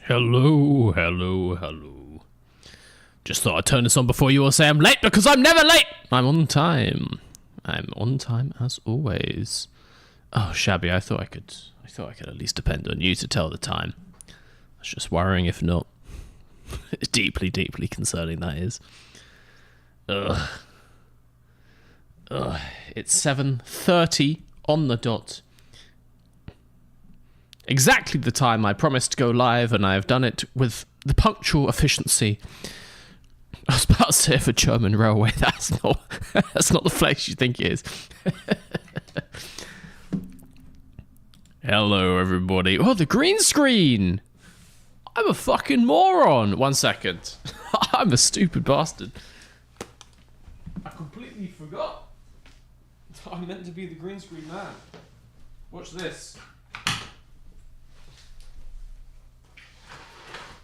Hello, hello, hello. Just thought I'd turn this on before you all say I'm late, because I'm never late! I'm on time. I'm on time as always. Oh, Shabby, I thought I could at least depend on you to tell the time. I was just worrying if not. Deeply, deeply concerning, that is. Ugh. It's 7:30 on the dot. Exactly the time I promised to go live, and I have done it with the punctual efficiency. I was about to say of a German railway. That's not the place you think it is. Hello, everybody. Oh, the green screen! I'm a fucking moron! 1 second. I'm a stupid bastard. I completely forgot that I'm meant to be the green screen man. Watch this.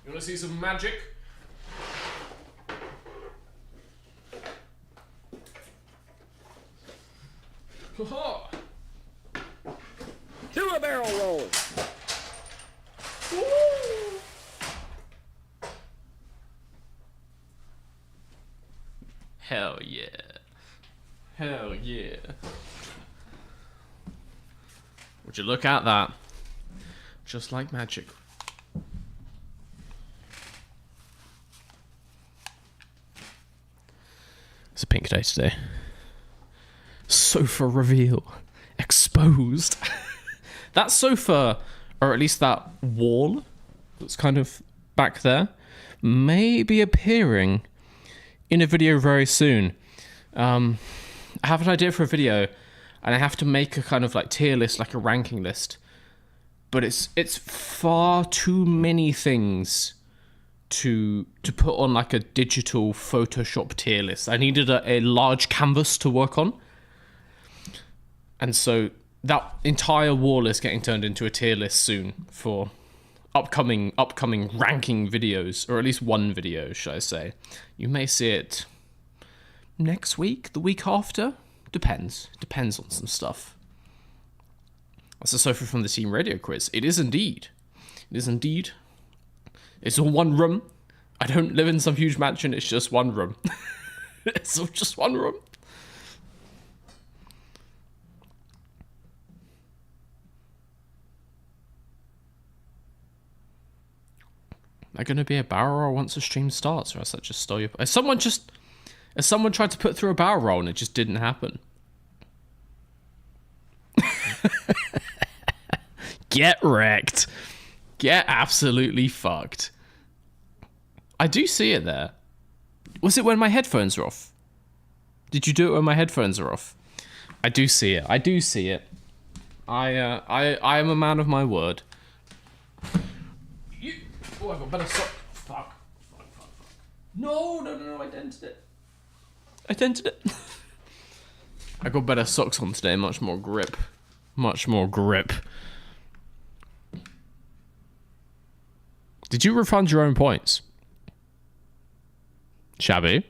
You want to see some magic? Do a barrel roll. Woo! Hell yeah. Hell yeah. Would you look at that? Just like magic. It's a pink day today. Sofa reveal. Exposed. That sofa, or at least that wall that's kind of back there, may be appearing in a video very soon. I have an idea for a video, and I have to make a kind of like tier list, like a ranking list. But it's far too many things to put on like a digital Photoshop tier list. I needed a large canvas to work on. And so that entire wall is getting turned into a tier list soon for upcoming ranking videos, or at least one video, should I say. You may see it next week, the week after. Depends on some stuff. That's a sofa from the Team Radio quiz. It is indeed. It is indeed. It's all one room. I don't live in some huge mansion. It's just one room. It's all just one room. Am I going to be a barrel roll once the stream starts, or else that just stole your... Has someone tried to put through a barrel roll and it just didn't happen? Get wrecked. Get absolutely fucked. I do see it there. Was it when my headphones are off? Did you do it when my headphones are off? I do see it. I do see it. I am a man of my word. Oh, I got better sock. Fuck. No, I dented it. I got better socks on today, much more grip. Did you refund your own points? Shabby?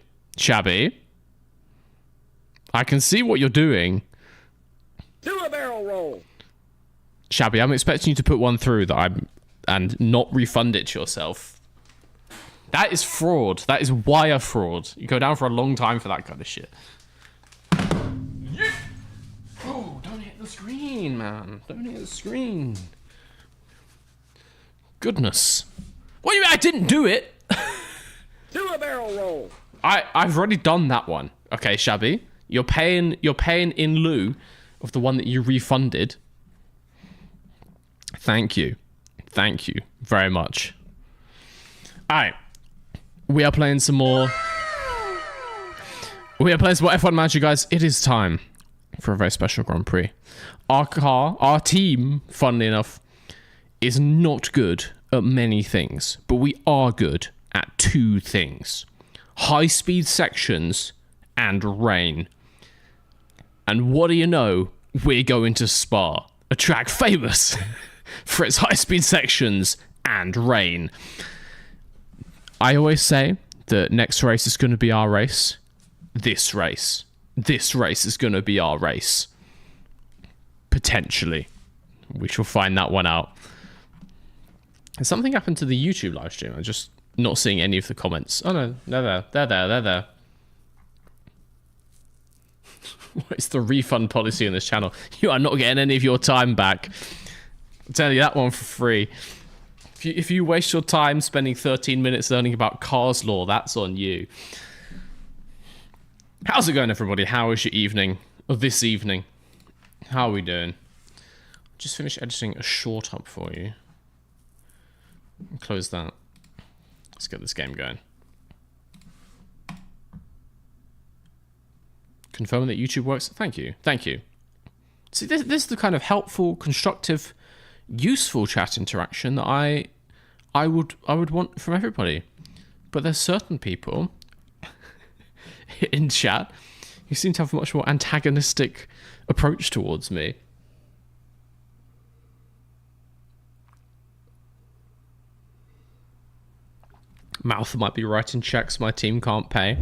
I can see what you're doing. Do a barrel roll. Shabby, I'm expecting you to put one through and not refund it to yourself. That is fraud. That is wire fraud. You go down for a long time for that kind of shit. Oh, don't hit the screen, man. Don't hit the screen. Goodness. What do you mean I didn't do it? Do a barrel roll. I've already done that one. Okay, Shabby. You're paying in lieu of the one that you refunded. Thank you very much. Alright. We are playing some more F1 Manager, guys. It is time for a very special Grand Prix. Our team, funnily enough, is not good at many things, but we are good at two things: high-speed sections and rain. And what do you know? We're going to Spa, a track famous for its high-speed sections and rain. I always say that next race is going to be our race. This race is going to be our race. Potentially. We shall find that one out. Has something happened to the YouTube live stream? I'm just not seeing any of the comments. Oh no, they're there. They're there. They're there. What is the refund policy on this channel? You are not getting any of your time back. I'll tell you that one for free. If you waste your time spending 13 minutes learning about Cars law, that's on you. How's it going, everybody? How is your evening? Or this evening? How are we doing? Just finished editing a short up for you. Close that. Let's get this game going. Confirming that YouTube works. Thank you. Thank you. See, this is the kind of helpful, constructive, useful chat interaction that I would want from everybody. But there's certain people in chat who seem to have a much more antagonistic approach towards me. Mouth might be writing checks my team can't pay.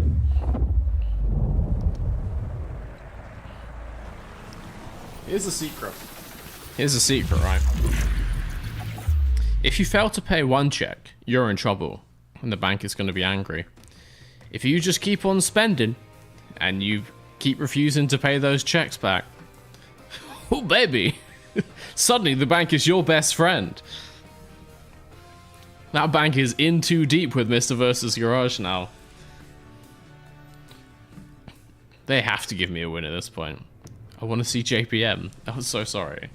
Here's a secret. Here's a secret, right? If you fail to pay one check, you're in trouble, and the bank is going to be angry. If you just keep on spending, and you keep refusing to pay those checks back, oh baby, suddenly the bank is your best friend. That bank is in too deep with Mr. Versus Garage now. They have to give me a win at this point. I want to see JPM. I'm so sorry.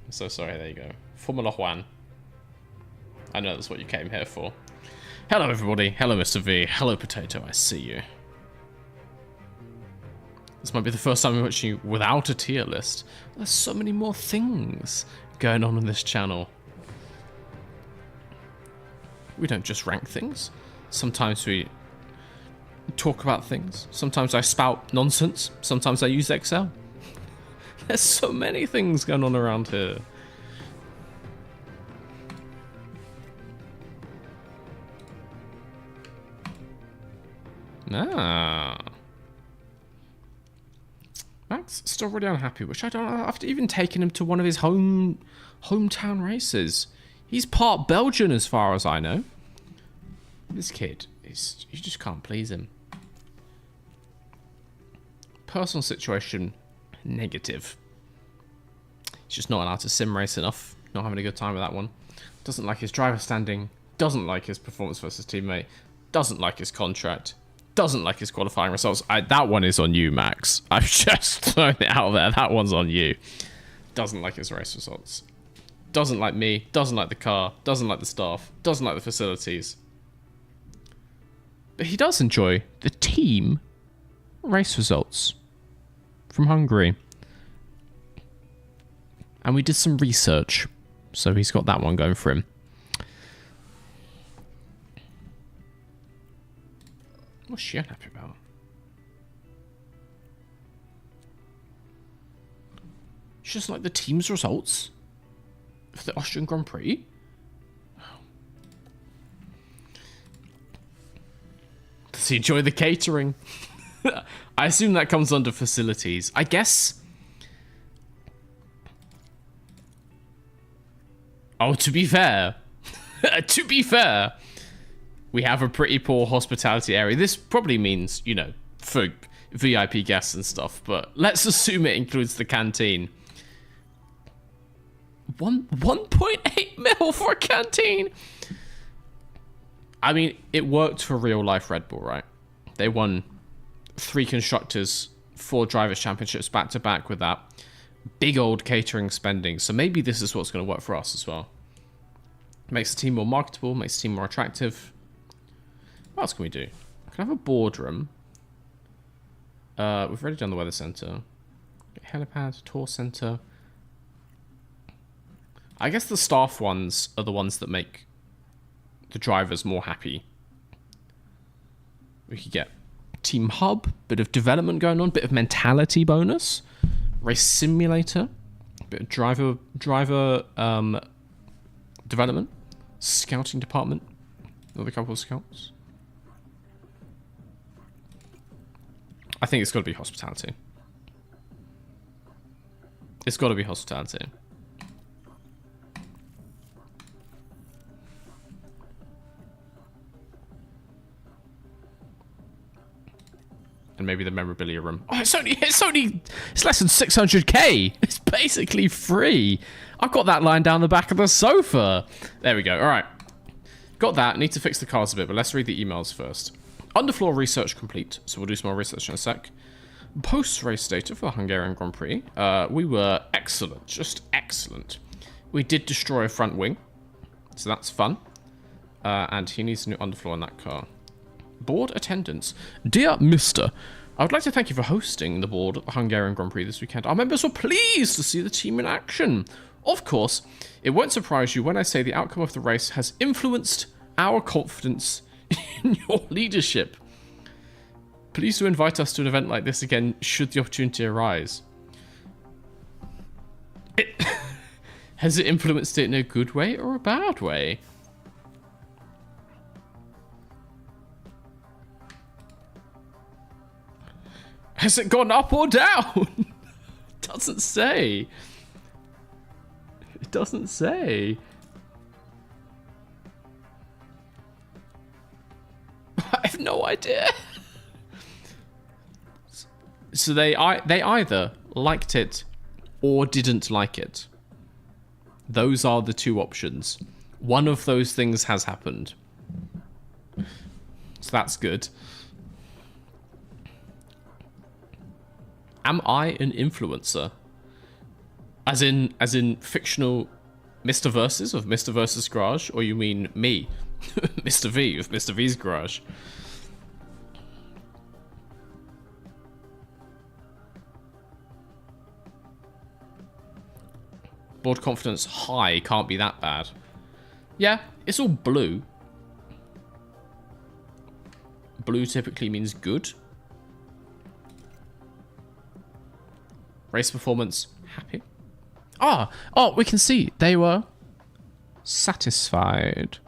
I'm so sorry. There you go. Formula One. I know that's what you came here for. Hello, everybody. Hello, Mr. V. Hello, Potato. I see you. This might be the first time I'm watching you without a tier list. There's so many more things going on this channel. We don't just rank things. Sometimes we talk about things. Sometimes I spout nonsense. Sometimes I use Excel. There's so many things going on around here. Ah. Max still really unhappy, which I don't know. After even taking him to one of his hometown races. He's part Belgian as far as I know. This kid is, you just can't please him. Personal situation, negative. He's just not allowed to sim race enough. Not having a good time with that one. Doesn't like his driver standing. Doesn't like his performance versus teammate. Doesn't like his contract. Doesn't like his qualifying results. That one is on you, Max. I've just thrown it out there. That one's on you. Doesn't like his race results. Doesn't like me. Doesn't like the car. Doesn't like the staff. Doesn't like the facilities. But he does enjoy the team race results from Hungary. And we did some research. So he's got that one going for him. What's she unhappy about? She doesn't like the team's results for the Austrian Grand Prix? Does he enjoy the catering? I assume that comes under facilities. I guess. Oh, to be fair. To be fair. We have a pretty poor hospitality area. This probably means, you know, for VIP guests and stuff. But let's assume it includes the canteen. 1.8 mil for a canteen. I mean, it worked for real life Red Bull, right? They won 3 constructors, 4 drivers championships back to back with that big old catering spending. So maybe this is what's going to work for us as well. Makes the team more marketable, makes the team more attractive. What else can we do? Can I have a boardroom? We've already done the weather center. Helipad, tour center. I guess the staff ones are the ones that make the drivers more happy. We could get team hub, bit of development going on, bit of mentality bonus, race simulator, bit of driver development, scouting department, another couple of scouts. I think it's got to be hospitality. It's got to be hospitality. And maybe the memorabilia room. Oh, it's less than 600k. It's basically free. I've got that lying down the back of the sofa. There we go. All right. Got that. Need to fix the cars a bit, but let's read the emails first. Underfloor research complete. So we'll do some more research in a sec. Post-race data for the Hungarian Grand Prix. We were excellent. Just excellent. We did destroy a front wing. So that's fun. And he needs a new underfloor in that car. Board attendance. Dear Mister, I would like to thank you for hosting the board at the Hungarian Grand Prix this weekend. Our members were pleased to see the team in action. Of course, it won't surprise you when I say the outcome of the race has influenced our confidence in your leadership. Please do invite us to an event like this again should the opportunity arise. Has it influenced it in a good way or a bad way? Has it gone up or down? It doesn't say. It doesn't say. I have no idea. So they either liked it or didn't like it. Those are the two options. One of those things has happened. So that's good. Am I an influencer? As in fictional Mr. Versus of Mr. Versus Garage? Or you mean me? Mr. V of Mr. V's Garage? Board confidence high, can't be that bad. Yeah, it's all blue. Blue typically means good. Race performance, happy. Oh, we can see they were satisfied.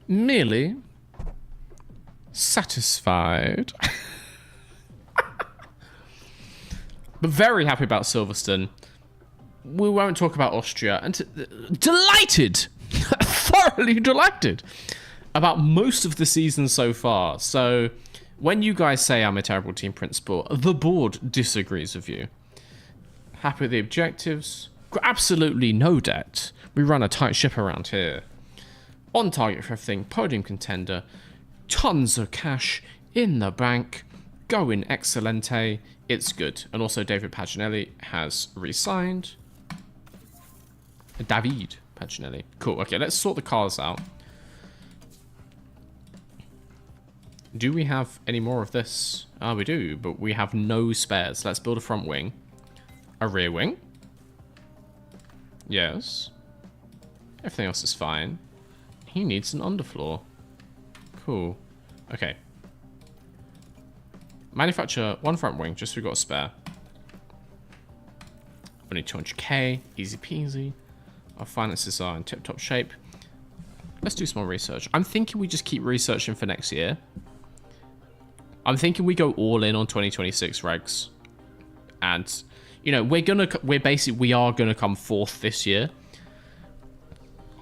Merely satisfied. But very happy about Silverstone. We won't talk about Austria. And delighted, thoroughly delighted about most of the season so far. So when you guys say I'm a terrible team principal, the board disagrees with you. Happy with the objectives. Absolutely no debt. We run a tight ship around here. On target for everything. Podium contender. Tons of cash in the bank. Going excelente. It's good. And also David Paginelli has re-signed. David Paginelli. Cool. Okay, let's sort the cars out. Do we have any more of this? We do, but we have no spares. Let's build a front wing. A rear wing. Yes. Everything else is fine. He needs an underfloor. Cool. Okay. Manufacture one front wing, just so we've got a spare. Only 200k. Easy peasy. Our finances are in tip-top shape. Let's do some more research. I'm thinking we just keep researching for next year. I'm thinking we go all in on 2026 regs. And, you know, we are gonna come fourth this year.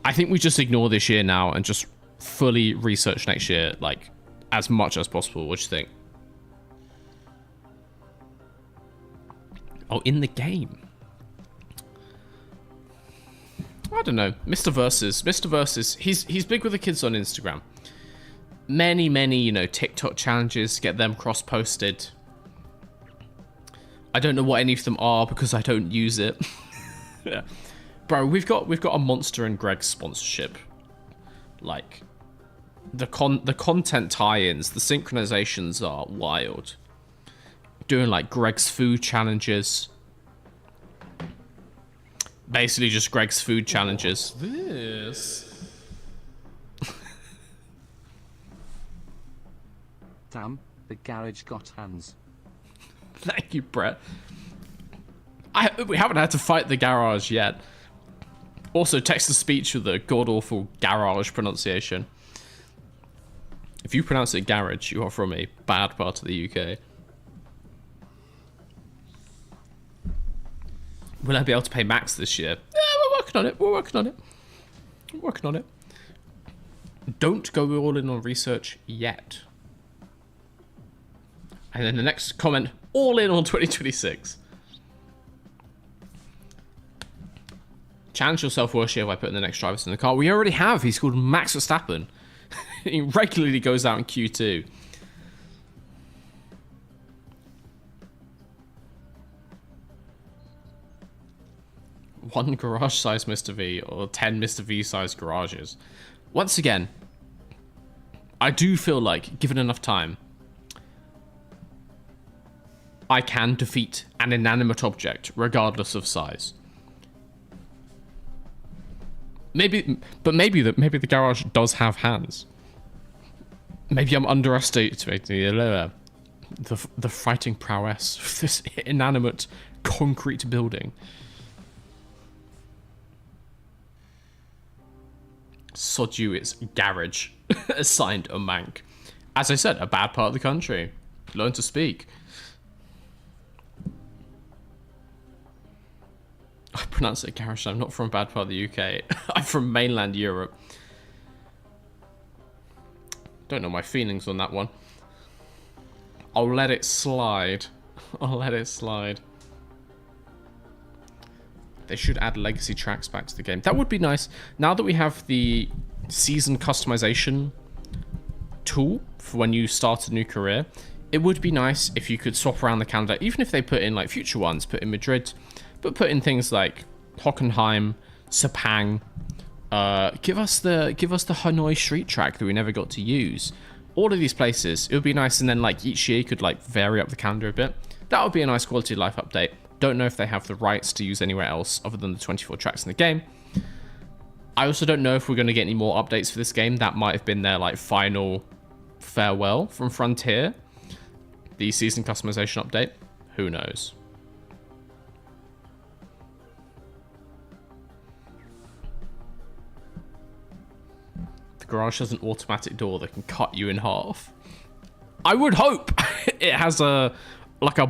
I think we just ignore this year now and just fully research next year, like, as much as possible. What do you think? Oh, in the game. I don't know. Mr. Versus, he's big with the kids on Instagram. Many, you know, TikTok challenges, get them cross-posted. I don't know what any of them are because I don't use it. Yeah. Bro, we've got a Monster and Greg sponsorship. Like, the content tie-ins, the synchronizations are wild. Doing like Greg's food challenges. Basically just Greg's food challenges. This. Damn, the garage got hands. Thank you, Brett. We haven't had to fight the garage yet. Also, text-to-speech with a god-awful garage pronunciation. If you pronounce it garage, you are from a bad part of the UK. Will I be able to pay Max this year? Yeah, we're working on it. Don't go all in on research yet. And then the next comment, all in on 2026. Challenge yourself worst year by putting the next drivers in the car. We already have. He's called Max Verstappen. He regularly goes out in Q2. One garage size Mr. V or 10 Mr. V size garages. Once again, I do feel like, given enough time, I can defeat an inanimate object regardless of size. Maybe the garage does have hands. Maybe I'm underestimating the fighting prowess of this inanimate concrete building. Sod you, it's garage assigned a mank. As I said, a bad part of the country. Learn to speak. I pronounce it garage. I'm not from a bad part of the UK. I'm from mainland Europe. Don't know my feelings on that one. I'll let it slide. I'll let it slide. They should add legacy tracks back to the game. That would be nice. Now that we have the season customization tool for when you start a new career, it would be nice if you could swap around the calendar, even if they put in like future ones, put in Madrid, but put in things like Hockenheim, Sepang. Give us the Hanoi street track that we never got to use. All of these places, it would be nice, and then like each year you could like vary up the calendar a bit. That would be a nice quality of life update. Don't know if they have the rights to use anywhere else other than the 24 tracks in the game. I also don't know if we're going to get any more updates for this game. That might have been their like final farewell from Frontier. The season customization update. Who knows? The garage has an automatic door that can cut you in half. I would hope it has a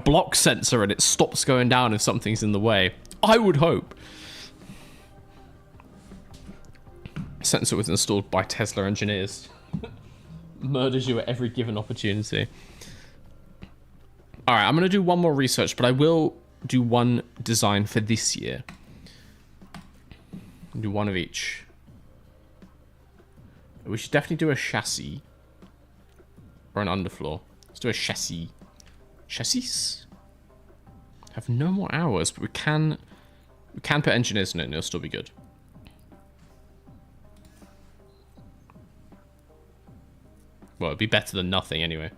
block sensor and it stops going down if something's in the way. I would hope. Sensor was installed by Tesla engineers. Murders you at every given opportunity. Alright, I'm going to do one more research, but I will do one design for this year. Do one of each. We should definitely do a chassis. Or an underfloor. Let's do a chassis. Chassis? Have no more hours, but we can put engineers in it and it'll still be good. Well, it'd be better than nothing anyway.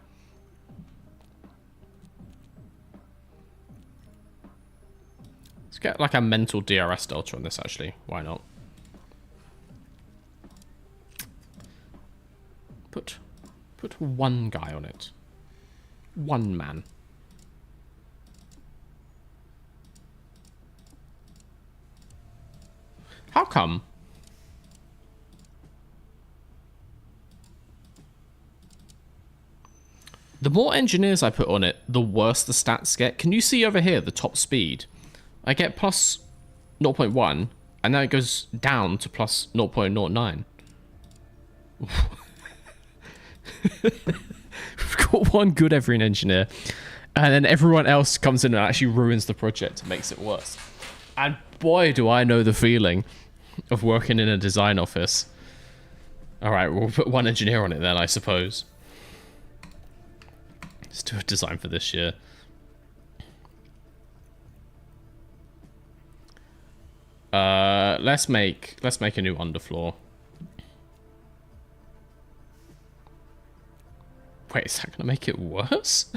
Let's get like a mental DRS delta on this actually. Why not? Put one guy on it. One man. How come? The more engineers I put on it, the worse the stats get. Can you see over here the top speed? I get plus 0.1, and then it goes down to plus 0.09. We've got one good every engineer, and then everyone else comes in and actually ruins the project and makes it worse. And boy, do I know the feeling of working in a design office. Alright, we'll put one engineer on it then, I suppose. Let's do a design for this year. Let's make a new underfloor. Wait, is that gonna make it worse?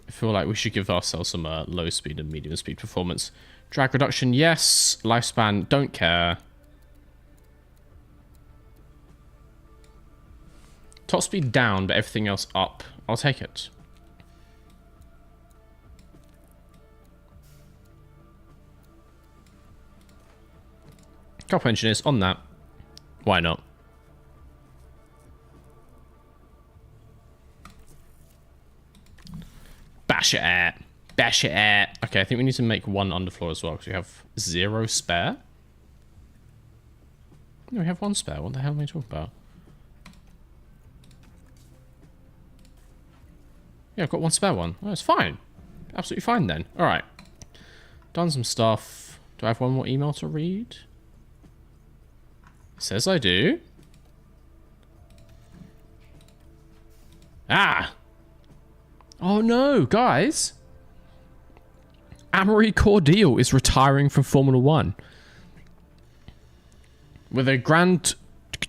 I feel like we should give ourselves some low speed and medium speed performance. Drag reduction, yes. Lifespan, don't care. Top speed down, but everything else up. I'll take it. Couple engineers on that. Why not? Bash it at. Bash it at. Okay, I think we need to make one underfloor as well because we have 0 spare. No, we have 1 spare. What the hell am I talking about? Yeah, I've got 1 spare one. Oh, it's fine. Absolutely fine then. All right. Done some stuff. Do I have one more email to read? It says I do. Ah! Oh no, guys! Amory Cordial is retiring from Formula 1. With a grand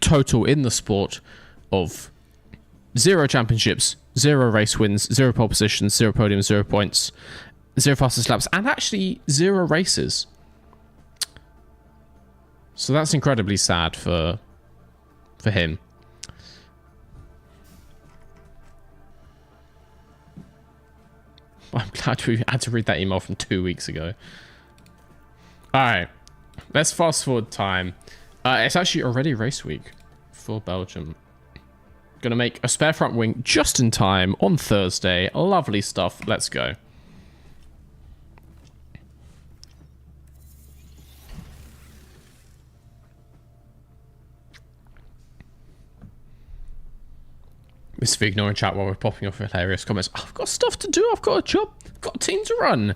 total in the sport of 0 championships, 0 race wins, 0 pole positions, 0 podiums, 0 points, 0 fastest laps, and actually 0 races. So that's incredibly sad for him. I'm glad we had to read that email from 2 weeks ago. Alright. Let's fast forward time. It's actually already race week for Belgium. Gonna make a spare front wing just in time on Thursday. Lovely stuff. Let's go. Miss Vigno in chat while we're popping off hilarious comments. I've got stuff to do. I've got a job. I've got a team to run.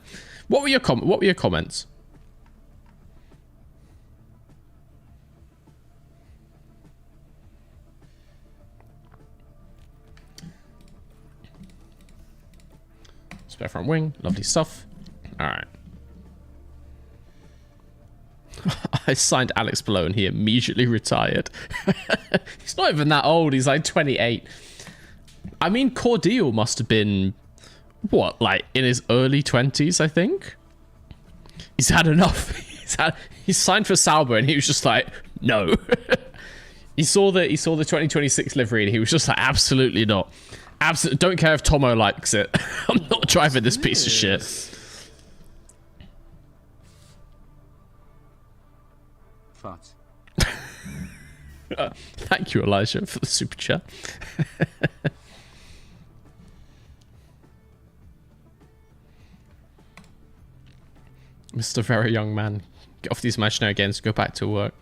What were your comments? Spare front wing. Lovely stuff. All right. I signed Alex below and he immediately retired. He's not even that old. He's like 28. I mean, Cordial must have been, what, like in his early 20s, I think? He's had enough. He's signed for Sauber and he was just like, no. he saw the 2026 livery and he was just like, absolutely not. Absolutely, don't care if Tomo likes it. I'm not driving this piece of shit. Fart. Thank you, Elijah, for the super chat. Mr. Very Young Man, get off these imaginary games, go back to work.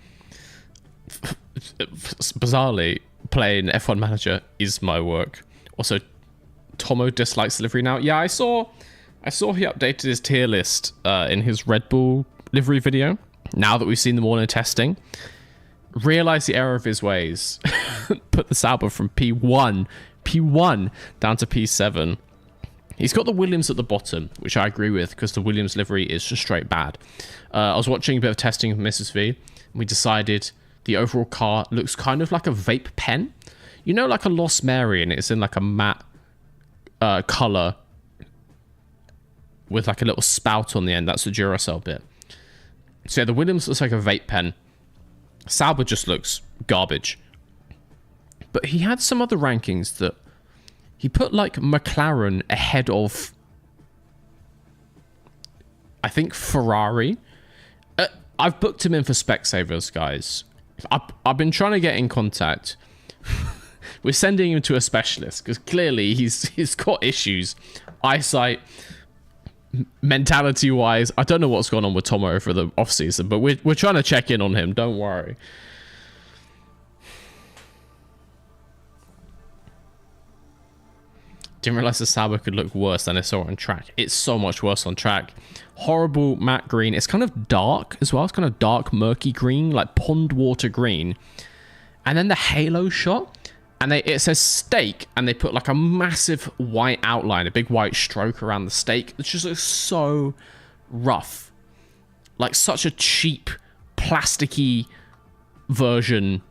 Bizarrely, playing F1 Manager is my work. Also, Tomo dislikes livery now. Yeah, I saw he updated his tier list in his Red Bull livery video. Now that we've seen them all in testing, realize the error of his ways. Put the Sauber from P1 down to P7. He's got the Williams at the bottom, which I agree with because the Williams livery is just straight bad. I was watching a bit of testing of Mrs. V, and we decided the overall car looks kind of like a vape pen. You know, like a Lost Mary, and it's in like a matte color with like a little spout on the end. That's the Duracell bit. So yeah, the Williams looks like a vape pen. Sauber just looks garbage. But he had some other rankings that he put like McLaren ahead of, I think, Ferrari. I've booked him in for Specsavers, guys. I've been trying to get in contact. We're sending him to a specialist because clearly he's got issues, eyesight, mentality wise. I don't know what's going on with Tomo for the off season, but we're trying to check in on him. Don't worry. Didn't realize the Sauber could look worse than I saw on track. It's so much worse on track. Horrible matte green. It's kind of dark as well. It's kind of dark, murky green, like pond water green. And then the halo shot, and it says stake, and they put like a massive white outline, a big white stroke around the stake. It just looks so rough. Like such a cheap, plasticky version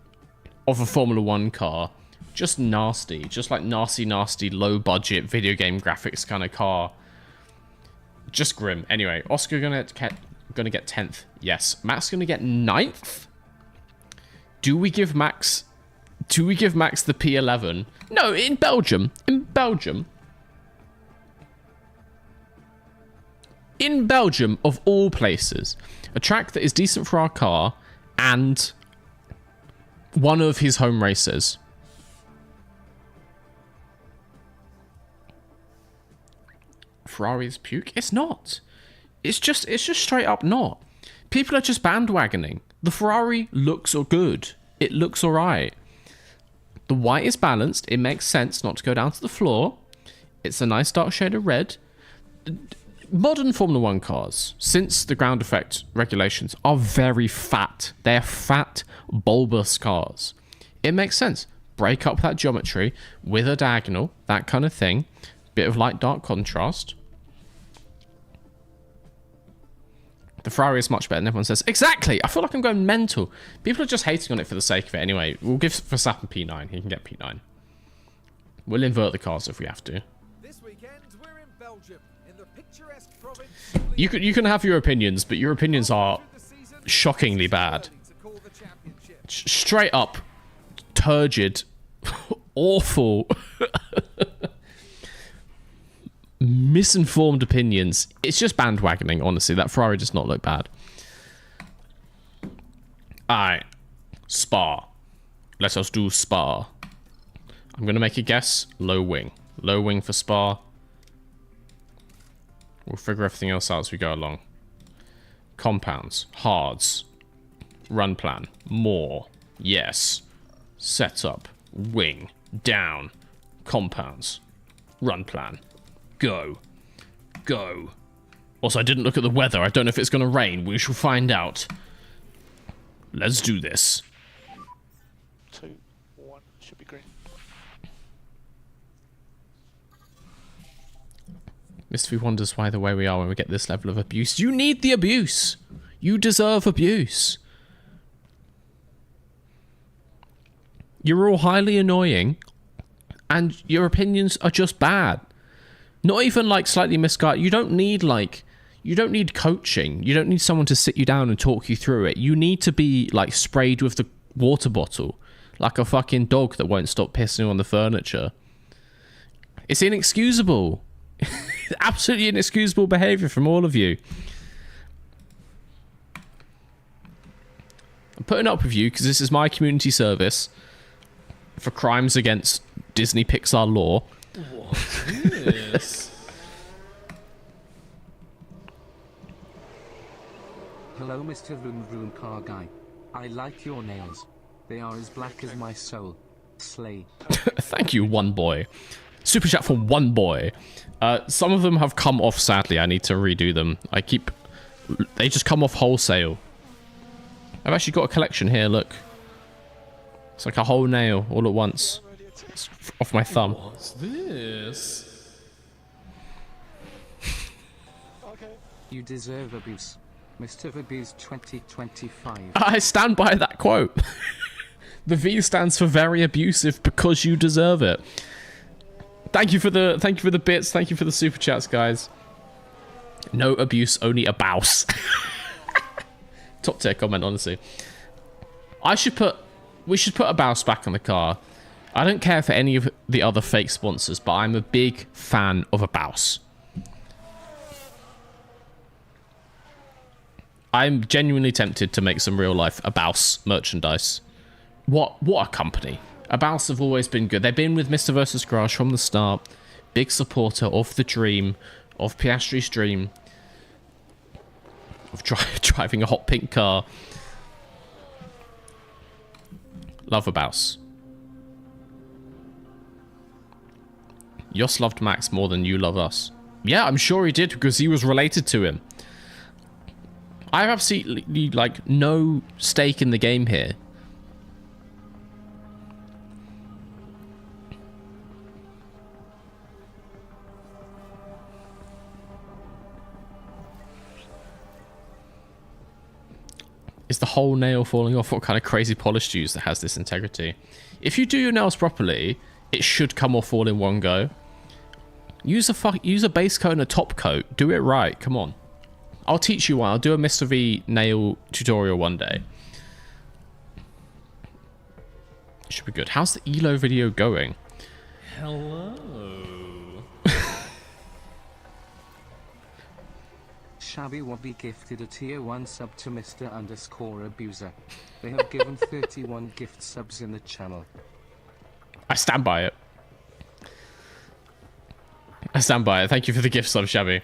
of a Formula 1 car. Just nasty. Just like nasty, low budget video game graphics kind of car. Just grim. Anyway, Oscar gonna get 10th. Yes. Max gonna get 9th. Do we give Max the P11? No, in Belgium. In Belgium, of all places. A track that is decent for our car and one of his home races. Ferrari's puke. It's not. It's just straight up not. People are just bandwagoning. The Ferrari looks good. It looks alright. The white is balanced. It makes sense not to go down to the floor. It's a nice dark shade of red. Modern Formula 1 cars, since the ground effect regulations, are very fat. They're fat, bulbous cars. It makes sense. Break up that geometry with a diagonal, that kind of thing. Bit of light-dark contrast. The Ferrari is much better than everyone says. Exactly! I feel like I'm going mental. People are just hating on it for the sake of it anyway. We'll give Verstappen P9. He can get P9. We'll invert the cars if we have to. This weekend, we're in Belgium, in the picturesque province. You can have your opinions, but your opinions are shockingly bad. Straight up, turgid, awful, misinformed opinions. It's just bandwagoning, honestly. That Ferrari does not look bad. Alright. Spa. Let us do Spa. I'm going to make a guess. Low wing. Low wing for Spa. We'll figure everything else out as we go along. Compounds. Hards. Run plan. More. Yes. Setup. Wing. Down. Compounds. Run plan. Go. Go. Also, I didn't look at the weather. I don't know if it's going to rain. We shall find out. Let's do this. 2, 1, should be green. Mr. V wonders why the way we are when we get this level of abuse. You need the abuse. You deserve abuse. You're all highly annoying, and your opinions are just bad. Not even like slightly misguided. You don't need coaching. You don't need someone to sit you down and talk you through it. You need to be like sprayed with the water bottle, like a fucking dog that won't stop pissing on the furniture. It's inexcusable. Absolutely inexcusable behavior from all of you. I'm putting up with you because this is my community service for crimes against Disney Pixar law. What is this? Hello, Mr. Vroom Vroom Car Guy. I like your nails. They are as black as my soul. Slay. Thank you, one boy. Super chat for one boy. Some of them have come off, sadly. I need to redo them. They just come off wholesale. I've actually got a collection here, look. It's like a whole nail all at once. It's off my thumb. What's this? You deserve abuse. Mr. Abuse 2025. I stand by that quote. The V stands for very abusive because you deserve it. Thank you for the bits. Thank you for the super chats, guys. No abuse, only a bouse. Top tier comment, honestly. We should put a bouse back on the car. I don't care for any of the other fake sponsors, but I'm a big fan of a bouse. I'm genuinely tempted to make some real life a bouse merchandise. What a company. A bouse have always been good. They've been with Mr. vs. Garage from the start. Big supporter of the dream, of Piastri's dream, of driving a hot pink car. Love a bouse. Yoss loved Max more than you love us. Yeah, I'm sure he did because he was related to him. I have absolutely, no stake in the game here. Is the whole nail falling off? What kind of crazy polish do you use that has this integrity? If you do your nails properly, it should come off all in one go. Use a base coat and a top coat. Do it right. Come on. I'll teach you one. I'll do a Mr. V nail tutorial one day. Should be good. How's the ELO video going? Hello. Shabby Wobby gifted a tier 1 sub to Mr_Abuser. They have given 31 gift subs in the channel. I stand by it. I stand by it. Thank you for the gift sub, Shabby.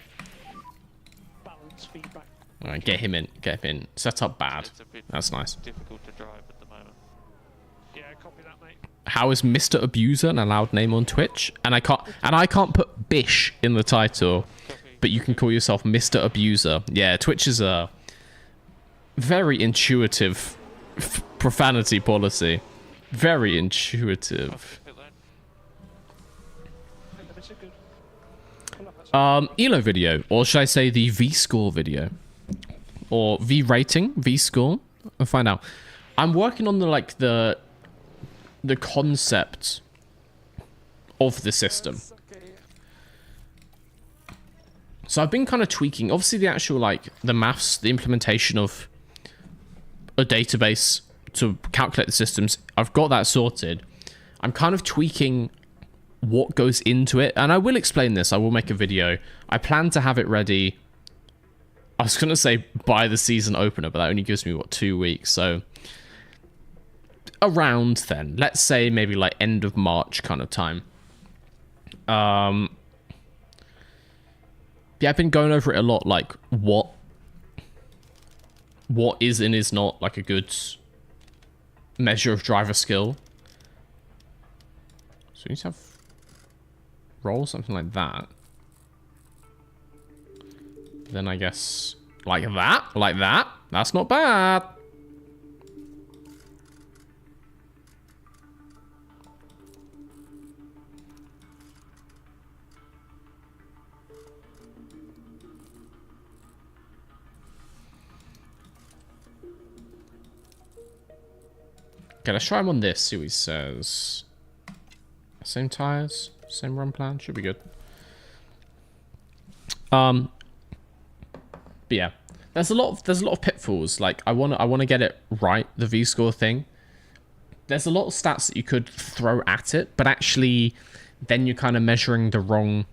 Balance feedback. All right, get him in. Get him in. Set up bad. It's a bit That's nice. difficult to drive at the moment. Yeah, copy that, mate. How is Mr. Abuser an allowed name on Twitch? And I can't put Bish in the title, but you can call yourself Mr. Abuser. Yeah, Twitch is a very intuitive profanity policy. Very intuitive. ELO video, or should I say the V-score video? Or V-rating, V-score? I'll find out. I'm working on the concept of the system. So I've been kind of tweaking, obviously the actual, like, the maths, the implementation of a database to calculate the systems, I've got that sorted. I'm kind of tweaking what goes into it, and I will explain this. I will make a video. I plan to have it ready, I was gonna say by the season opener, but that only gives me, what, 2 weeks, so around then, let's say maybe like end of March kind of time. Yeah, I've been going over it a lot, like what is and is not like a good measure of driver skill. So we need to have roll something like that. Then I guess like that. That's not bad. Okay, let's try him on this, see what he says. Same tires, same run plan, should be good. But yeah, there's a lot of pitfalls. Like I wanna get it right, the V-score thing. There's a lot of stats that you could throw at it, but actually then you're kind of measuring the wrong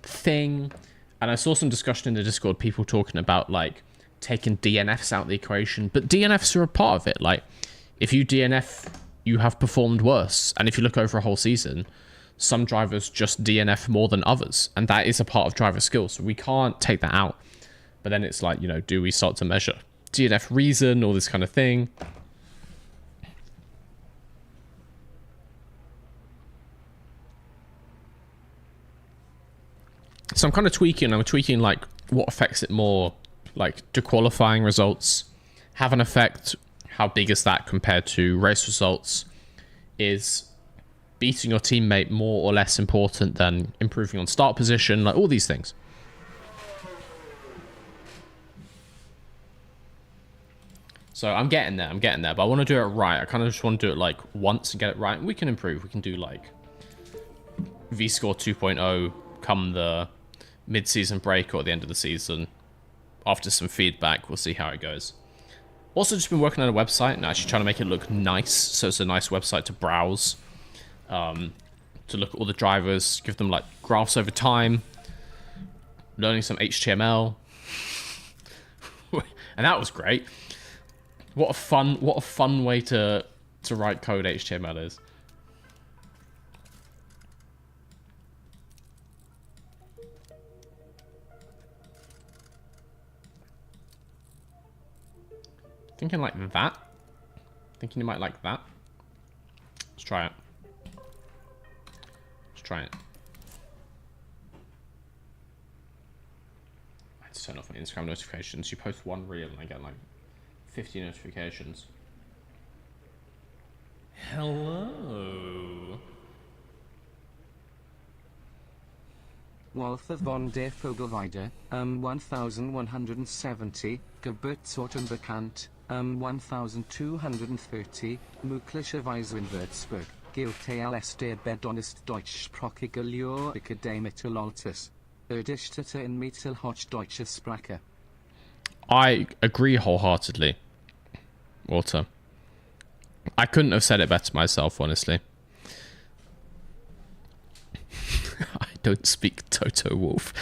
thing. And I saw some discussion in the Discord, people talking about like taking DNFs out of the equation, but DNFs are a part of it. Like if you DNF, you have performed worse. And if you look over a whole season, some drivers just DNF more than others. And that is a part of driver skill. So we can't take that out. But then it's like, you know, do we start to measure DNF reason, all this kind of thing? So I'm kind of tweaking. I'm tweaking like what affects it more. Like, do qualifying results have an effect? How big is that compared to race results? Is beating your teammate more or less important than improving on start position? Like all these things. So I'm getting there, but I want to do it right. I kind of just want to do it like once and get it right. And we can improve. We can do like V-score 2.0 come the mid-season break or at the end of the season. After some feedback, we'll see how it goes. Also just been working on a website and actually trying to make it look nice. So it's a nice website to browse. To look at all the drivers, give them like graphs over time. Learning some HTML. And that was great. What a fun way to write code HTML is. Thinking like that. Thinking you might like that. Let's try it. Let's try it. I had to turn off my Instagram notifications. You post one reel and I get like 50 notifications. Hello. Walther von der Vogelweide, 1170, Geburtsort bekannt, 1230, Mögliche Weise in Würzburg, gilt als der bedonest deutschsprachige Lehrakademie Altes. Erdichtete in Mittelhochdeutsche Sprache. I agree wholeheartedly, Walter. I couldn't have said it better myself, honestly. I don't speak Toto Wolf.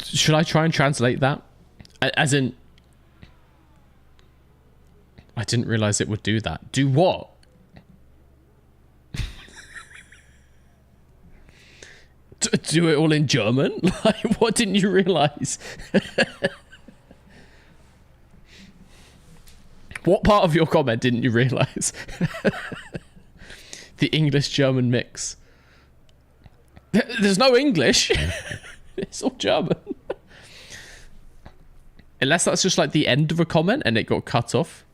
Should I try and translate that? As in, I didn't realize it would do that. Do what? Do it all in German? Like, what didn't you realize? What part of your comment didn't you realize? The English-German mix. There's no English. It's all German. Unless that's just like the end of a comment and it got cut off.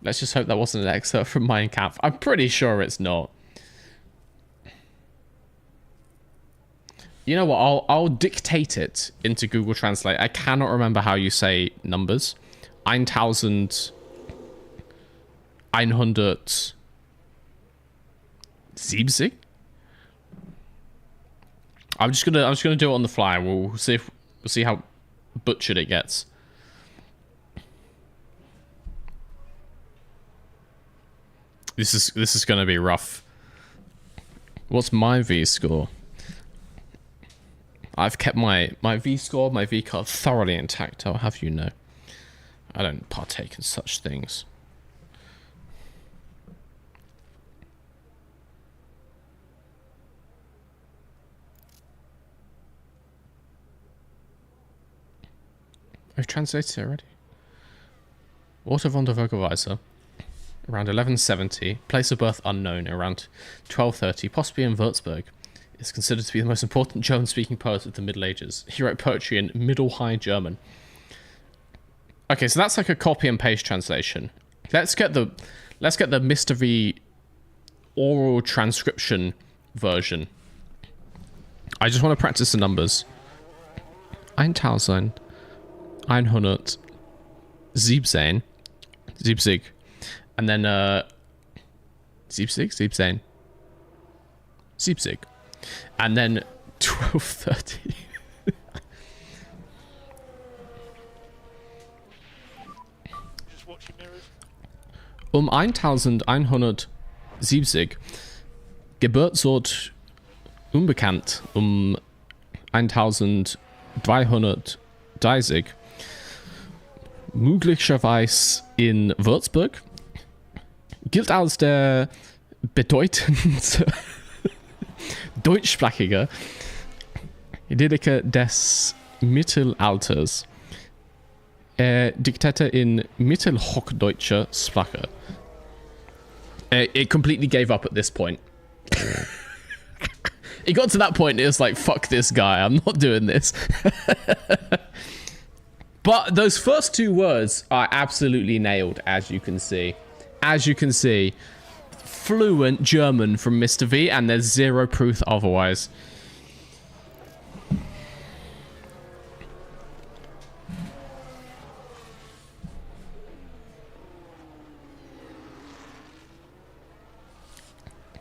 Let's just hope that wasn't an excerpt from Mein Kampf. I'm pretty sure it's not. You know what? I'll dictate it into Google Translate. I cannot remember how you say numbers. 1000, 170. I'm just gonna do it on the fly. We'll see how butchered it gets. This is gonna be rough. What's my V score? I've kept my V score, my V card thoroughly intact. I'll have you know. I don't partake in such things. I've translated it already. Water von der Vogelweiser. Around 1170. Place of birth unknown. Around 1230. Possibly in Würzburg. Is considered to be the most important German-speaking poet of the Middle Ages. He wrote poetry in Middle High German. Okay, so that's like a copy and paste translation. Let's get the Mr. V oral transcription version. I just want to practice the numbers. 1000, 117, 70, and then 70, and then 1230. Just watching mirrors. 1170 Geburtsort unbekannt. 1230 möglicherweise in Würzburg. Gilt als der bedeutendste deutschsprachige Lyriker des Mittelalters. Diktierte in mittelhochdeutscher Sprache. It completely gave up at this point. It got to that point, it was like, fuck this guy, I'm not doing this. But those first two words are absolutely nailed, as you can see. As you can see, fluent German from Mr. V, and there's zero proof otherwise.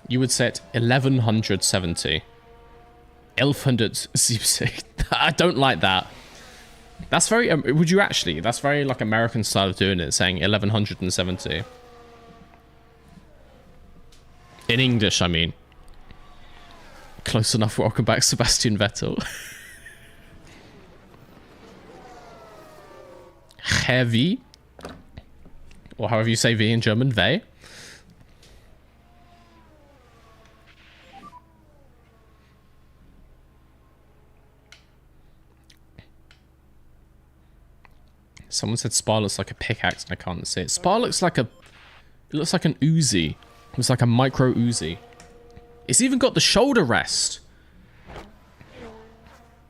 You would set 1170. 1170. I don't like that. That's very, would you actually? That's very like American style of doing it, saying 1170. In English, I mean. Close enough. Welcome back, Sebastian Vettel. Heavy. Or however you say V in German, Ve. Someone said Spar looks like a pickaxe and I can't see it. Spar looks like a... It looks like an Uzi. It looks like a micro Uzi. It's even got the shoulder rest.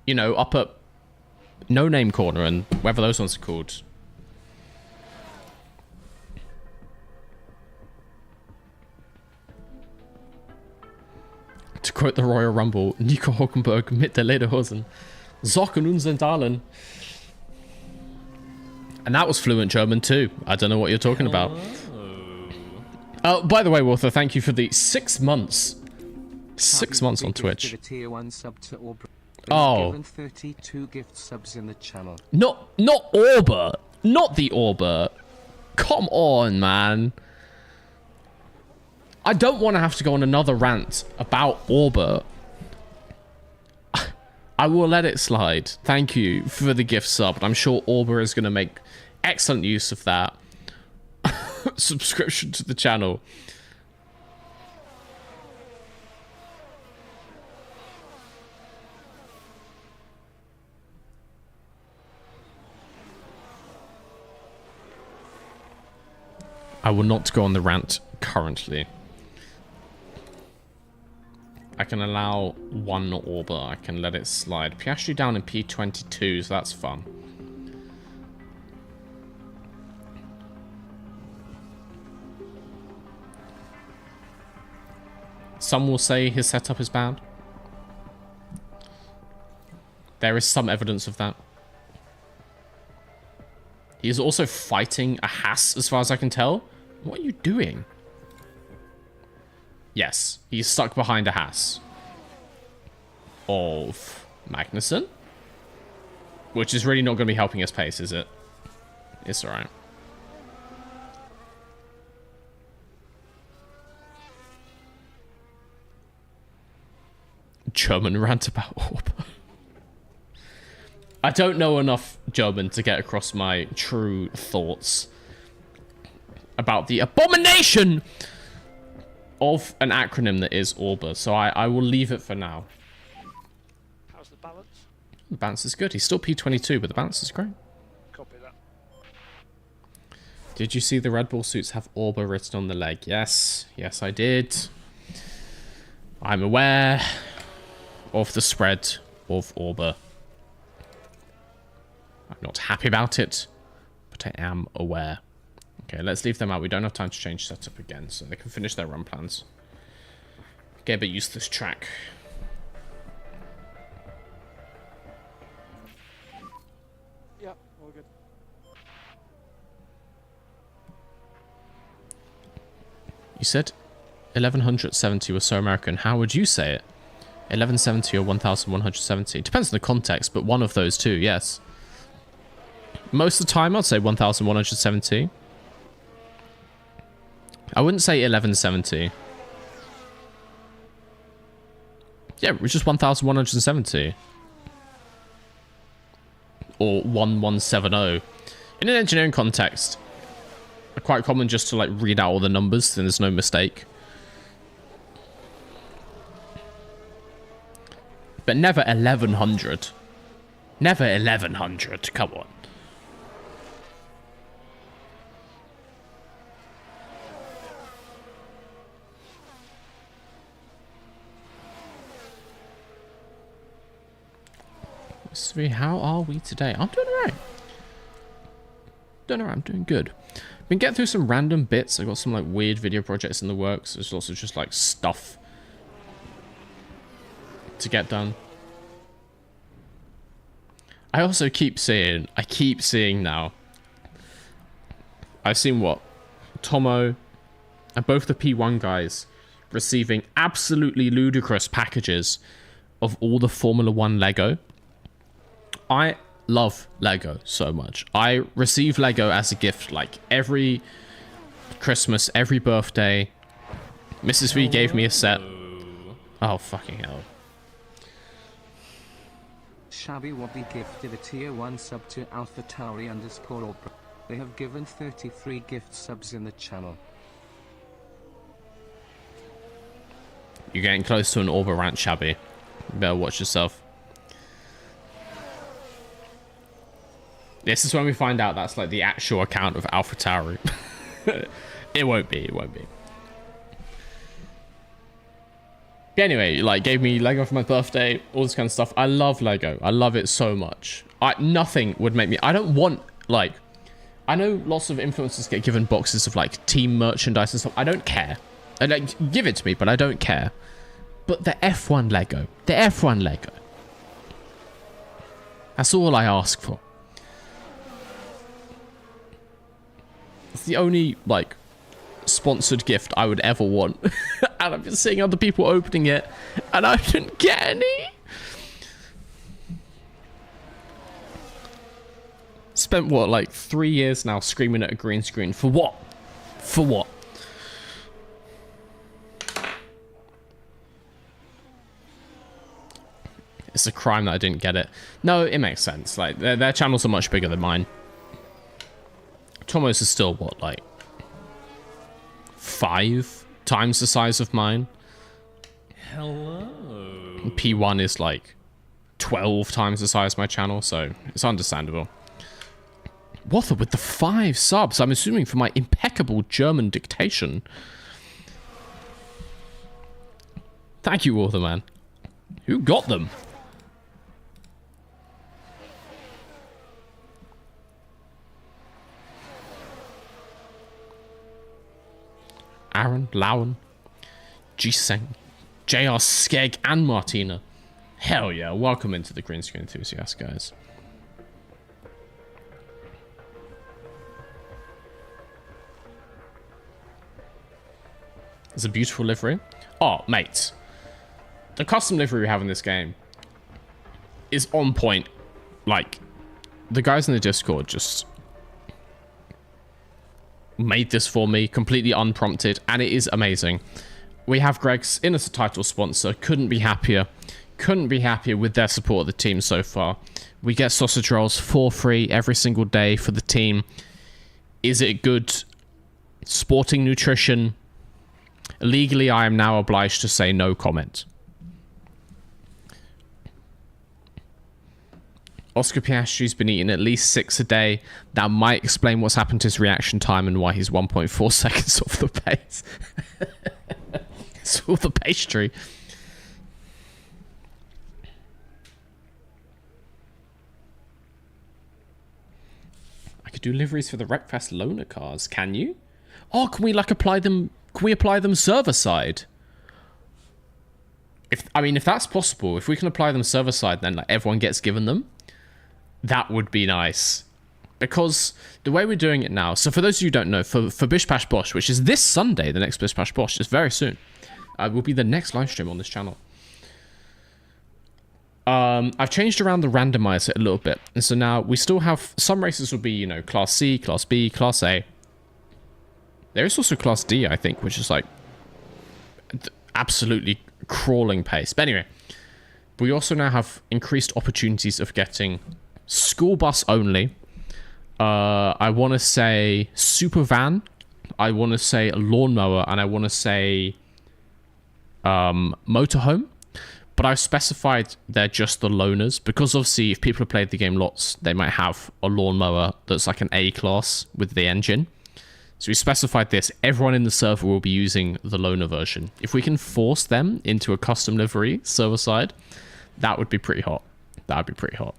You know, up at No Name Corner and whatever those ones are called. To quote the Royal Rumble, Nico Hülkenberg mit der Lederhosen. Socken und Sandalen. And that was fluent German too. I don't know what you're talking about. Oh, by the way, Walther, thank you for the 6 months. 6 months on Twitch. Oh. 32 gift subs in the channel. Not Orber. Not the Orber. Come on, man. I don't want to have to go on another rant about Orber. I will let it slide. Thank you for the gift sub. I'm sure Orba is going to make excellent use of that subscription to the channel. I will not go on the rant currently. I can allow one Orba. I can let it slide. Piastri down in P22, so that's fun. Some will say his setup is bad. There is some evidence of that. He is also fighting a Haas, as far as I can tell. What are you doing? Yes, he's stuck behind a Haas of Magnussen, which is really not going to be helping us pace, is it? It's alright. German rant about Orb. I don't know enough German to get across my true thoughts about the abomination of an acronym that is Orba, so I will leave it for now. How's the balance? The balance is good. He's still P22, but the balance is great. Copy that. Did you see the Red Bull suits have Orba written on the leg? Yes. Yes, I did. I'm aware of the spread of Orba. I'm not happy about it, but I am aware. Okay, let's leave them out. We don't have time to change setup again, so they can finish their run plans. Get a bit used to this track. Yeah, all good. You said 1170 was so American. How would you say it? 1170 or 1170? Depends on the context, but one of those two, yes. Most of the time, I'd say 1170. I wouldn't say 1170. Yeah, it was just 1170. Or 1170. In an engineering context, quite common just to like read out all the numbers, then there's no mistake. But never 1100. Never 1100, come on. So how are we today? I'm doing alright. I'm doing good. Been getting through some random bits. I got some like weird video projects in the works. There's lots of just like stuff to get done. I also keep seeing now. I've seen what? Tomo and both the P1 guys receiving absolutely ludicrous packages of all the Formula 1 Lego. I love Lego so much. I receive Lego as a gift like every Christmas, every birthday. Mrs. V gave me a set. Oh, fucking hell. Shabby Wobby gifted a tier 1 sub to AlphaTauri_Opera. They have given 33 gift subs in the channel. You're getting close to an Orba rant, Shabby. You better watch yourself. This is when we find out that's like the actual account of AlphaTauri. It won't be. But anyway, like gave me Lego for my birthday, all this kind of stuff. I love Lego. I love it so much. Nothing would make me. I don't want like. I know lots of influencers get given boxes of like team merchandise and stuff. I don't care. And like give it to me, but I don't care. But the F1 Lego, that's all I ask for. It's the only like sponsored gift I would ever want. And I've been seeing other people opening it and I didn't get any. Spent what, like 3 years now screaming at a green screen. For what? For what? It's a crime that I didn't get it. No, it makes sense. Like, their channels are much bigger than mine. Tomos is still, what, like 5 times the size of mine? Hello. P1 is like 12 times the size of my channel, so it's understandable. Wather with the 5 subs, I'm assuming for my impeccable German dictation. Thank you, Wather, man. Who got them? Aaron, Lowen, G-Seng, JR Skeg, and Martina. Hell yeah, welcome into the Green Screen Enthusiast, guys. It's a beautiful livery. Oh, mate. The custom livery we have in this game is on point. Like, the guys in the Discord just made this for me, completely unprompted, and it is amazing. We have Greg's Inner Title sponsor. Couldn't be happier. Couldn't be happier with their support of the team so far. We get sausage rolls for free every single day for the team. Is it good sporting nutrition? Legally, I am now obliged to say no comment. Oscar Piastri's been eating at least 6 a day. That might explain what's happened to his reaction time and why he's 1.4 seconds off the pace. It's all the pastry. I could do liveries for the Wreckfest loaner cars. Can you? Oh, can we like apply them? Can we apply them server side? If that's possible, if we can apply them server side, then like everyone gets given them. That would be nice. Because the way we're doing it now, so for those of you who don't know, for Bish Bash Bosh, which is this Sunday, the next Bish Bash Bosh, is very soon, will be the next live stream on this channel. I've changed around the randomizer a little bit. And so now we still have, some races will be, you know, Class C, Class B, Class A. There is also Class D, I think, which is like absolutely crawling pace. But anyway, we also now have increased opportunities of getting school bus only. I want to say super van. I want to say a lawnmower, and I want to say motorhome. But I've specified they're just the loaners because obviously if people have played the game lots, they might have a lawnmower that's like an A class with the engine. So we specified this. Everyone in the server will be using the loaner version. If we can force them into a custom livery server side, that would be pretty hot. That would be pretty hot.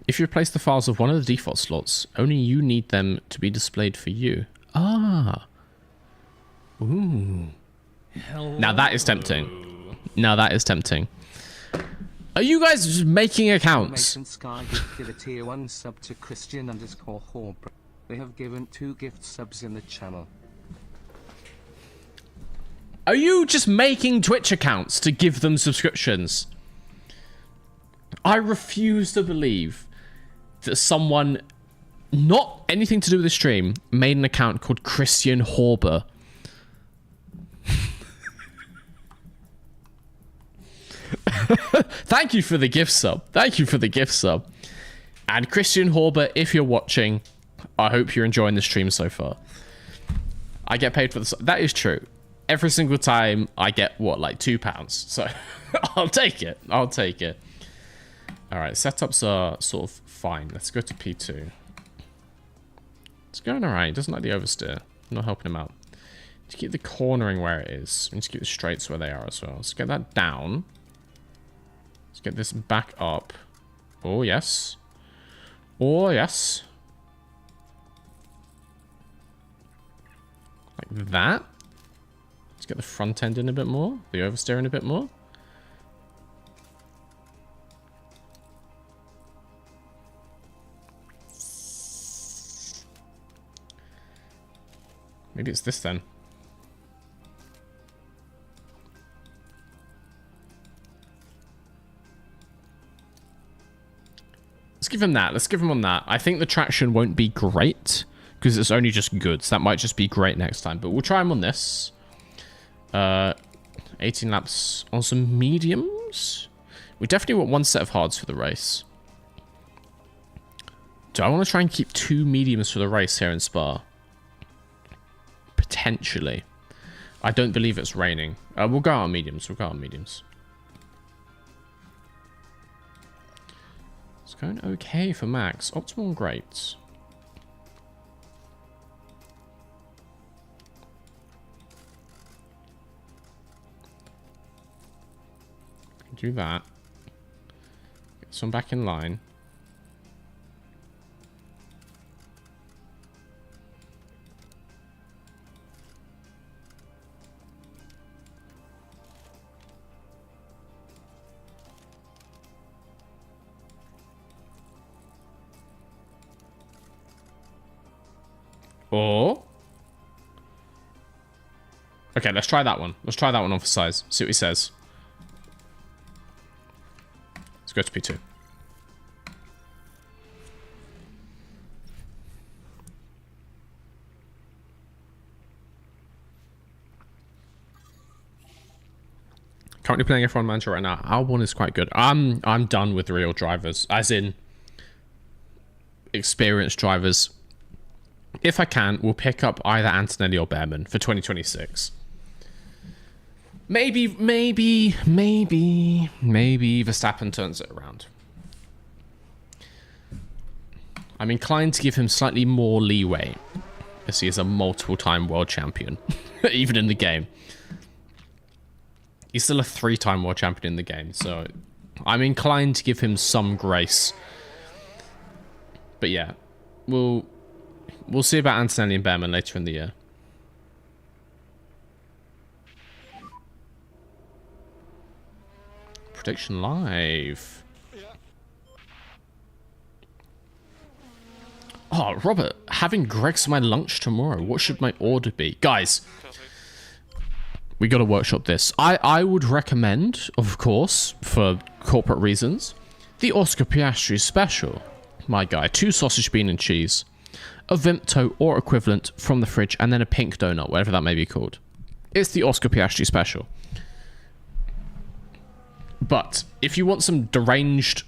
If you replace the files of one of the default slots, only you need them to be displayed for you. Ah. Ooh. Hello. Now that is tempting. Now that is tempting. Are you guys just making accounts? Mason Sky gifted a tier 1 sub to Christian_Horber. They have given 2 gift subs in the channel. Are you just making Twitch accounts to give them subscriptions? I refuse to believe that someone, not anything to do with the stream, made an account called Christian Horber. Thank you for the gift sub. Thank you for the gift sub. And Christian Horber, if you're watching, I hope you're enjoying the stream so far. I get paid for the sub. That is true. Every single time I get, what, like £2? So I'll take it. I'll take it. All right, setups are sort of fine. Let's go to P2. It's going all right. He doesn't like the oversteer. I'm not helping him out. To keep the cornering where it is. We need to keep the straights where they are as well. Let's get that down. Let's get this back up. Oh, yes. Oh, yes. Like that. Let's get the front end in a bit more. The oversteer in a bit more. Maybe it's this then. Let's give him that. Let's give him on that. I think the traction won't be great because it's only just good. So that might just be great next time. But we'll try him on this. 18 laps on some mediums. We definitely want one set of hards for the race. Do I want to try and keep 2 mediums for the race here in Spa? Potentially. I don't believe it's raining. We'll go out on mediums. We'll go out on mediums. It's going okay for Max. Optimal and great. Do that. Get some back in line. Or... okay, let's try that one. Let's try that one on for size. See what he says. Let's go to P2. Currently playing F1 Manager right now. R1 is quite good. I'm done with real drivers. As in... experienced drivers. If I can, we'll pick up either Antonelli or Behrman for 2026. Maybe Verstappen turns it around. I'm inclined to give him slightly more leeway, as he is a multiple-time world champion, even in the game. He's still a 3-time world champion in the game, so I'm inclined to give him some grace. But yeah, we'll see about Antonelli and Behrman later in the year. Prediction live. Oh, Robert, having Greg's my lunch tomorrow. What should my order be? Guys, we got to workshop this. I would recommend, of course, for corporate reasons, the Oscar Piastri special. My guy, 2 sausage, bean and cheese. A Vimto or equivalent from the fridge, and then a pink donut, whatever that may be called. It's the Oscar Piastri special. But if you want some deranged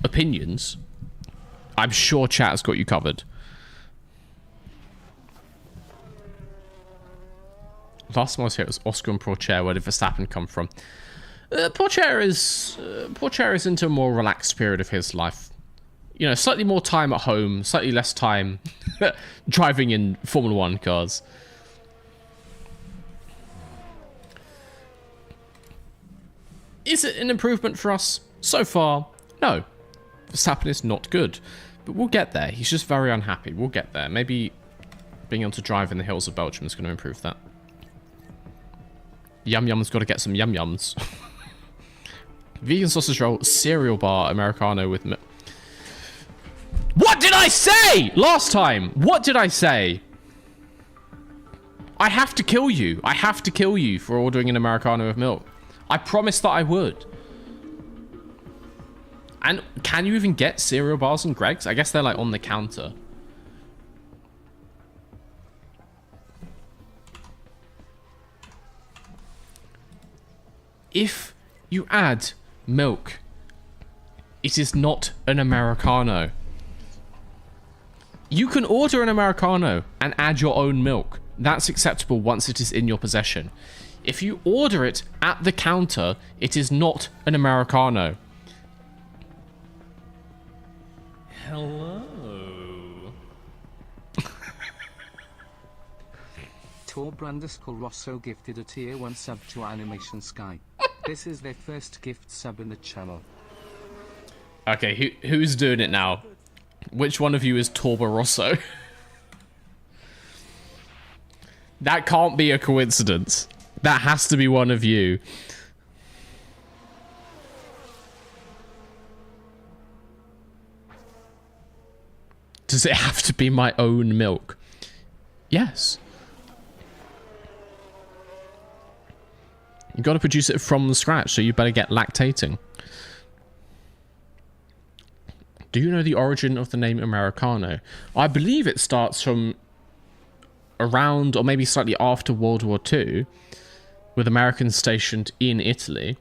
opinions, I'm sure chat has got you covered. Last time I was here, it was Oscar and Porcher. Where did Verstappen come from? Porcher is into a more relaxed period of his life. You know, slightly more time at home, slightly less time driving in Formula 1 cars. Is it an improvement for us? So far, no. Verstappen is not good. But we'll get there. He's just very unhappy. We'll get there. Maybe being able to drive in the hills of Belgium is going to improve that. Yum Yum's got to get some Yum Yums. Vegan sausage roll, cereal bar, Americano with... What did I say last time? What did I say? I have to kill you. I have to kill you for ordering an Americano with milk. I promised that I would. And can you even get cereal bars and Greg's? I guess they're like on the counter. If you add milk, it is not an Americano. You can order an Americano and add your own milk. That's acceptable once it is in your possession. If you order it at the counter, it is not an Americano. Hello. Tor Brandiscal Rosso gifted a tier 1 sub to Animation Sky. This is their first gift sub in the channel. Okay, who's doing it now? Which one of you is Torba Rosso? That can't be a coincidence. That has to be one of you. Does it have to be my own milk? Yes. You got to produce it from the scratch, so you better get lactating. Do you know the origin of the name Americano? I believe it starts from around or maybe slightly after World War II, with Americans stationed in Italy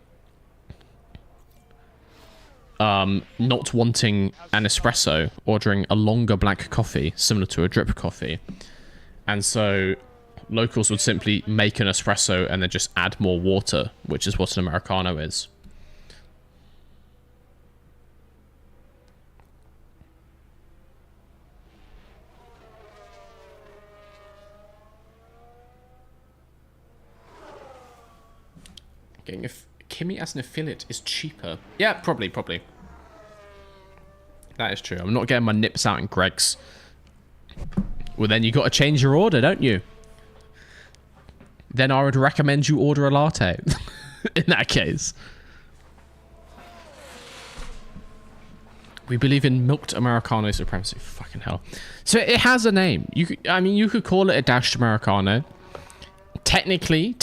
not wanting an espresso, ordering a longer black coffee similar to a drip coffee. And so locals would simply make an espresso and then just add more water, which is what an Americano is. Getting a Kimmy as an affiliate is cheaper. Yeah, probably. That is true. I'm not getting my nips out in Greg's. Well, then you got to change your order, don't you? Then I would recommend you order a latte. In that case. We believe in milked Americano supremacy. Fucking hell. So it has a name. You could call it a dashed Americano. Technically,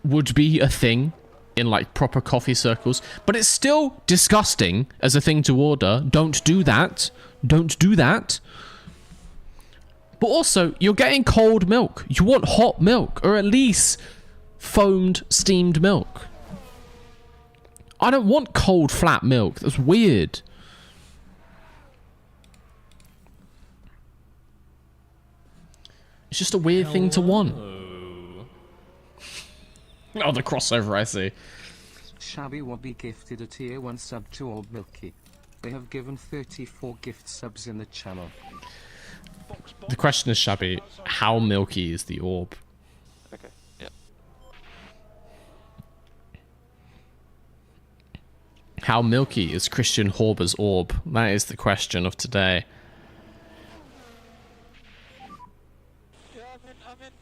would be a thing in like proper coffee circles, but it's still disgusting as a thing to order. Don't do that. But also, you're getting cold milk. You want hot milk, or at least foamed, steamed milk. I don't want cold, flat milk. That's weird. It's just a weird thing to want. Oh, the crossover, I see. Shabby Wobby gifted a tier 1 sub to Orb Milky. They have given 34 gift subs in the channel. The question is, Shabby, how milky is the orb? Okay, yep. How milky is Christian Horber's orb? That is the question of today. Yeah, I'm in.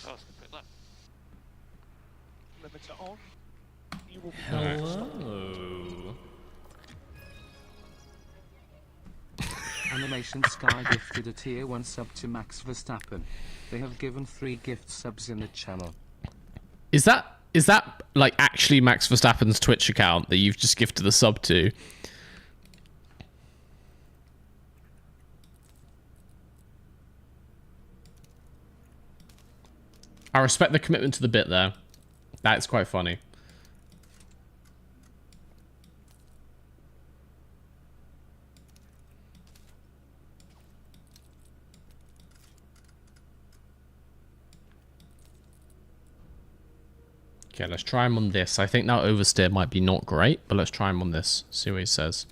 Oh, it's gonna put that. Limiter on. You will be Hello. Animation Sky gifted a tier 1 sub to Max Verstappen. They have given 3 gift subs in the channel. Is that like actually Max Verstappen's Twitch account that you've just gifted the sub to? I respect the commitment to the bit there. That's quite funny. Okay, let's try him on this. I think that oversteer might be not great, but let's try him on this. See what he says.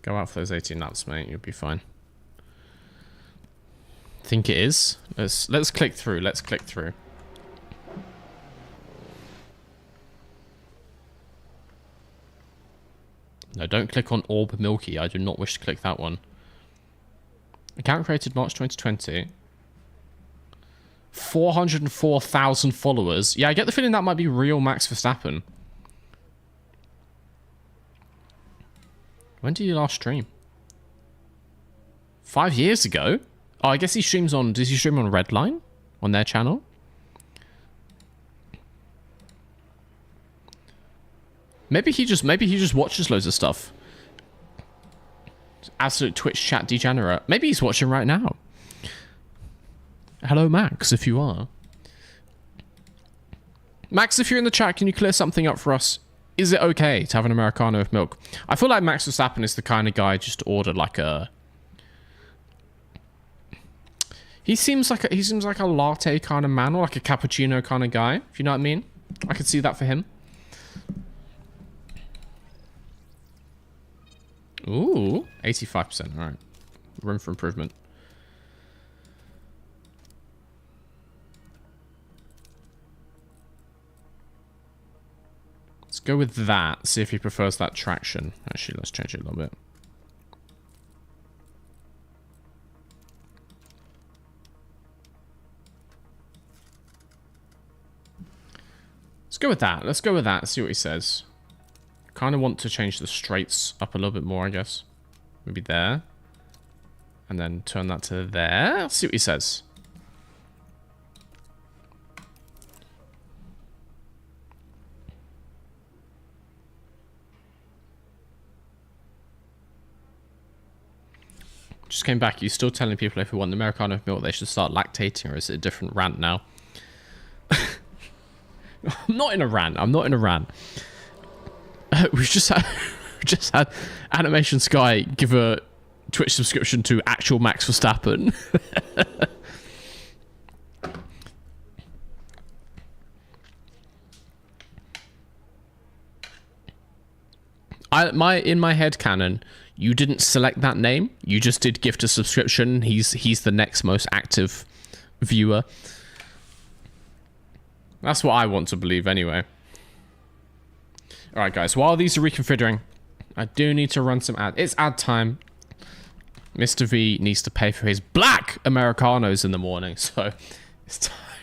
Go out for those 18 laps, mate. You'll be fine. Think it is. Let's click through. Let's click through. No, don't click on Orb Milky. I do not wish to click that one. Account created March 2020. 404,000 followers. Yeah, I get the feeling that might be real Max Verstappen. When did you last stream? 5 years ago? Oh, I guess he streams on... Does he stream on Redline? On their channel? Maybe he just watches loads of stuff. Absolute Twitch chat degenerate. Maybe he's watching right now. Hello, Max, if you are. Max, if you're in the chat, can you clear something up for us? Is it okay to have an Americano with milk? I feel like Max Verstappen is the kind of guy just to order like a... He seems like a latte kind of man, or like a cappuccino kind of guy, if you know what I mean. I could see that for him. Ooh, 85%. All right. Room for improvement. Let's go with that. See if he prefers that traction. Actually, let's change it a little bit. Let's go with that. Let's go with that. See what he says. kind of want to change the straights up a little bit more, I guess. Maybe there. And then turn that to there. Let's see what he says. Just came back. You still telling people if they want the Americano with milk, they should start lactating, or is it a different rant now? I'm not in a rant. I'm not in a rant. We've just had Animation Sky give a Twitch subscription to actual Max Verstappen. In my head canon, you didn't select that name. You just did gift a subscription. He's the next most active viewer. That's what I want to believe anyway. Alright guys, while these are reconfiguring, I do need to run some ads. It's ad time. Mr. V needs to pay for his black Americanos in the morning, so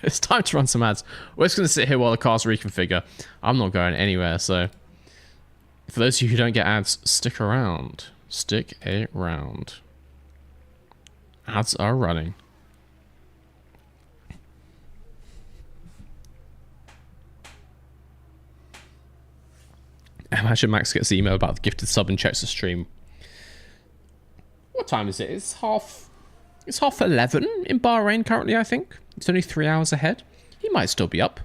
it's time to run some ads. We're just going to sit here while the cars reconfigure. I'm not going anywhere, so for those of you who don't get ads, stick around. Stick around. Ads are running. Imagine Max gets the email about the gifted sub and checks the stream. What time is it? It's half 11 in Bahrain currently, I think. It's only 3 hours ahead. He might still be up.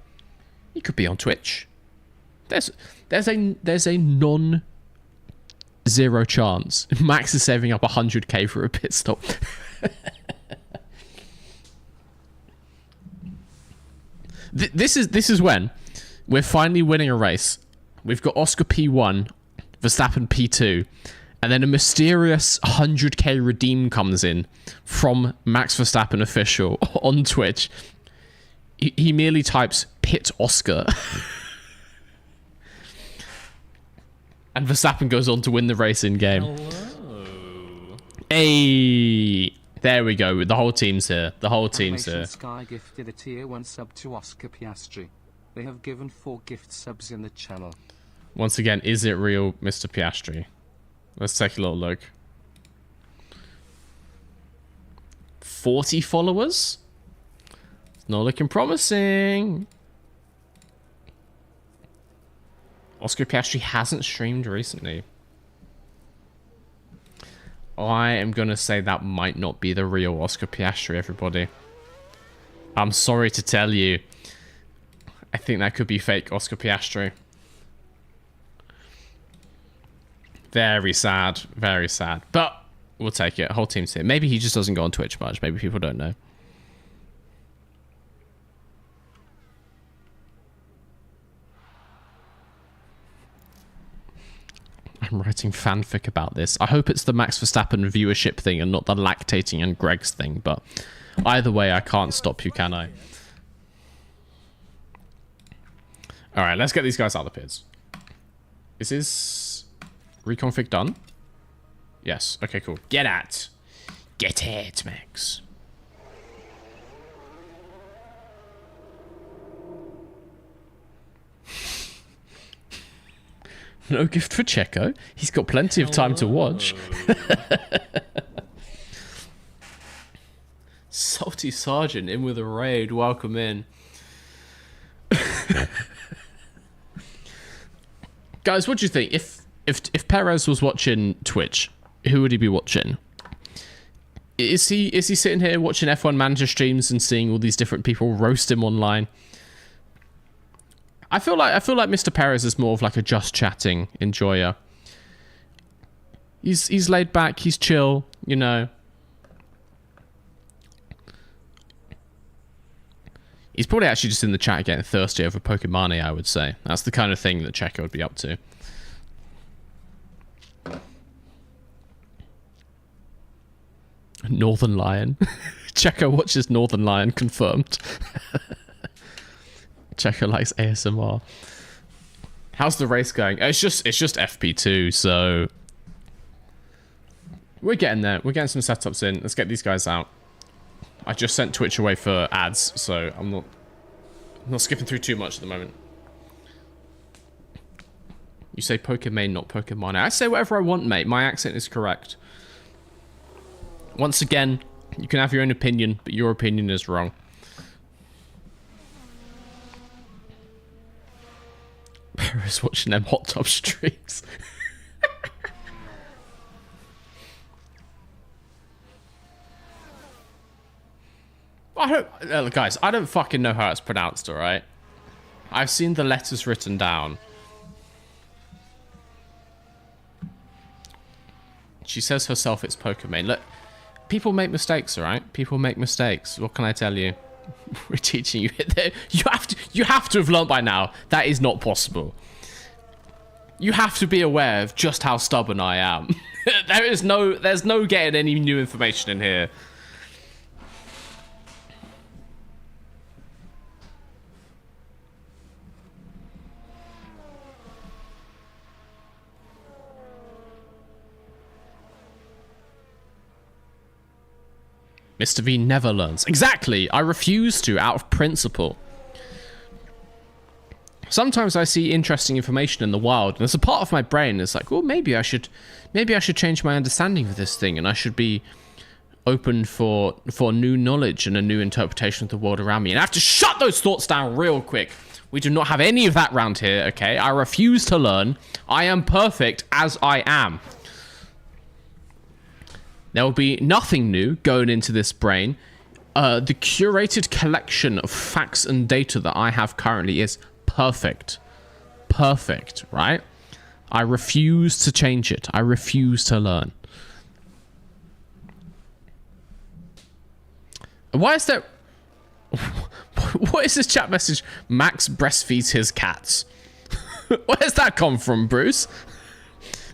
He could be on Twitch. There's a non-zero chance Max is saving up 100k for a pit stop. This is when we're finally winning a race. We've got Oscar P1, Verstappen P2, and then a mysterious 100k redeem comes in from Max Verstappen official on Twitch. He merely types pit Oscar. And Verstappen goes on to win the race in game. Hello. Hey, there we go. The whole team's here. The whole team's here. Sky gifted a tier 1 sub to Oscar Piastri. They have given 4 gift subs in the channel. Once again, is it real, Mr. Piastri? Let's take a little look. 40 followers? It's not looking promising. Oscar Piastri hasn't streamed recently. I am going to say that might not be the real Oscar Piastri, everybody. I'm sorry to tell you. I think that could be fake Oscar Piastri. Very sad. Very sad. But we'll take it. Whole team's here. Maybe he just doesn't go on Twitch much. Maybe people don't know. I'm writing fanfic about this. I hope it's the Max Verstappen viewership thing and not the lactating and Greg's thing. But either way, I can't stop you, can I? Alright, let's get these guys out of the pits. Is this reconfig done? Yes. Okay, cool. Get at. Get it, Max. No gift for Checo. He's got plenty of time to watch. Salty Sergeant in with a raid. Welcome in. Guys, what do you think? If Perez was watching Twitch, who would he be watching? Is he sitting here watching F1 Manager streams and seeing all these different people roast him online? I feel like Mr. Perez is more of like a just chatting enjoyer. He's laid back, he's chill, you know. He's probably actually just in the chat getting thirsty over Pokemon, I would say. That's the kind of thing that Checo would be up to. Northern Lion. Checo watches Northern Lion, confirmed. Checo likes ASMR. How's the race going? It's just FP2, so we're getting there. We're getting some setups in. Let's get these guys out. I just sent Twitch away for ads, so I'm not skipping through too much at the moment. You say Pokemon, not Pokemon. I say whatever I want, mate. My accent is correct. Once again, you can have your own opinion, but your opinion is wrong. Paris watching them hot tub streaks. Guys, I don't fucking know how it's pronounced, alright? I've seen the letters written down. She says herself it's Pokemon. Look, people make mistakes, alright? People make mistakes. What can I tell you? We're teaching you. You have to have learned by now. That is not possible. You have to be aware of just how stubborn I am. There's no getting any new information in here. Mr. V never learns. Exactly. I refuse to, out of principle. Sometimes I see interesting information in the wild, and there's a part of my brain that's like, well, maybe I should change my understanding of this thing, and I should be open for new knowledge and a new interpretation of the world around me. And I have to shut those thoughts down real quick. We do not have any of that round here, okay? I refuse to learn. I am perfect as I am. There will be nothing new going into this brain. The curated collection of facts and data that I have currently is perfect. Perfect, right? I refuse to change it. I refuse to learn. Why is there... What is this chat message? Max breastfeeds his cats. Where's that come from, Bruce?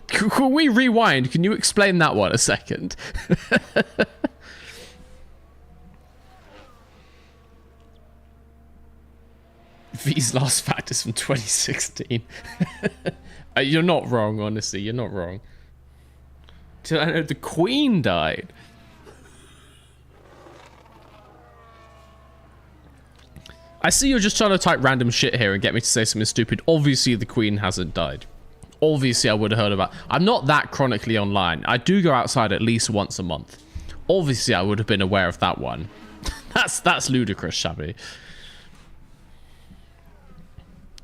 Can we rewind? Can you explain that one a second? V's last fact is from 2016. You're not wrong, honestly. You're not wrong. Till I know the Queen died. I see you're just trying to type random shit here and get me to say something stupid. Obviously, the Queen hasn't died. Obviously, I would have heard about... I'm not that chronically online. I do go outside at least once a month. Obviously, I would have been aware of that one. That's ludicrous, Shabby.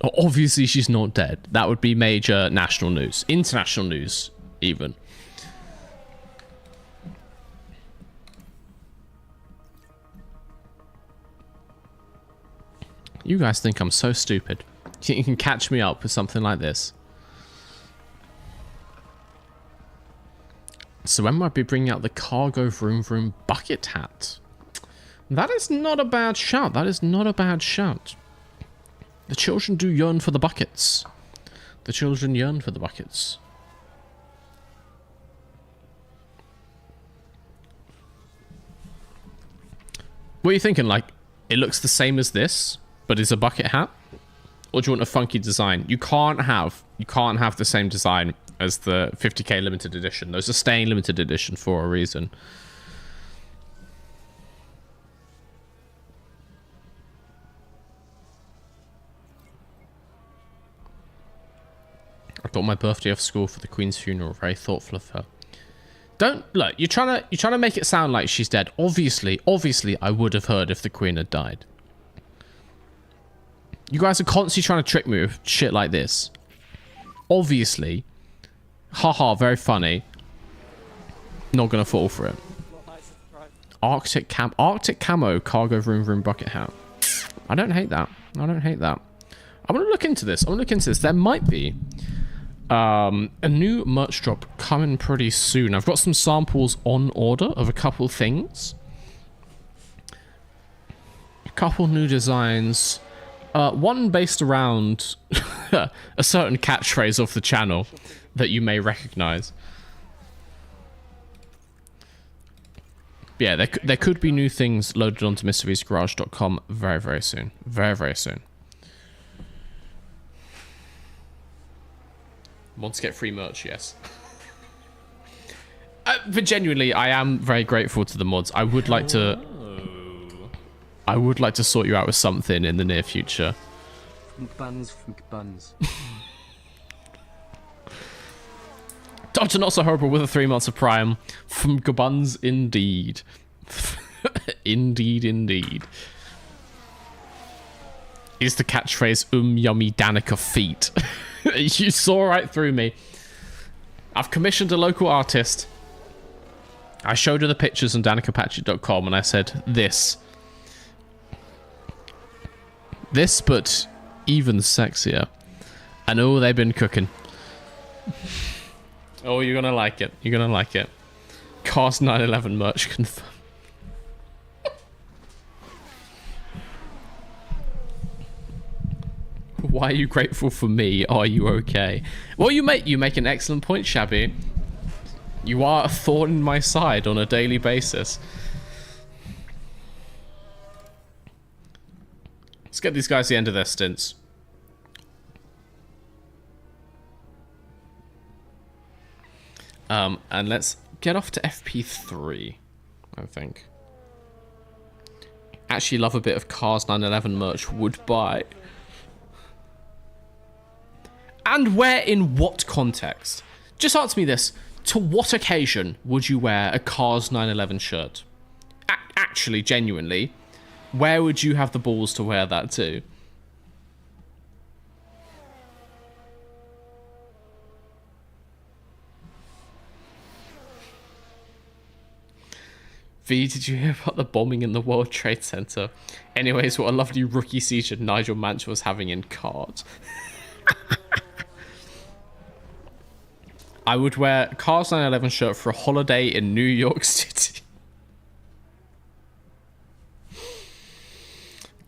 Obviously, she's not dead. That would be major national news. International news, even. You guys think I'm so stupid. You think you can catch me up with something like this? So when might be bringing out the cargo vroom vroom bucket hat? That is not a bad shout. That is not a bad shout. The children do yearn for the buckets. The children yearn for the buckets. What are you thinking? Like, it looks the same as this, but is a bucket hat? Or do you want a funky design? You can't have the same design as the 50k limited edition. Those are staying limited edition for a reason. I got my birthday off school for the Queen's funeral. Very thoughtful of her. Don't look. You're trying to make it sound like she's dead. Obviously, I would have heard if the Queen had died. You guys are constantly trying to trick me with shit like this. Obviously. Haha, very funny. Not gonna fall for it. Arctic camo cargo vroom vroom bucket hat. I don't hate that. I don't hate that. I'm gonna look into this. There might be a new merch drop coming pretty soon. I've got some samples on order of a couple things. A couple new designs. One based around a certain catchphrase of the channel that you may recognize. Yeah, there could be new things loaded onto MrVsGarage.com very, very soon. Very, very soon. Want to get free merch, yes. But genuinely, I am very grateful to the mods. I would like to sort you out with something in the near future. Buns. Doctor Not So Horrible with a 3 months of Prime from Gabuns, indeed. Indeed. Is the catchphrase yummy Danica feet. You saw right through me. I've commissioned a local artist. I showed her the pictures on danicapatchett.com and I said, this, but even sexier. And oh, they've been cooking. Oh, you're gonna like it. You're gonna like it. Cast 911 merch confirmed. Why are you grateful for me? Are you okay? Well, you make an excellent point, Shabby. You are a thorn in my side on a daily basis. Let's get these guys to the end of their stints. And let's get off to FP3, I think. Actually love a bit of Cars 911 merch, would buy. And where in what context? Just answer me this. To what occasion would you wear a Cars 911 shirt? Actually, genuinely, where would you have the balls to wear that to? V, did you hear about the bombing in the World Trade Center? Anyways, what a lovely rookie season Nigel Mansell was having in cards. I would wear a Cars 911 shirt for a holiday in New York City.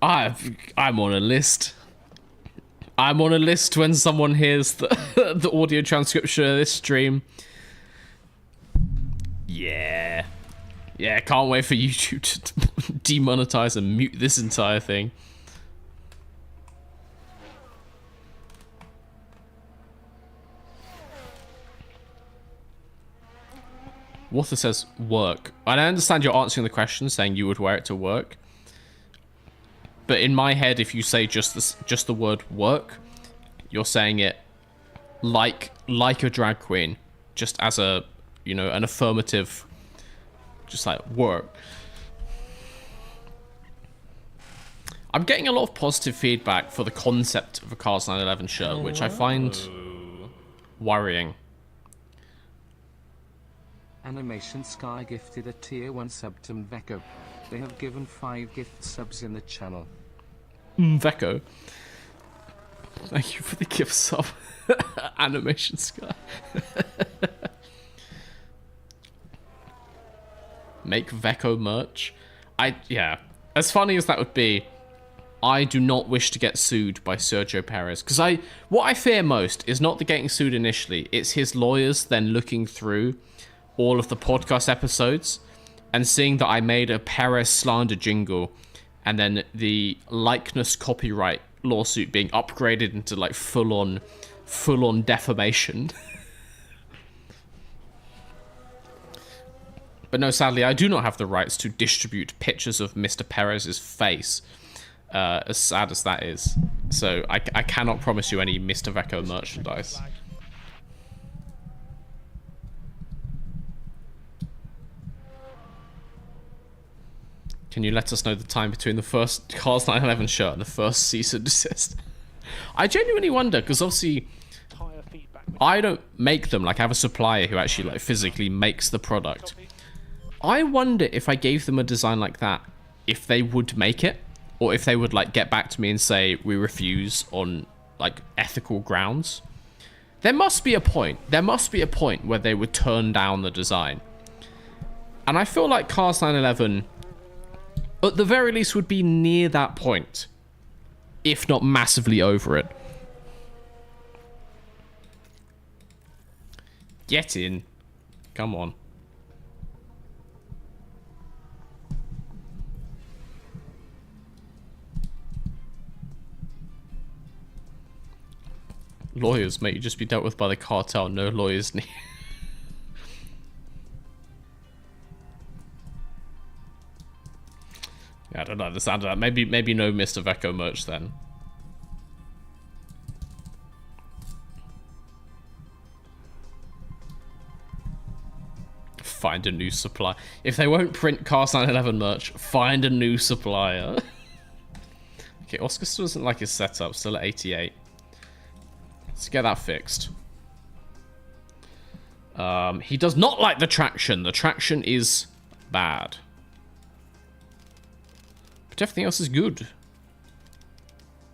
I'm on a list. I'm on a list when someone hears the audio transcription of this stream. Yeah. Yeah, can't wait for YouTube to demonetize and mute this entire thing. Water says work. And I understand you're answering the question, saying you would wear it to work. But in my head, if you say just the word work, you're saying it like a drag queen, just as a, you know, an affirmative, just like work. I'm getting a lot of positive feedback for the concept of a Cars 911 shirt, which I find worrying. Animation Sky gifted a tier 1 sub to Mveko. They have given 5 gift subs in the channel. Mveko. Thank you for the gift sub. Animation Sky. Make Veko merch. Yeah. As funny as that would be, I do not wish to get sued by Sergio Perez. Because what I fear most is not the getting sued initially. It's his lawyers then looking through all of the podcast episodes and seeing that I made a Perez slander jingle and then the likeness copyright lawsuit being upgraded into like full-on defamation. But no, sadly, I do not have the rights to distribute pictures of Mr. Perez's face, as sad as that is. So I cannot promise you any Mr. Veko merchandise. Can you let us know the time between the first Cars 911 shirt and the first cease and desist? I genuinely wonder, because obviously I don't make them. Like, I have a supplier who actually like physically makes the product. I wonder if I gave them a design like that, if they would make it, or if they would like get back to me and say we refuse on like ethical grounds. There must be a point. There must be a point where they would turn down the design. And I feel like Cars 911, at the very least, would be near that point, if not massively over it. Get in. Come on. Lawyers, mate, you just be dealt with by the cartel. No lawyers need. Yeah, I don't know the sound of that. Maybe no Mr. Veko merch then. Find a new supplier. If they won't print Cars 911 merch, find a new supplier. Okay, Oscar still doesn't like his setup. Still at 88. Let's get that fixed. He does not like the traction. The traction is bad. But everything else is good.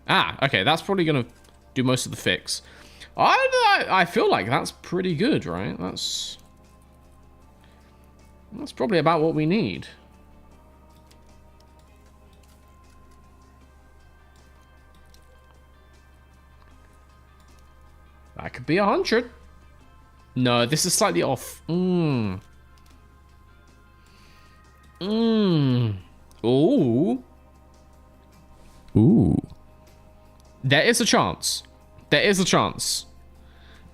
Ah, okay. That's probably going to do most of the fix. I feel like that's pretty good, right? That's probably about what we need. That could be 100. No, this is slightly off. Ooh. Ooh. There is a chance. There is a chance.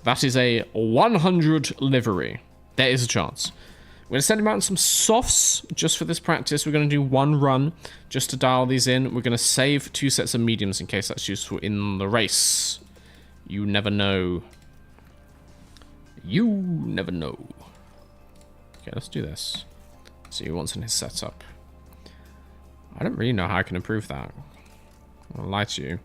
That is a 100 livery. There is a chance. We're going to send him out in some softs just for this practice. We're going to do one run just to dial these in. We're going to save 2 sets of mediums in case that's useful in the race. You never know. You never know. Okay, let's do this. See what's in his setup. I don't really know how I can improve that. I'll lie to you.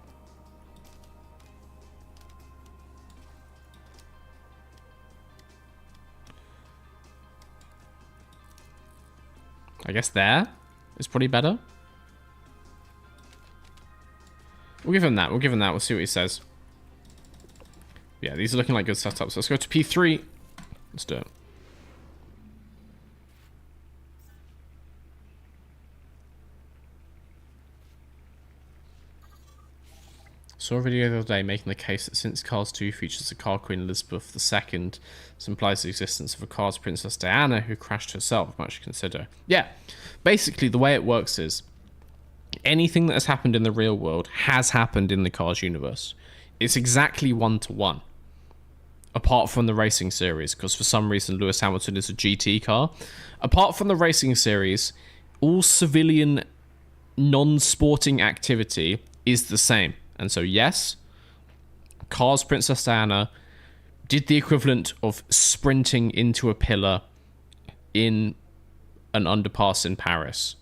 I guess there is probably better. We'll give him that. We'll give him that. We'll see what he says. Yeah, these are looking like good setups. Let's go to P3. Let's do it. Saw a video the other day making the case that since Cars 2 features the car Queen Elizabeth II, this implies the existence of a Cars Princess Diana who crashed herself, much to consider. Yeah, basically the way it works is anything that has happened in the real world has happened in the Cars universe. It's exactly 1-to-1. Apart from the racing series, because for some reason Lewis Hamilton is a GT car. Apart from the racing series, all civilian non-sporting activity is the same. And so, yes, Cars Princess Diana did the equivalent of sprinting into a pillar in an underpass in Paris.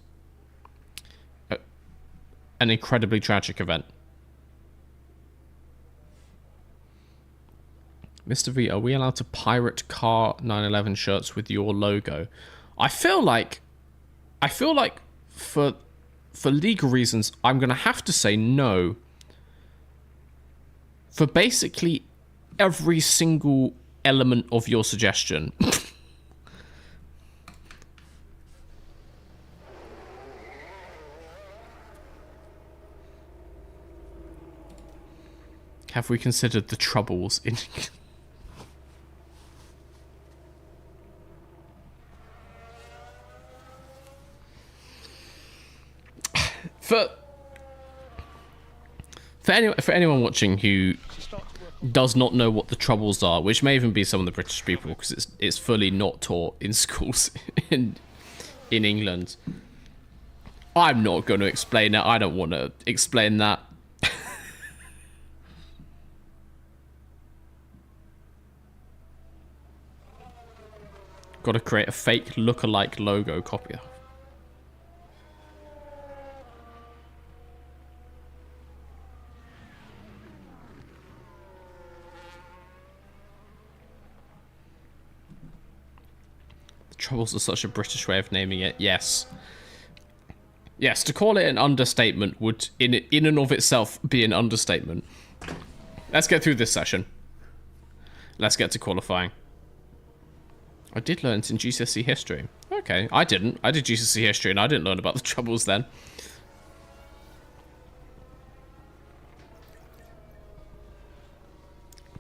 An incredibly tragic event. Mr. V, are we allowed to pirate Car 911 shirts with your logo? I feel like for legal reasons, I'm going to have to say no. For basically every single element of your suggestion. Have we considered the troubles in... For anyone watching who does not know what the troubles are, which may even be some of the British people, because it's fully not taught in schools in England. I'm not going to explain it. I don't want to explain that. Got to create a fake look-alike logo copy. Troubles are such a British way of naming it. Yes. Yes, to call it an understatement would, in and of itself, be an understatement. Let's get through this session. Let's get to qualifying. I did learn it in GCSE history. Okay, I didn't. I did GCSE history and I didn't learn about the troubles then.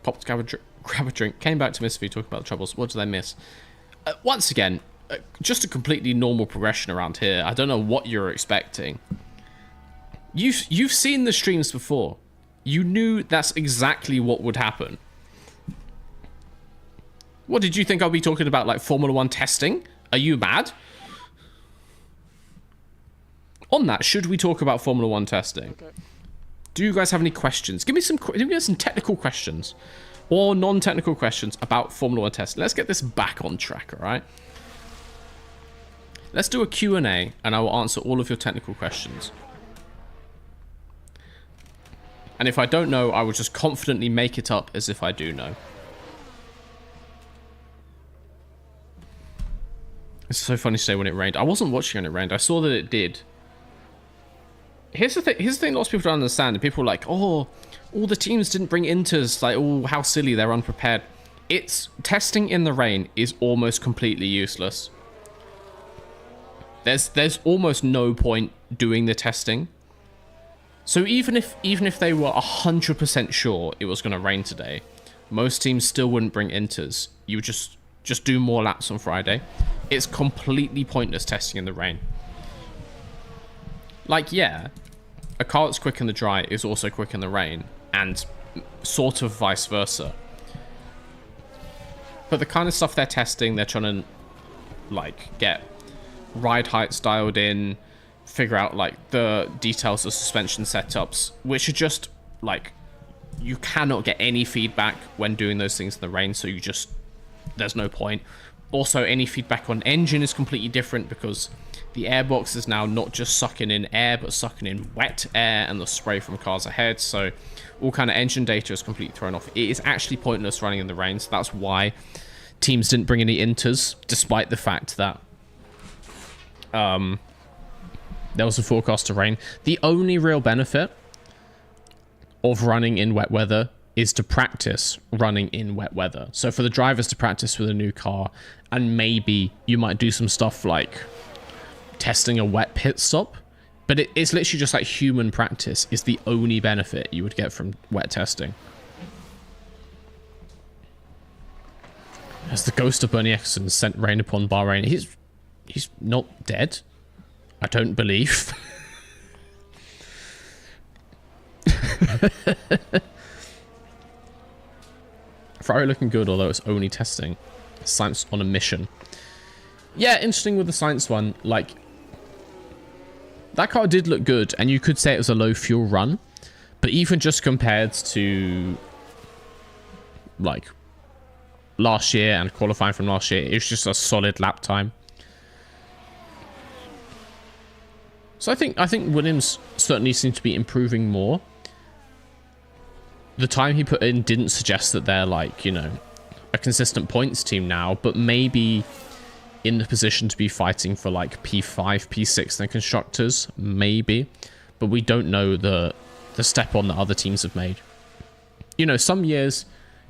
Popped grab a drink. Came back to Miss V talking about the troubles. What did I miss? Once again, just a completely normal progression around here. I don't know what you're expecting. You've seen the streams before. You knew that's exactly what would happen. What did you think I'll be talking about, like Formula 1 testing? Are you mad? On that, should we talk about Formula 1 testing? Okay. Do you guys have any questions? Give me some technical questions. Or non-technical questions about Formula 1 testing. Let's get this back on track, all right? Let's do a Q&A, and I will answer all of your technical questions. And if I don't know, I will just confidently make it up as if I do know. It's so funny to say when it rained. I wasn't watching when it rained. I saw that it did. Here's the thing lots of people don't understand. People are like, oh, all the teams didn't bring inters. Like, oh, how silly, they're unprepared. It's testing in the rain is almost completely useless. There's almost no point doing the testing. So even if they were 100% sure it was going to rain today, most teams still wouldn't bring inters. You would just do more laps on Friday. It's completely pointless testing in the rain. Like, yeah, a car that's quick in the dry is also quick in the rain, and sort of vice versa. But the kind of stuff they're testing, they're trying to, like, get ride heights dialed in, figure out, like, the details of suspension setups, which are just, like, you cannot get any feedback when doing those things in the rain, so there's no point. Also, any feedback on engine is completely different because the airbox is now not just sucking in air, but sucking in wet air and the spray from cars ahead. So all kind of engine data is completely thrown off. It is actually pointless running in the rain. So that's why teams didn't bring any inters, despite the fact that there was a forecast to rain. The only real benefit of running in wet weather is to practice running in wet weather. So for the drivers to practice with a new car, and maybe you might do some stuff like testing a wet pit stop, but it's literally just like human practice is the only benefit you would get from wet testing. As the ghost of Bernie Eccleston sent rain upon Bahrain, he's not dead, I don't believe. Ferrari looking good, although it's only testing. Science on a mission. Yeah, interesting with the science one. Like, that car did look good, and you could say it was a low fuel run. But even just compared to, like, last year and qualifying from last year, it's just a solid lap time. So I think Williams certainly seems to be improving more. The time he put in didn't suggest that they're, like, you know, a consistent points team now, but maybe in the position to be fighting for, like, P5, P6 in constructors, maybe. But we don't know the step on that other teams have made. You know, some years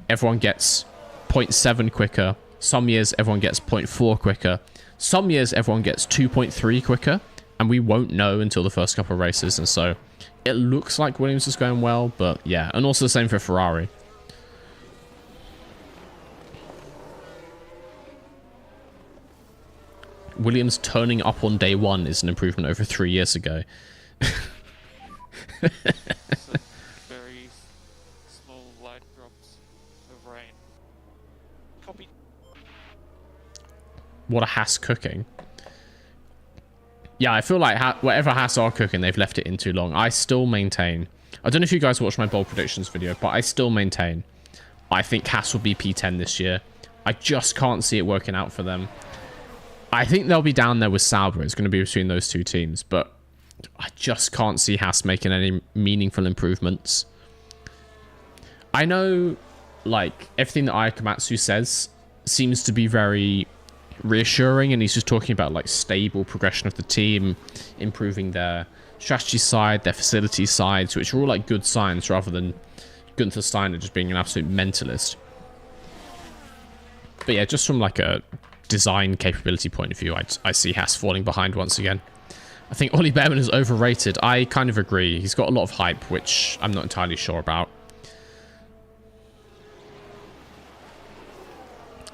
everyone gets 0.7 quicker. Some years everyone gets 0.4 quicker. Some years everyone gets 2.3 quicker, and we won't know until the first couple of races, and so it looks like Williams is going well, but yeah. And also the same for Ferrari. Williams turning up on day one is an improvement over 3 years ago. Very small light drops of rain. Copy. What a Haas cooking. Yeah, I feel like whatever Haas are cooking, they've left it in too long. I still maintain... I don't know if you guys watched my bold predictions video, but I still maintain I think Haas will be P10 this year. I just can't see it working out for them. I think they'll be down there with Sauber. It's going to be between those two teams, but I just can't see Haas making any meaningful improvements. I know, like, everything that Ayakamatsu says seems to be very reassuring, and he's just talking about, like, stable progression of the team, improving their strategy side, their facility sides, which are all, like, good signs, rather than Gunther Steiner just being an absolute mentalist. But yeah, just from, like, a design capability point of view, I see Haas falling behind once again. I think Ollie Behrman is overrated. I kind of agree. He's got a lot of hype, which I'm not entirely sure about.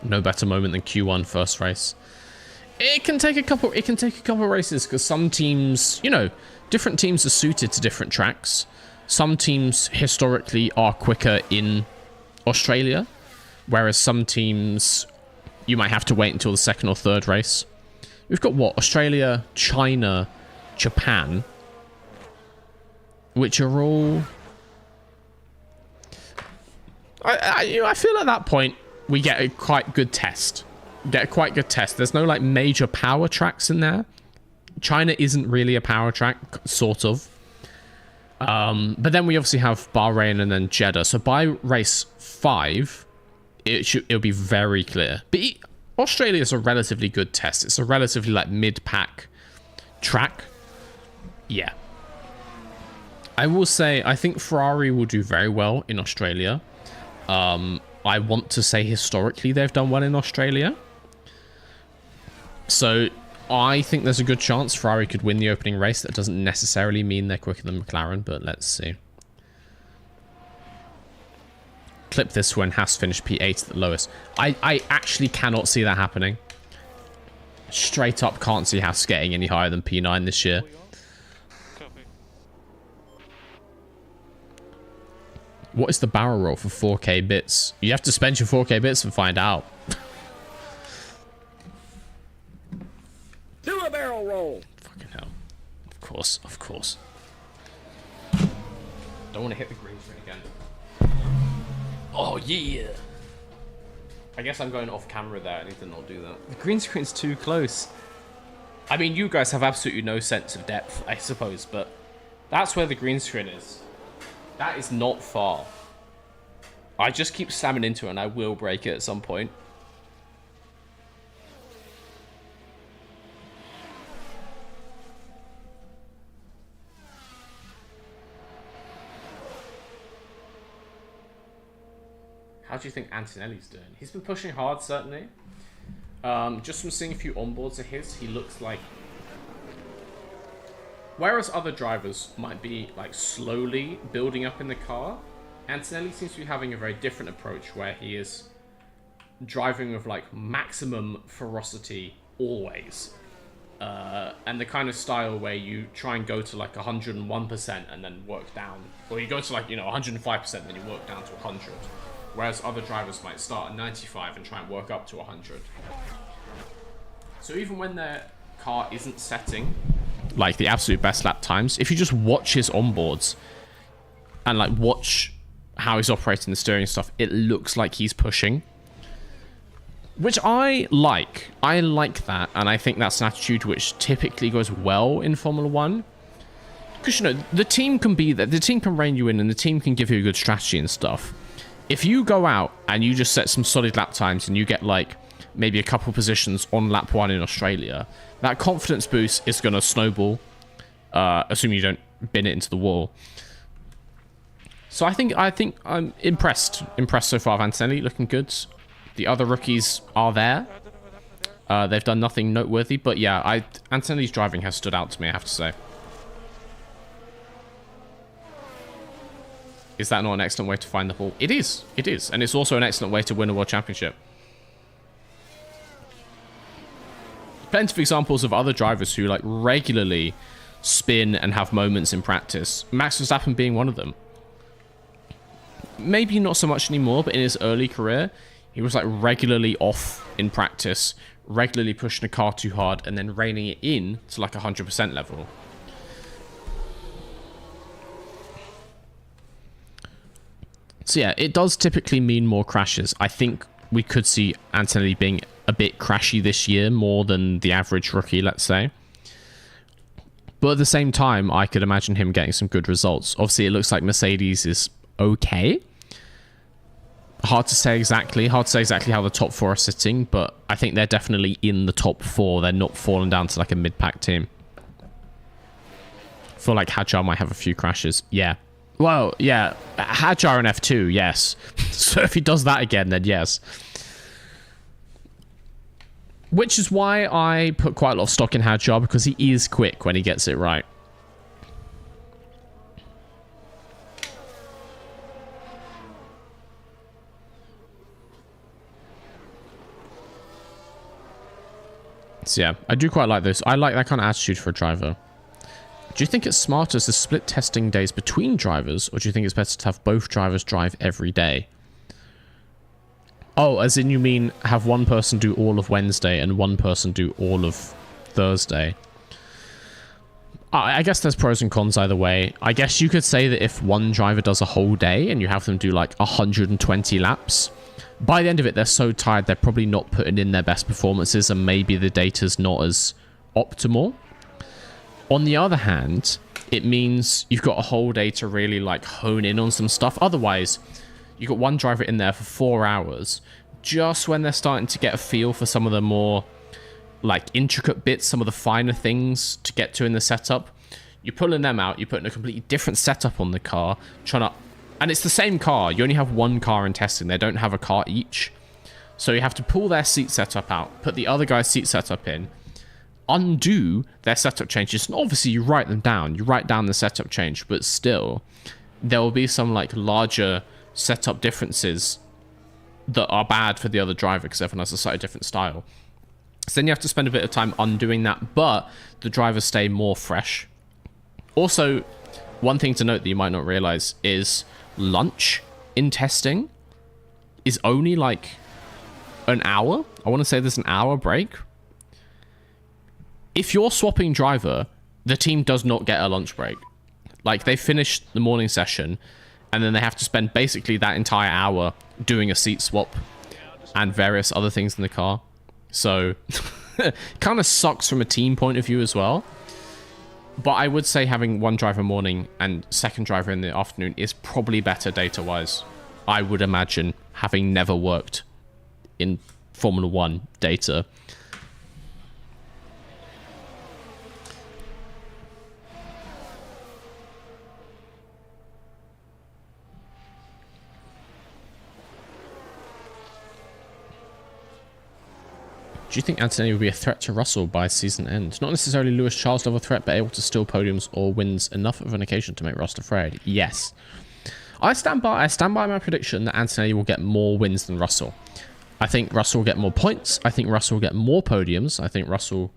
No better moment than Q1 first race. It can take a couple races, because some teams, you know, different teams are suited to different tracks. Some teams historically are quicker in Australia, whereas some teams you might have to wait until the second or third race. We've got what? Australia, China, Japan, which are all... I feel at that point we get a quite good test. get quite good test. There's no like major power tracks in there. China isn't really a power track, sort of. But then we obviously have Bahrain and then Jeddah. So by race 5, it'll be very clear. But Australia is a relatively good test. It's a relatively like mid-pack track. Yeah. I will say, I think Ferrari will do very well in Australia. I want to say historically they've done well in Australia. So I think there's a good chance Ferrari could win the opening race. That doesn't necessarily mean they're quicker than McLaren, but let's see. Clip this when Haas finished P8 at the lowest. I actually cannot see that happening. Straight up can't see Haas getting any higher than P9 this year. Copy. What is the barrel roll for 4K bits? You have to spend your 4K bits and find out. Do a barrel roll. Fucking hell. Of course, of course. Don't want to hit the green screen again. Oh, yeah. I guess I'm going off camera there. I need to not do that. The green screen's too close. I mean, you guys have absolutely no sense of depth, I suppose, but that's where the green screen is. That is not far. I just keep slamming into it and I will break it at some point. How do you think Antonelli's doing? He's been pushing hard, certainly. Just from seeing a few onboards of his, he looks like... Whereas other drivers might be like slowly building up in the car, Antonelli seems to be having a very different approach where he is driving with like maximum ferocity always. And the kind of style where you try and go to like 101% and then work down. Or you go to like, 105% and then you work down to 100. Whereas other drivers might start at 95 and try and work up to 100. So even when their car isn't setting like the absolute best lap times, if you just watch his onboards and like watch how he's operating the steering and stuff, it looks like he's pushing. Which I like. I like that, and I think that's an attitude which typically goes well in Formula 1. Because, the team can be there, the team can rein you in, and the team can give you a good strategy and stuff. If you go out and you just set some solid lap times and you get like maybe a couple positions on lap 1 in Australia, that confidence boost is going to snowball, assuming you don't bin it into the wall. So I think I'm impressed so far with Antonelli, looking good. The other rookies are there. They've done nothing noteworthy, but yeah, Antonelli's driving has stood out to me, I have to say. Is that not an excellent way to find the ball? It is. It is. And it's also an excellent way to win a world championship. Plenty of examples of other drivers who like regularly spin and have moments in practice. Max Verstappen being one of them. Maybe not so much anymore, but in his early career, he was like regularly off in practice, regularly pushing the car too hard and then reining it in to like 100% level. So yeah, it does typically mean more crashes. I think we could see Antonelli being a bit crashy this year, more than the average rookie, let's say. But at the same time, I could imagine him getting some good results. Obviously, it looks like Mercedes is okay. Hard to say exactly how the top 4 are sitting, but I think they're definitely in the top 4. They're not falling down to like a mid-pack team. I feel like Hadjar might have a few crashes. Yeah. Well, yeah. Hadjar in F2, yes. So if he does that again, then yes. Which is why I put quite a lot of stock in Hadjar, because he is quick when he gets it right. So yeah, I do quite like this. I like that kind of attitude for a driver. Do you think it's smarter to split testing days between drivers, or do you think it's better to have both drivers drive every day? Oh, as in you mean have one person do all of Wednesday and one person do all of Thursday? I guess there's pros and cons either way. I guess you could say that if one driver does a whole day and you have them do like 120 laps, by the end of it, they're so tired, they're probably not putting in their best performances, and maybe the data's not as optimal. On the other hand, it means you've got a whole day to really like hone in on some stuff. Otherwise, you've got one driver in there for 4 hours, just when they're starting to get a feel for some of the more like intricate bits, some of the finer things to get to in the setup. You're pulling them out, you're putting a completely different setup on the car, and it's the same car. You only have one car in testing. They don't have a car each. So you have to pull their seat setup out, put the other guy's seat setup in, undo their setup changes. And obviously you write them down. You write down the setup change, but still there will be some like larger setup differences that are bad for the other driver because everyone has a slightly different style. So then you have to spend a bit of time undoing that, but the drivers stay more fresh. Also, one thing to note that you might not realize is lunch in testing is only like an hour. I want to say there's an hour break. If you're swapping driver, the team does not get a lunch break. Like, they finish the morning session and then they have to spend basically that entire hour doing a seat swap and various other things in the car. So it kind of sucks from a team point of view as well. But I would say having one driver morning and second driver in the afternoon is probably better data-wise. I would imagine, having never worked in Formula 1 data. Do you think Antonelli will be a threat to Russell by season end? Not necessarily Lewis Charles level threat, but able to steal podiums or wins enough of an occasion to make Russell afraid. Yes. I stand by my prediction that Antonelli will get more wins than Russell. I think Russell will get more points. I think Russell will get more podiums. I think Russell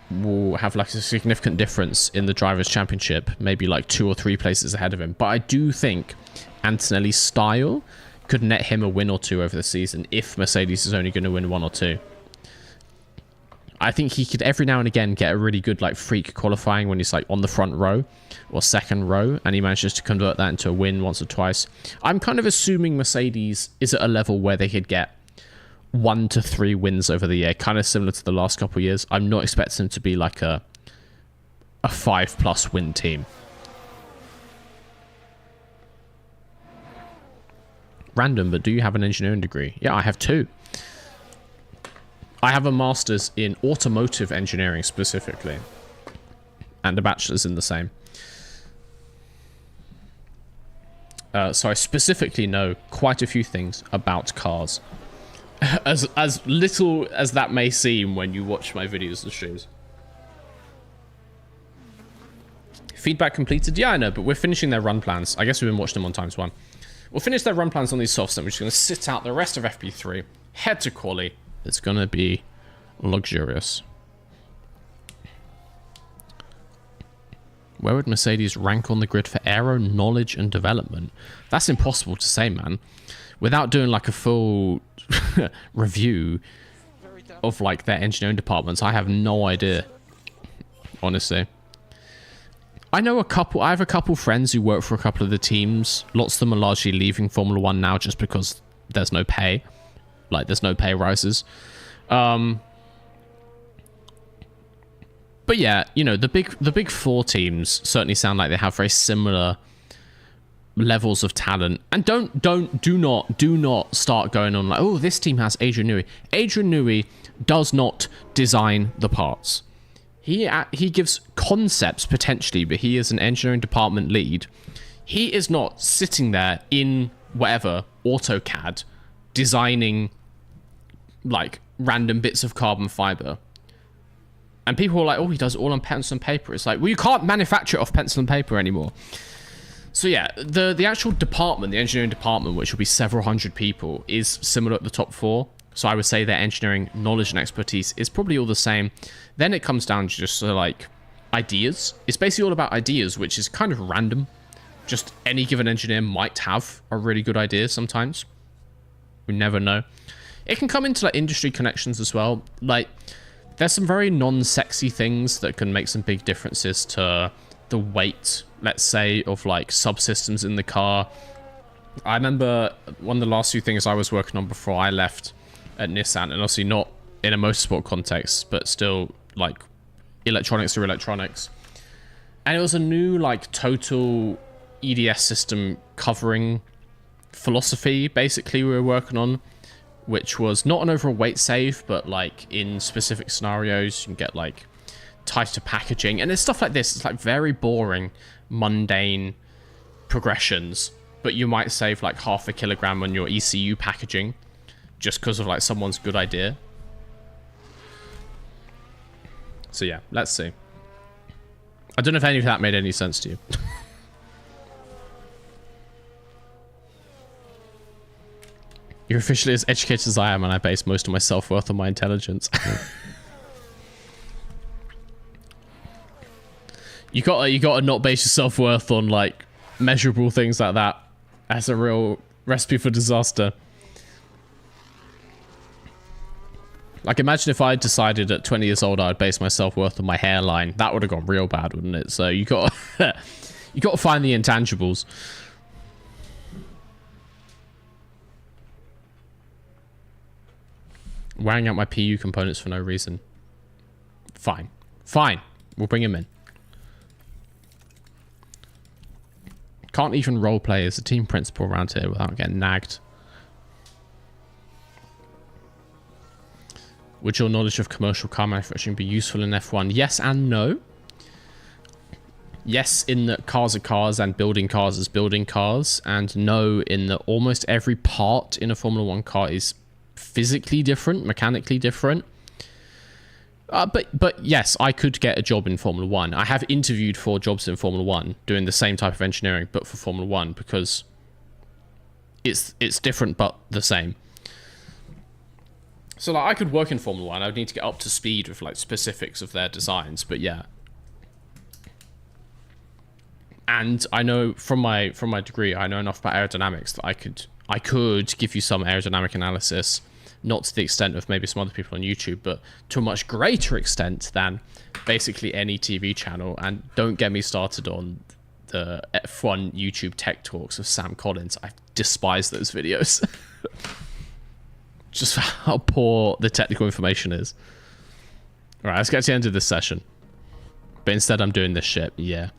will have like a significant difference in the Drivers' Championship, maybe like 2 or 3 places ahead of him. But I do think Antonelli's style could net him a win or 2 over the season if Mercedes is only going to win 1 or 2. I think he could every now and again get a really good like freak qualifying when he's like on the front row or second row and he manages to convert that into a win once or twice. I'm kind of assuming Mercedes is at a level where they could get 1 to 3 wins over the year, kind of similar to the last couple of years. I'm not expecting them to be like a 5+ win team. Random, but do you have an engineering degree? Yeah, I have 2. I have a master's in automotive engineering specifically, and a bachelor's in the same. So I specifically know quite a few things about cars. As little as that may seem when you watch my videos and streams. Feedback completed? Yeah, I know, but we're finishing their run plans. I guess we've been watching them on times 1. We'll finish their run plans on these softs, and we're just going to sit out the rest of FP3, head to quali. It's going to be luxurious. Where would Mercedes rank on the grid for aero knowledge and development? That's impossible to say, man. Without doing like a full review of like their engineering departments, I have no idea. Honestly. I have a couple friends who work for a couple of the teams. Lots of them are largely leaving Formula 1 now just because there's no pay. Like, there's no pay rises. But yeah, you know, the big 4 teams certainly sound like they have very similar levels of talent. And do not start going on like, oh, this team has Adrian Newey. Adrian Newey does not design the parts. He gives concepts potentially, but he is an engineering department lead. He is not sitting there in whatever AutoCAD designing like random bits of carbon fiber. And people are like, oh, he does it all on pencil and paper. It's like, well, you can't manufacture it off pencil and paper anymore. So yeah, the actual department, the engineering department, which will be several hundred people, is similar at the top 4. So I would say their engineering knowledge and expertise is probably all the same. Then it comes down to just like ideas. It's basically all about ideas, which is kind of random. Just any given engineer might have a really good idea sometimes. We never know. It can come into like industry connections as well. Like, there's some very non-sexy things that can make some big differences to the weight, let's say, of like subsystems in the car. I remember one of the last few things I was working on before I left at Nissan, and obviously not in a motorsport context, but still like electronics or electronics. And it was a new like total EDS system covering philosophy, basically, we were working on, which was not an overall weight save, but like in specific scenarios, you can get like tighter packaging. And it's stuff like this. It's like very boring, mundane progressions, but you might save like half a kilogram on your ECU packaging just because of like someone's good idea. So yeah, let's see. I don't know if any of that made any sense to you. You're officially as educated as I am, and I base most of my self-worth on my intelligence. You gotta not base your self-worth on like measurable things like that. That's a real recipe for disaster. Like, imagine if I decided at 20 years old I'd base my self-worth on my hairline. That would have gone real bad, wouldn't it? So you got you got to find the intangibles. Wearing out my PU components for no reason. Fine. Fine. We'll bring him in. Can't even roleplay as a team principal around here without getting nagged. Would your knowledge of commercial car manufacturing be useful in F1? Yes and no. Yes, in that cars are cars and building cars is building cars. And no, in that almost every part in a Formula 1 car is physically different, mechanically different. But yes, I could get a job in Formula 1. I have interviewed for jobs in Formula 1 doing the same type of engineering, but for Formula 1 because it's different but the same. So like I could work in Formula 1. I would need to get up to speed with like specifics of their designs, but yeah. And I know from my degree, I know enough about aerodynamics that I could give you some aerodynamic analysis, not to the extent of maybe some other people on YouTube, but to a much greater extent than basically any TV channel. And don't get me started on the F1 YouTube tech talks of Sam Collins. I despise those videos. Just how poor the technical information is. All right, let's get to the end of this session. But instead I'm doing this shit. Yeah.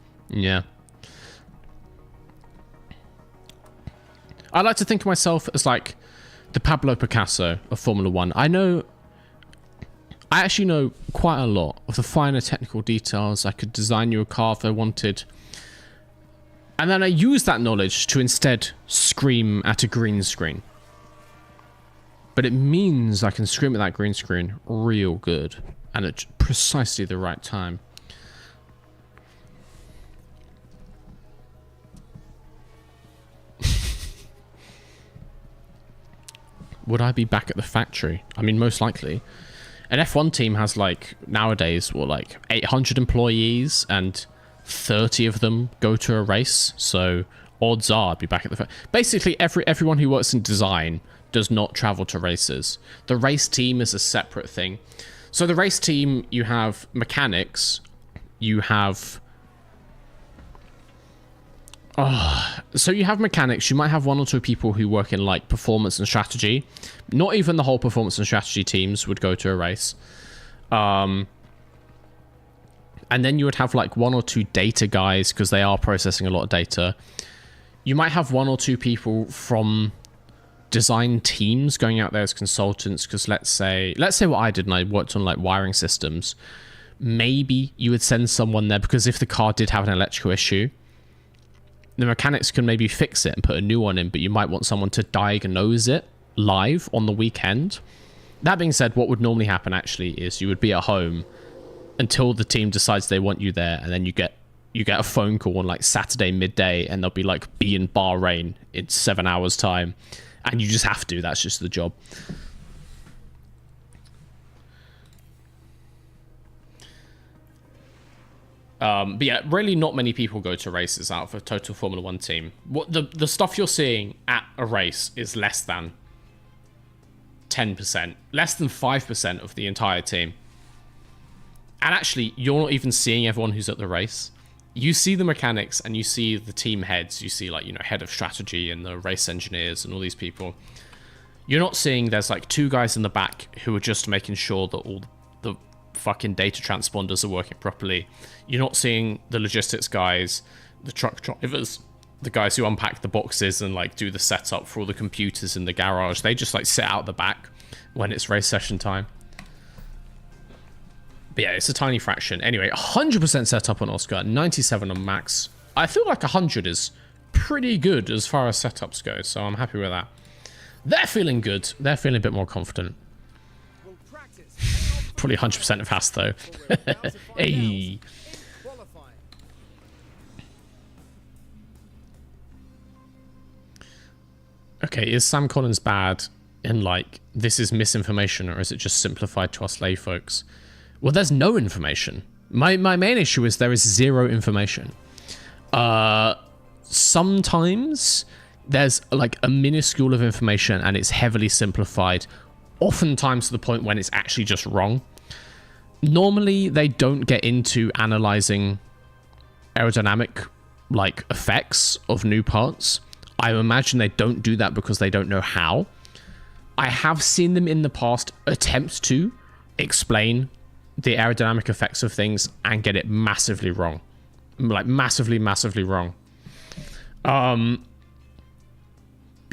I like to think of myself as like the Pablo Picasso of Formula 1. I actually know quite a lot of the finer technical details. I could design you a car if I wanted. And then I use that knowledge to instead scream at a green screen. But it means I can scream at that green screen real good and at precisely the right time. Would I be back at the factory? I mean, most likely. An F1 team has like, nowadays, like 800 employees and 30 of them go to a race. So odds are I'd be back at the factory. Basically, everyone who works in design does not travel to races. The race team is a separate thing. So the race team, you have mechanics, you have... so you have mechanics, you might have one or two people who work in like performance and strategy. Not even the whole performance and strategy teams would go to a race. And then you would have like one or two data guys because they are processing a lot of data. You might have one or two people from design teams going out there as consultants because let's say what I did and I worked on like wiring systems. Maybe you would send someone there because if the car did have an electrical issue, the mechanics can maybe fix it and put a new one in, but you might want someone to diagnose it live on the weekend. That being said, what would normally happen actually is you would be at home until the team decides they want you there, and then you get a phone call on like Saturday midday and they'll be like, be in Bahrain in 7 hours time, and you just have to. That's just the job. But yeah, really not many people go to races out of a total Formula 1 team. What the stuff you're seeing at a race is less than 10%, less than 5% of the entire team. And actually, you're not even seeing everyone who's at the race. you see the mechanics and you see the team heads. You see, like, you know, head of strategy and the race engineers and all these people. You're not seeing there's like 2 guys in the back who are just making sure that all the fucking data transponders are working properly. You're not seeing the logistics guys, the truck drivers, the guys who unpack the boxes and like do the setup for all the computers in the garage. They just like sit out the back when it's race session time. But yeah, it's a tiny fraction. Anyway, 100% setup on Oscar, 97 on Max. I feel like 100 is pretty good as far as setups go, so I'm happy with that. They're feeling good. They're feeling a bit more confident. We'll practice. Probably 100% of Haas, though. Hey. Qualifying. Okay, is Sam Collins bad in, like, this is misinformation, or is it just simplified to us lay folks? Well, there's no information. My main issue is there is zero information. Sometimes there's like a minuscule of information and it's heavily simplified, oftentimes to the point when it's actually just wrong. Normally, they don't get into analyzing aerodynamic like effects of new parts. I imagine they don't do that because they don't know how. I have seen them in the past attempt to explain the aerodynamic effects of things and get it massively wrong. Like massively wrong. But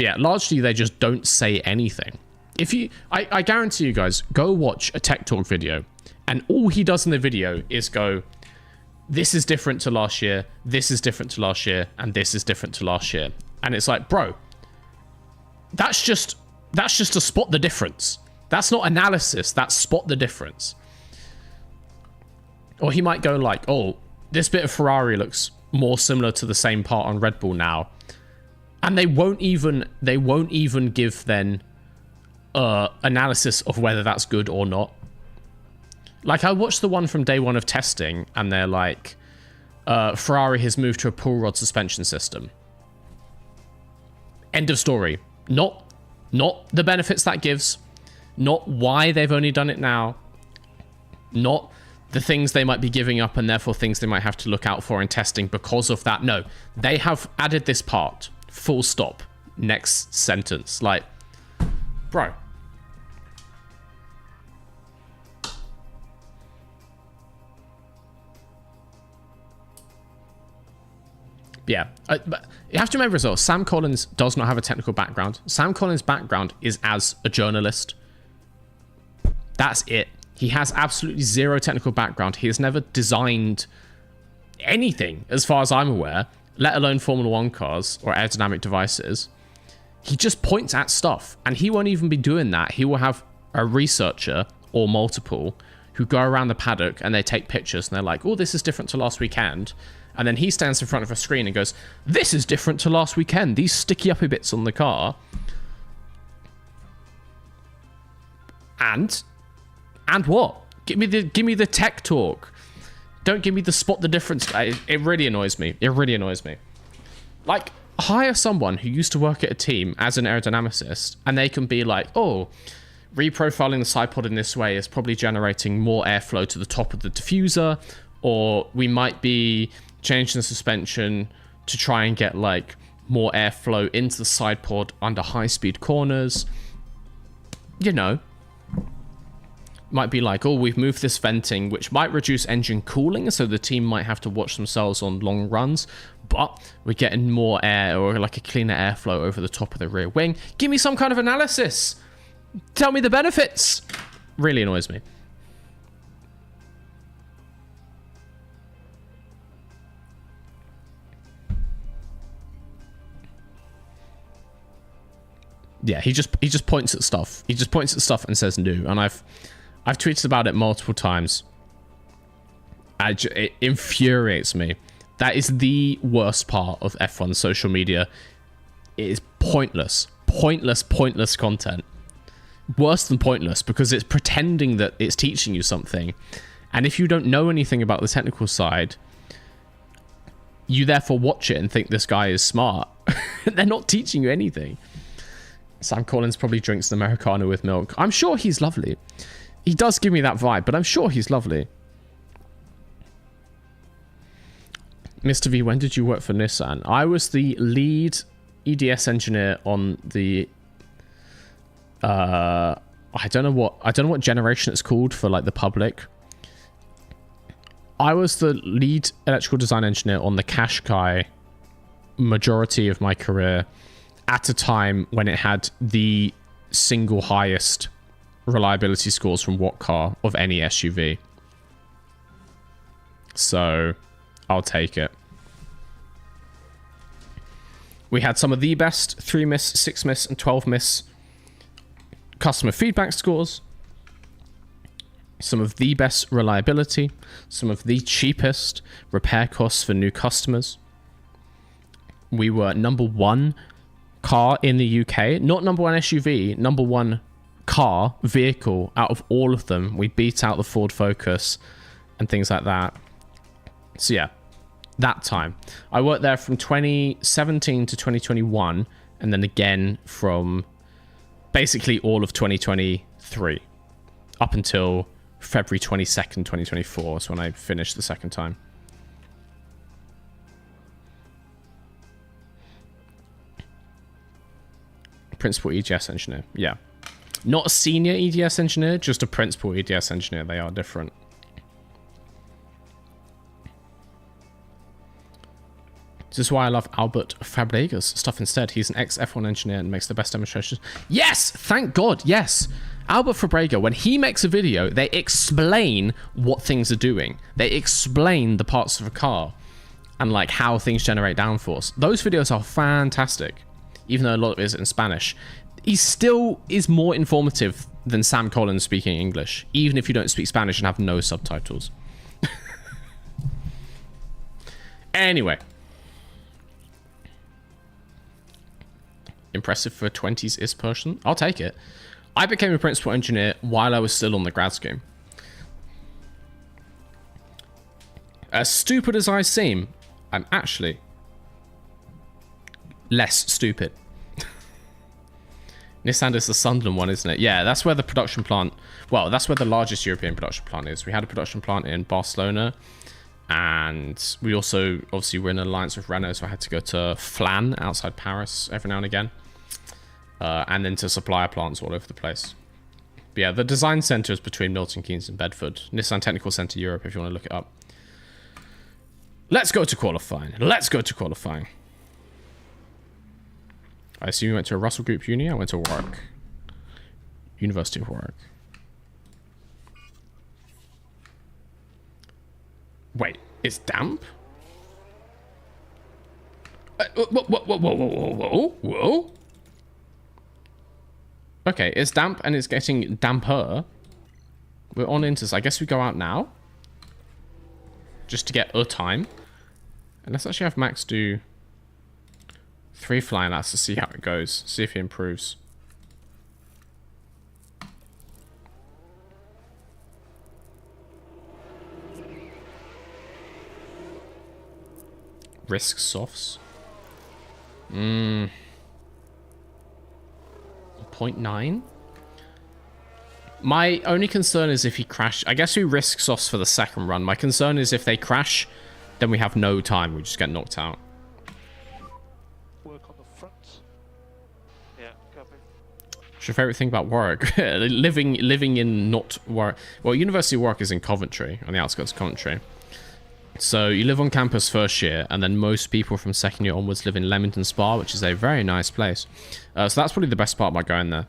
yeah, largely they just don't say anything. If you, I guarantee you guys, go watch a Tech Talk video and all he does in the video is go, this is different to last year, this is different to last year, and this is different to last year. And it's like, bro, that's just to spot the difference. That's not analysis, that's spot the difference. Or he might go like, oh, this bit of Ferrari looks more similar to the same part on Red Bull now. And they won't even give then analysis of whether that's good or not. Like, I watched the one from day one of testing, and they're like, Ferrari has moved to a pull rod suspension system. End of story. Not the benefits that gives, not why they've only done it now, not the things they might be giving up and therefore things they might have to look out for in testing because of that. No, they have added this part. Full stop. Next sentence. Like, bro. Yeah, but you have to remember as well, Sam Collins does not have a technical background. Sam Collins' background is as a journalist. That's it. He has absolutely zero technical background. He has never designed anything, as far as I'm aware, let alone Formula 1 cars or aerodynamic devices. He just points at stuff, and he won't even be doing that. He will have a researcher or multiple who go around the paddock and they take pictures and they're like, oh, this is different to last weekend. And then he stands in front of a screen and goes, this is different to last weekend. These sticky uppy bits on the car. And what? Give me the tech talk. Don't give me the spot the difference. It really annoys me. It really annoys me. Like, hire someone who used to work at a team as an aerodynamicist, and they can be like, oh, reprofiling the side pod in this way is probably generating more airflow to the top of the diffuser, or we might be changing the suspension to try and get like more airflow into the side pod under high-speed corners. You know, might be like, oh, we've moved this venting, which might reduce engine cooling, so the team might have to watch themselves on long runs, but we're getting more air or like a cleaner airflow over the top of the rear wing. Give me some kind of analysis. Tell me the benefits. Really annoys me. Yeah, he just points at stuff. He just points at stuff and says new. And I've tweeted about it multiple times. It infuriates me. That is the worst part of F1 social media. It is pointless content. Worse than pointless, because it's pretending that it's teaching you something. And if you don't know anything about the technical side, you therefore watch it and think this guy is smart. They're not teaching you anything. Sam Collins probably drinks an Americano with milk. I'm sure he's lovely. He does give me that vibe, but I'm sure he's lovely. Mr. V, when did you work for Nissan? I was the lead EDS engineer on the I don't know what generation it's called for like the public. I was the lead electrical design engineer on the Qashqai majority of my career at a time when it had the single highest reliability scores from what car of any SUV. So I'll take it. We had some of the best 3 miss, 6 miss, and 12 miss customer feedback scores. Some of the best reliability. Some of the cheapest repair costs for new customers. We were number 1 car in the UK. Not number 1 SUV, number 1 car, vehicle out of all of them. We beat out the Ford Focus and things like that. So yeah, that time. I worked there from 2017 to 2021, and then again from basically all of 2023 up until February 22nd, 2024 is when I finished the second time. Principal EDS engineer, yeah. Not a senior EDS engineer, just a principal EDS engineer. They are different. This is why I love Albert Fabregas stuff instead. He's an ex-F1 engineer and makes the best demonstrations. Yes! Thank God, yes! Albert Fabrega, when he makes a video, they explain what things are doing. They explain the parts of a car and like how things generate downforce. Those videos are fantastic, even though a lot of it is in Spanish. He still is more informative than Sam Collins speaking English, even if you don't speak Spanish and have no subtitles. Anyway. Impressive for a 20s is person. I'll take it. I became a principal engineer while I was still on the grad scheme. As stupid as I seem, I'm actually less stupid. Nissan is the Sunderland one, isn't it? Yeah, that's where the production plant... Well, that's where the largest European production plant is. We had a production plant in Barcelona. And we also, obviously, were in an alliance with Renault. So I had to go to Flan outside Paris every now and again. And then to supplier plants all over the place. But yeah, the design center is between Milton Keynes and Bedford. Nissan Technical Center Europe, if you want to look it up. Let's go to qualifying. Let's go to qualifying. I assume you went to a Russell Group uni. I went to Warwick. University of Warwick. Wait, it's damp? Whoa. Okay, it's damp and it's getting damper. We're on Inters. I guess we go out now. Just to get a time. And let's actually have Max do 3 flying laps to see how it goes. See if he improves. Risk softs. 0.9. My only concern is if he crashes. I guess we risk softs for the second run. My concern is if they crash, then we have no time. We just get knocked out. Work on the front. Yeah, copy. What's your favourite thing about Warwick? living in not Warwick. Well, University of Warwick is in Coventry, on the outskirts of Coventry. So you live on campus first year, and then most people from second year onwards live in Leamington Spa, which is a very nice place. So that's probably the best part about going there.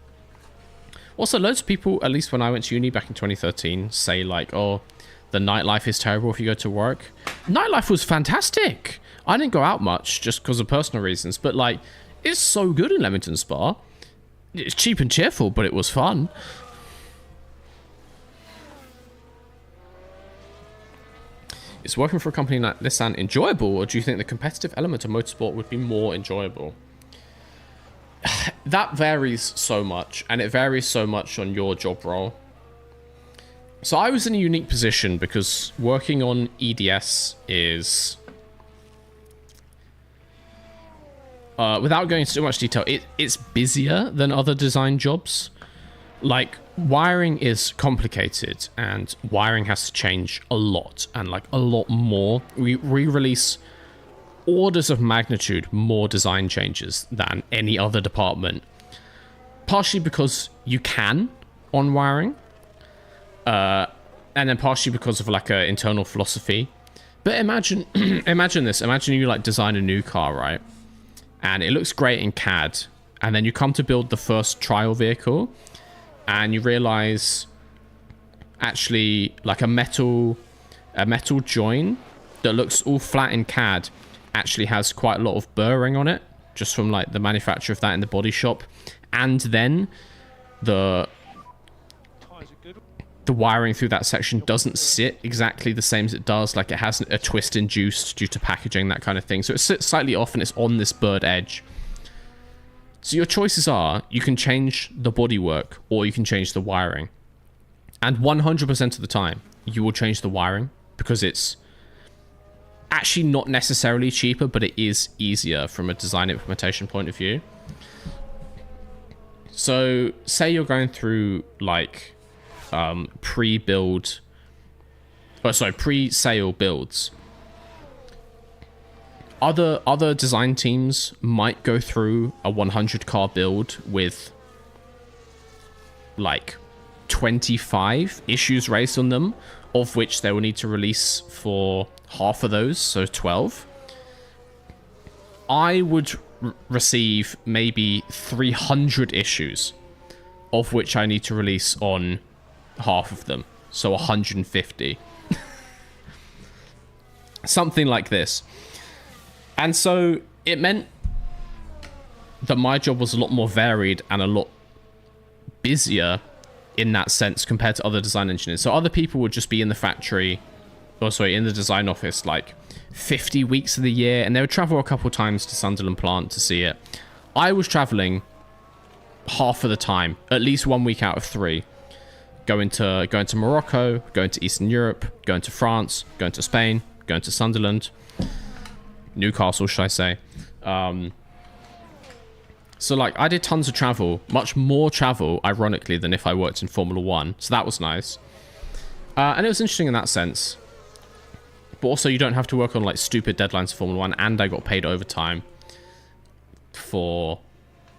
Also, loads of people, at least when I went to uni back in 2013, say like, oh, the nightlife is terrible if you go to work. Nightlife was fantastic. I didn't go out much just because of personal reasons, but like, it's so good in Leamington Spa. It's cheap and cheerful, but it was fun. Is working for a company like Nissan enjoyable, or do you think the competitive element of motorsport would be more enjoyable? That varies so much, and it varies so much on your job role. So I was in a unique position because working on EDS is... without going into too much detail, it's busier than other design jobs. Like, wiring is complicated, and wiring has to change a lot, and like a lot more. We re-release orders of magnitude more design changes than any other department. Partially because you can on wiring, and then partially because of like a internal philosophy. But imagine, imagine this. Imagine you like design a new car, right? And it looks great in CAD, and then you come to build the first trial vehicle, and you realize actually like a metal join that looks all flat in CAD actually has quite a lot of burring on it, just from like the manufacture of that in the body shop. And then the wiring through that section doesn't sit exactly the same as it does. Like it has a twist induced due to packaging, that kind of thing. So it sits slightly off and it's on this bird edge. So your choices are, you can change the bodywork or you can change the wiring. And 100% of the time, you will change the wiring because it's actually not necessarily cheaper, but it is easier from a design implementation point of view. So say you're going through like pre-sale builds. Other design teams might go through a 100 car build with like 25 issues raised on them, of which they will need to release for half of those, so 12. I would receive maybe 300 issues, of which I need to release on half of them, so 150. Something like this. And so it meant that my job was a lot more varied and a lot busier in that sense compared to other design engineers. So other people would just be in the factory, or sorry, in the design office like 50 weeks of the year, and they would travel a couple times to Sunderland plant to see it. I was traveling half of the time, at least 1 week out of 3. Going to Morocco, going to Eastern Europe, going to France, going to Spain, going to Sunderland, Newcastle, should I say. So like I did tons of travel, much more travel, ironically, than if I worked in Formula 1. So that was nice. And it was interesting in that sense. But also you don't have to work on like stupid deadlines for Formula 1, and I got paid overtime for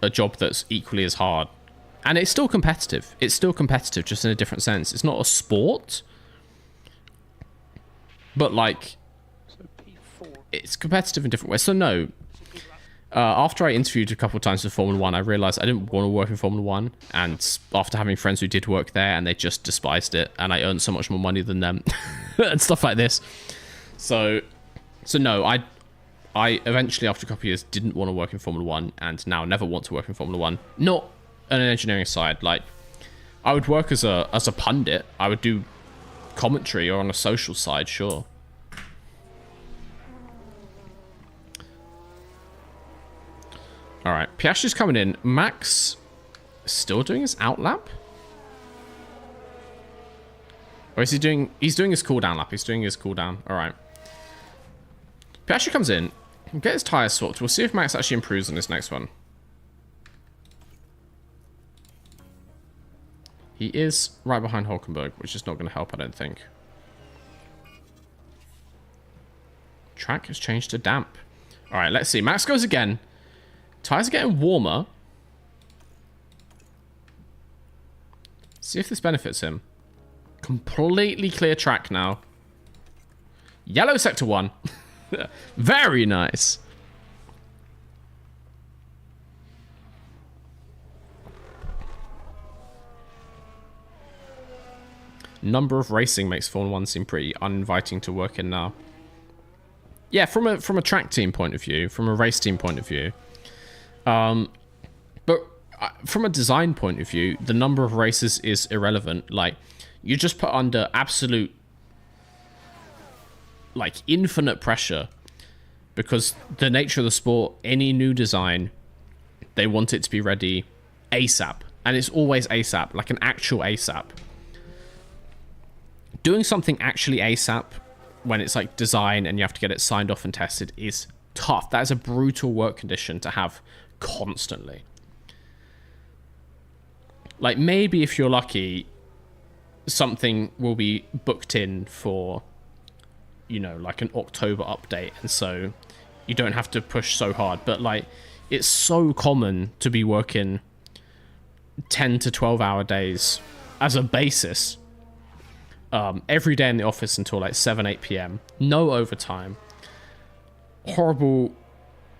a job that's equally as hard. And it's still competitive. It's still competitive, just in a different sense. It's not a sport, but like it's competitive in different ways. So no, after I interviewed a couple of times for Formula 1, I realized I didn't want to work in Formula 1. And after having friends who did work there, and they just despised it, and I earned so much more money than them and stuff like this. So no, I eventually, after a couple of years, didn't want to work in Formula 1, and now never want to work in Formula 1. Not on an engineering side. Like, I would work as a pundit. I would do commentary, or on a social side, sure. All right, Piastri's coming in. Max still doing his out lap? Or is he doing... He's doing his cooldown lap. He's doing his cooldown. All right. Piastri comes in. We'll get his tyres swapped. We'll see if Max actually improves on this next one. He is right behind Hulkenberg, which is not going to help, I don't think. Track has changed to damp. All right, let's see. Max goes again. Tyres are getting warmer. See if this benefits him. Completely clear track now. Yellow sector 1. Very nice. Number of racing makes Formula 1 seem pretty uninviting to work in now. Yeah, from a track team point of view, from a race team point of view. But from a design point of view, the number of races is irrelevant. Like, you just put under absolute, like, infinite pressure, because the nature of the sport, any new design, they want it to be ready ASAP. And it's always ASAP, like an actual ASAP. Doing something actually ASAP when it's like design and you have to get it signed off and tested is tough. That is a brutal work condition to have constantly. Like, maybe if you're lucky, something will be booked in for, you know, like an October update, and so you don't have to push so hard. But like, it's so common to be working 10 to 12 hour days as a basis every day in the office until like 7-8 p.m. No overtime, horrible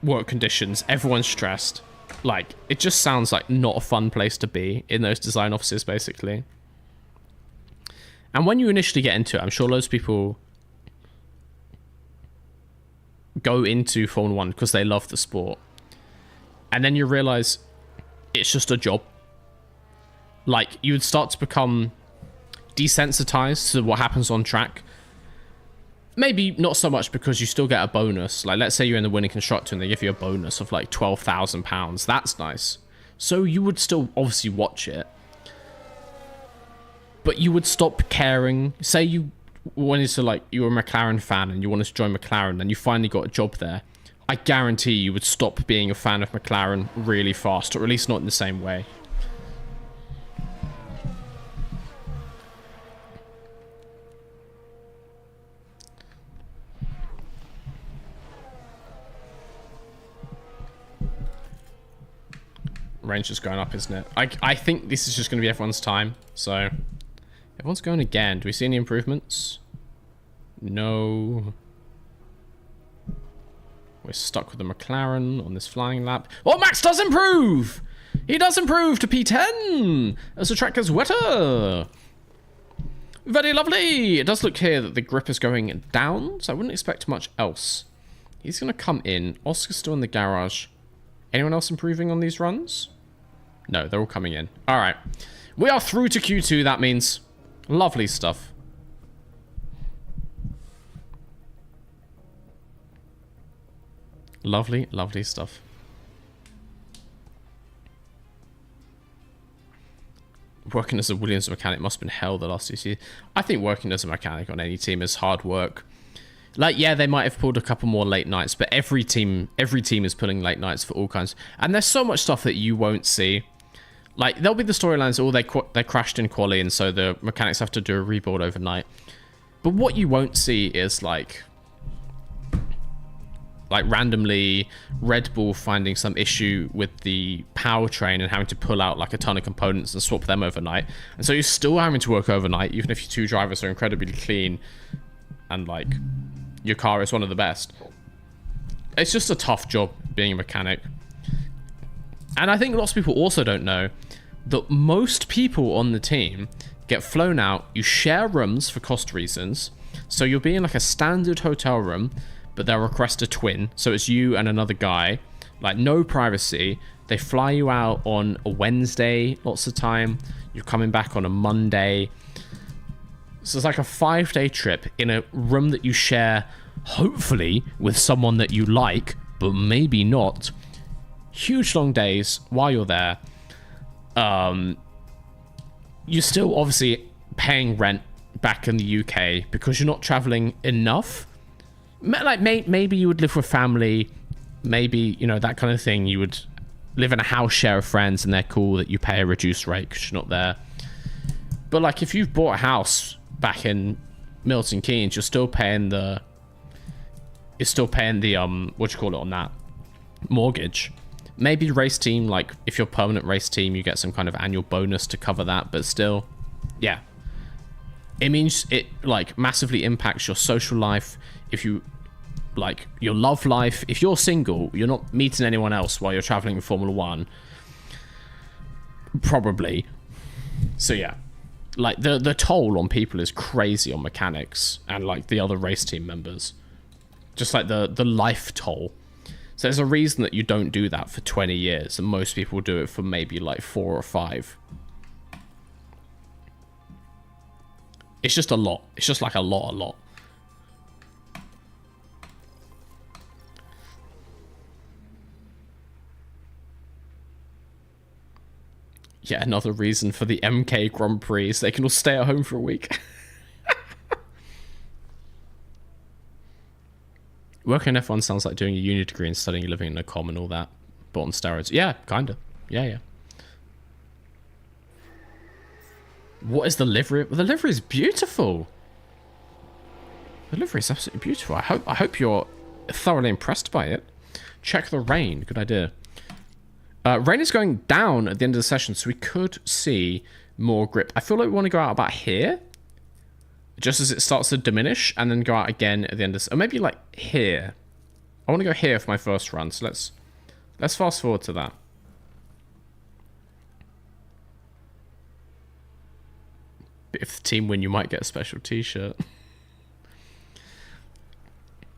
work conditions, everyone's stressed. Like, it just sounds like not a fun place to be in those design offices, basically. And when you initially get into it, I'm sure loads of people go into Formula 1 because they love the sport, and then you realize it's just a job. Like, you would start to become desensitized to what happens on track. Maybe not so much, because you still get a bonus. Like, let's say you're in the winning constructor and they give you a bonus of like £12,000. That's nice. So you would still obviously watch it, but you would stop caring. Say you wanted to, like, you were a McLaren fan and you wanted to join McLaren and you finally got a job there. I guarantee you would stop being a fan of McLaren really fast, or at least not in the same way. Range is going up, isn't it? I think this is just going to be everyone's time. So, everyone's going again. Do we see any improvements? No. We're stuck with the McLaren on this flying lap. Oh, Max does improve! He does improve to P10 as the track gets wetter. Very lovely. It does look here that the grip is going down, so I wouldn't expect much else. He's going to come in. Oscar's still in the garage. Anyone else improving on these runs? No, they're all coming in. All right. We are through to Q2, that means. Lovely stuff. Lovely, lovely stuff. Working as a Williams mechanic must have been hell the last 2 years. I think working as a mechanic on any team is hard work. Like, yeah, they might have pulled a couple more late nights, but every team is pulling late nights for all kinds. And there's so much stuff that you won't see. Like, there'll be the storylines, oh, they crashed in quali, and so the mechanics have to do a rebuild overnight. But what you won't see is, like randomly Red Bull finding some issue with the powertrain and having to pull out like a ton of components and swap them overnight. And so you're still having to work overnight, even if your two drivers are incredibly clean and like your car is one of the best. It's just a tough job being a mechanic. And I think lots of people also don't know that most people on the team get flown out. You share rooms for cost reasons. So you'll be in like a standard hotel room, but they'll request a twin. So it's you and another guy. Like, no privacy. They fly you out on a Wednesday lots of time. You're coming back on a Monday. So it's like a 5-day trip in a room that you share, hopefully, with someone that you like, but maybe not. Huge long days while you're there. You're still obviously paying rent back in the UK because you're not traveling enough. Like, maybe you would live with family, maybe, you know, that kind of thing. You would live in a house share of friends and they're cool that you pay a reduced rate because you're not there. But like, if you've bought a house back in Milton Keynes, you're still paying the what you call it on that mortgage. Maybe race team, like if you're permanent race team, you get some kind of annual bonus to cover that, but still, yeah. It means it like massively impacts your social life. If you like your love life, if you're single, you're not meeting anyone else while you're traveling in Formula 1. Probably. So yeah. Like the toll on people is crazy on mechanics and like the other race team members. Just like the life toll. So there's a reason that you don't do that for 20 years, and most people do it for maybe like 4 or 5. It's just a lot. It's just like a lot. Yeah, another reason for the MK Grand Prix is they can all stay at home for a week. Working in F1 sounds like doing a uni degree and studying living in a comm and all that. But on steroids. Yeah, kind of. Yeah. What is the livery? Well, the livery is beautiful. The livery is absolutely beautiful. I hope you're thoroughly impressed by it. Check the rain. Good idea. Rain is going down at the end of the session, so we could see more grip. I feel like we want to go out about here, just as it starts to diminish, and then go out again at the end of this. Or maybe like here. I want to go here for my first run, so let's fast forward to that. If the team win, you might get a special t-shirt.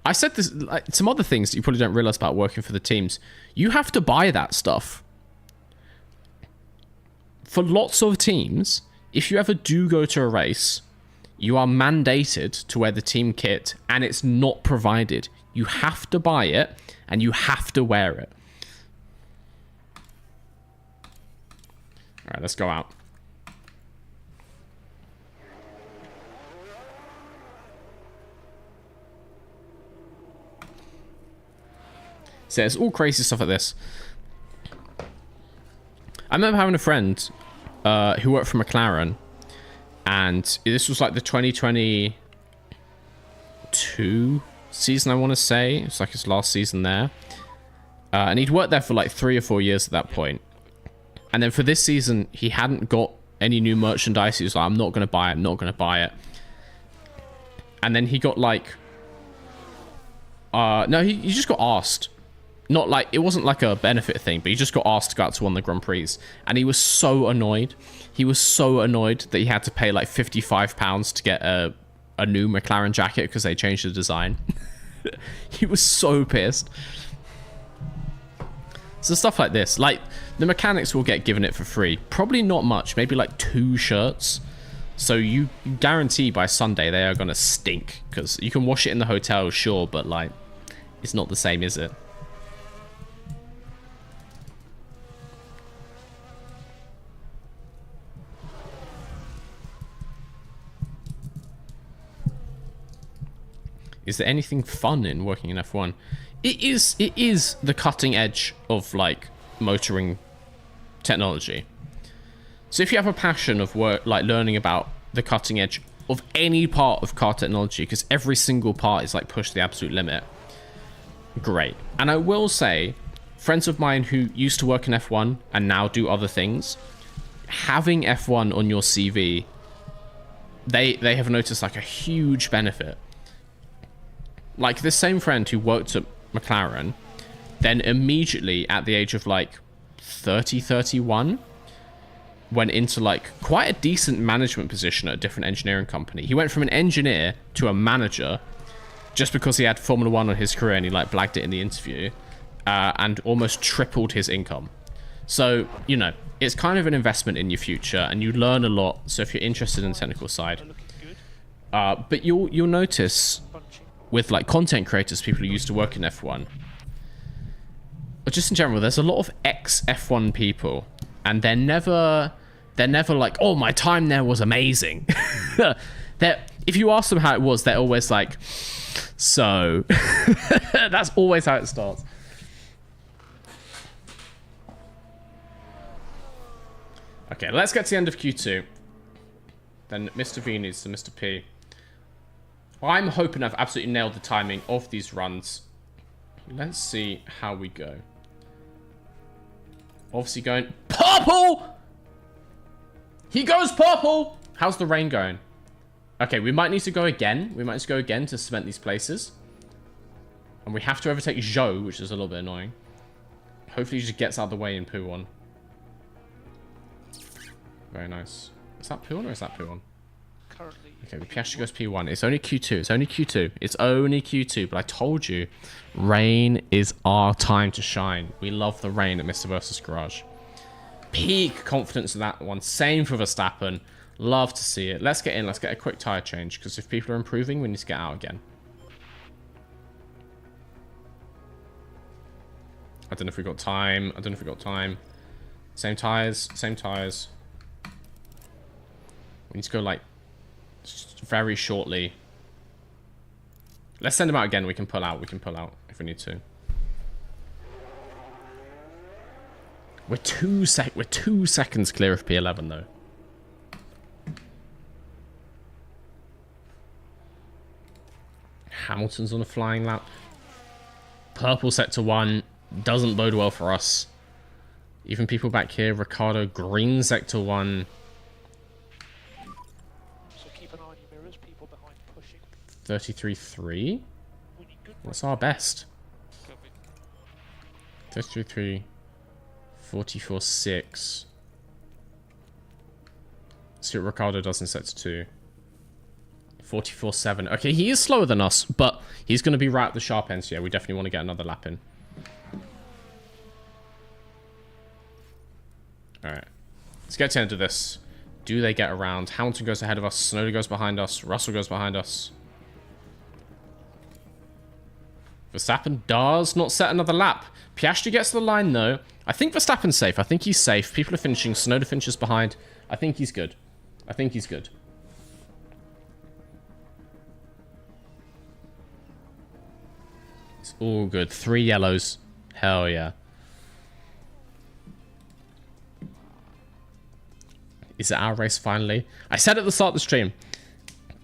I said this, like, some other things that you probably don't realize about working for the teams. You have to buy that stuff. For lots of teams, if you ever do go to a race, you are mandated to wear the team kit, and it's not provided. You have to buy it, and you have to wear it. All right, let's go out. So there's all crazy stuff like this. I remember having a friend who worked for McLaren, and this was like the 2022 season, I want to say. It's like his last season there. And he'd worked there for like 3 or 4 years at that point. And then for this season, he hadn't got any new merchandise. He was like, I'm not going to buy it. I'm not going to buy it. And then he got like... no, he just got asked. Not like, it wasn't like a benefit thing, but he just got asked to go out to one of the Grand Prix. And he was so annoyed. He was so annoyed that he had to pay like £55 to get a new McLaren jacket because they changed the design. He was so pissed. So stuff like this, like the mechanics will get given it for free. Probably not much, maybe like 2 shirts. So you guarantee by Sunday they are going to stink, because you can wash it in the hotel, sure, but like it's not the same, is it? Is there anything fun in working in F1? It is the cutting edge of like motoring technology. So if you have a passion of work, like learning about the cutting edge of any part of car technology, because every single part is like pushed to the absolute limit, great. And I will say, friends of mine who used to work in F1 and now do other things, having F1 on your CV, they have noticed like a huge benefit. Like this same friend who worked at McLaren, then immediately at the age of like 30, 31, went into like quite a decent management position at a different engineering company. He went from an engineer to a manager just because he had Formula 1 on his career, and he like blagged it in the interview, and almost tripled his income. So, you know, it's kind of an investment in your future, and you learn a lot. So if you're interested in the technical side, but you'll notice with like content creators, people who used to work in F1, but just in general, there's a lot of ex-F1 people, and they're never like, oh, my time there was amazing. If you ask them how it was, they're always like, so. That's always how it starts. Okay, let's get to the end of Q2. Then Mr. V needs to Mr. P. I'm hoping I've absolutely nailed the timing of these runs. Let's see how we go. Obviously going purple! He goes purple! How's the rain going? Okay, we might need to go again. We might need to go again to cement these places. And we have to overtake Zhou, which is a little bit annoying. Hopefully he just gets out of the way in P1. Very nice. Is that P1 or is that P1? Currently. Okay, Piastri goes P1. It's only Q2. It's only Q2. It's only Q2. But I told you, rain is our time to shine. We love the rain at Mr. Versus Garage. Peak confidence in that one. Same for Verstappen. Love to see it. Let's get in. Let's get a quick tyre change, because if people are improving, we need to get out again. I don't know if we got time. I don't know if we got time. Same tyres. Same tyres. We need to go like very shortly. Let's send them out again. We can pull out. We can pull out if we need to. We're 2 seconds clear of P11 though. Hamilton's on a flying lap. Purple sector 1 doesn't bode well for us. Even people back here, Ricardo, green sector 1. So keep an eye on your mirrors, people behind pushing. 33-3? We need good What's our best? Go 33-3. 44-6. See what Ricardo does in sector 2. 44-7. Okay, he is slower than us, but he's going to be right at the sharp end, so yeah, we definitely want to get another lap in. Alright. Let's get to the end of this. Do they get around? Hamilton goes ahead of us. Snowden goes behind us. Russell goes behind us. Verstappen does not set another lap. Piastri gets to the line, though. I think Verstappen's safe. I think he's safe. People are finishing. Snowden finishes behind. I think he's good. I think he's good. It's all good. 3 yellows. Hell yeah. Is it our race finally? I said at the start of the stream,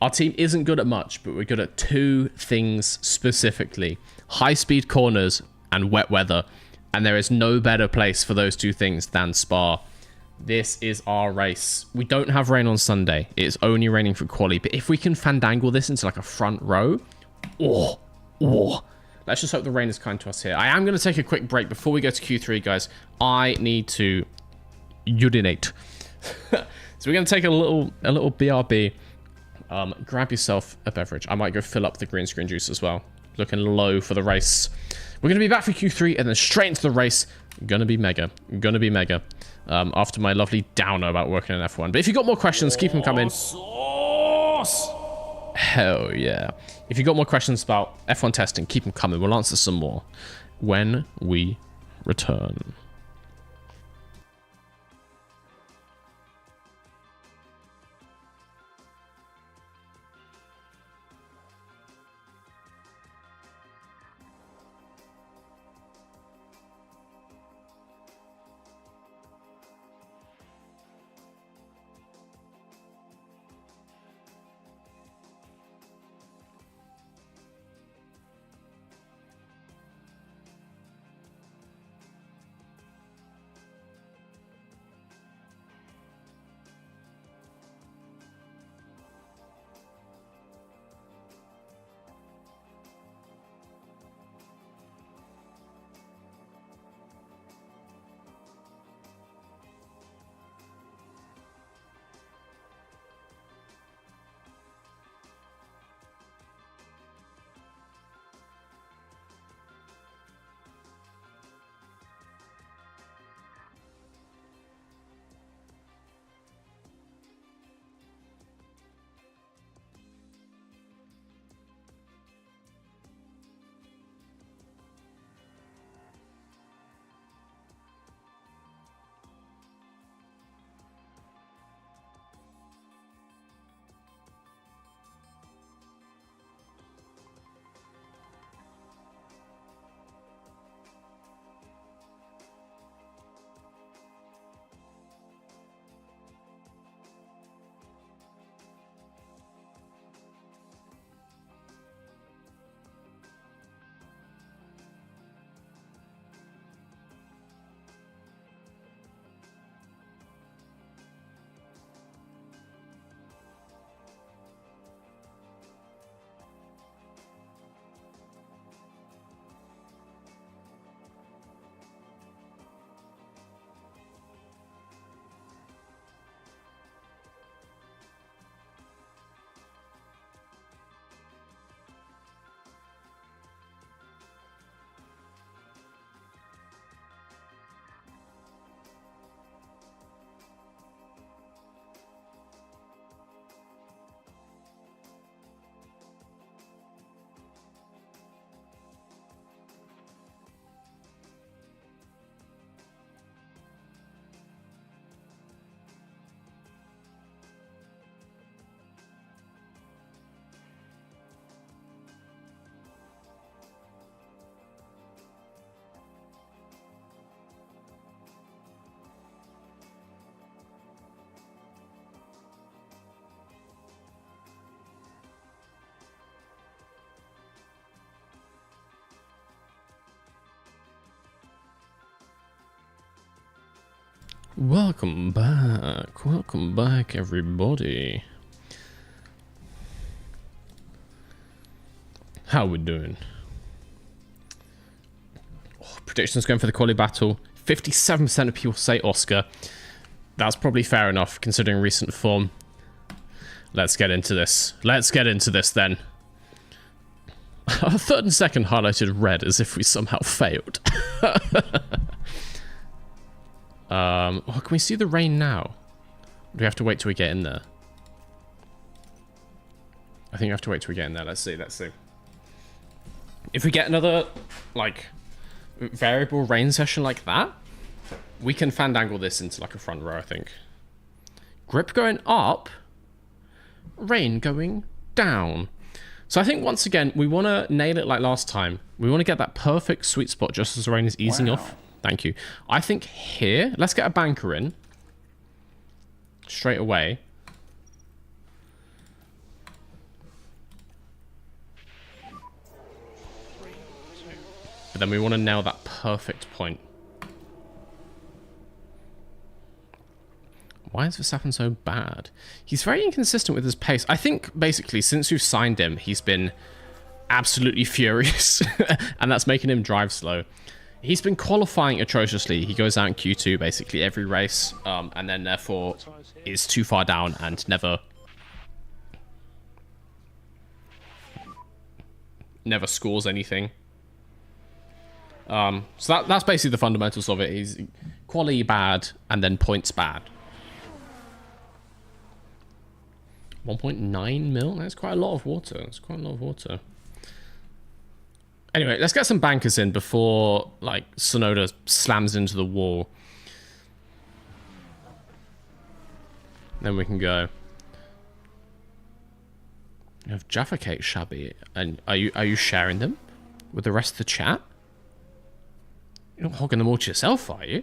our team isn't good at much, but we're good at 2 things specifically. High-speed corners and wet weather. And there is no better place for those 2 things than Spa. This is our race. We don't have rain on Sunday. It's only raining for quali. But if we can fandangle this into like a front row, let's just hope the rain is kind to us here. I am going to take a quick break before we go to Q3, guys. I need to urinate. So we're going to take a little BRB. Grab yourself a beverage. I might go fill up the green screen juice as well. Looking low for the race. We're going to be back for Q3 and then straight into the race. Gonna be mega. Gonna be mega. After my lovely downer about working in F1. But if you've got more questions, keep them coming. Hell yeah. If you've got more questions about F1 testing, keep them coming. We'll answer some more when we return. Welcome back. Welcome back, everybody. How we doing? Oh, predictions going for the quali battle. 57% of people say Oscar. That's probably fair enough, considering recent form. Let's get into this. Let's get into this, then. Our third and second highlighted red as if we somehow failed. Oh, can we see the rain now? Do we have to wait till we get in there? I think we have to wait till we get in there. Let's see, let's see. If we get another, like, variable rain session like that, we can fandangle this into, like, a front row, I think. Grip going up, rain going down. So I think, once again, we want to nail it like last time. We want to get that perfect sweet spot just as the rain is easing off. Thank you. I think here, let's get a banker in. Straight away. But then we want to nail that perfect point. Why is Verstappen so bad? He's very inconsistent with his pace. I think, basically, since we've signed him, he's been absolutely furious. And that's making him drive slow. He's been qualifying atrociously. He goes out in Q2 basically every race. And then, therefore, is too far down and never scores anything. So that's basically the fundamentals of it. He's quality bad and then points bad. 1.9 mil? That's quite a lot of water. That's quite a lot of water. Anyway, let's get some bankers in before, like, Sonoda slams into the wall. Then we can go. You have Jaffa Cake Shabby. And are you sharing them with the rest of the chat? You're not hogging them all to yourself, are you?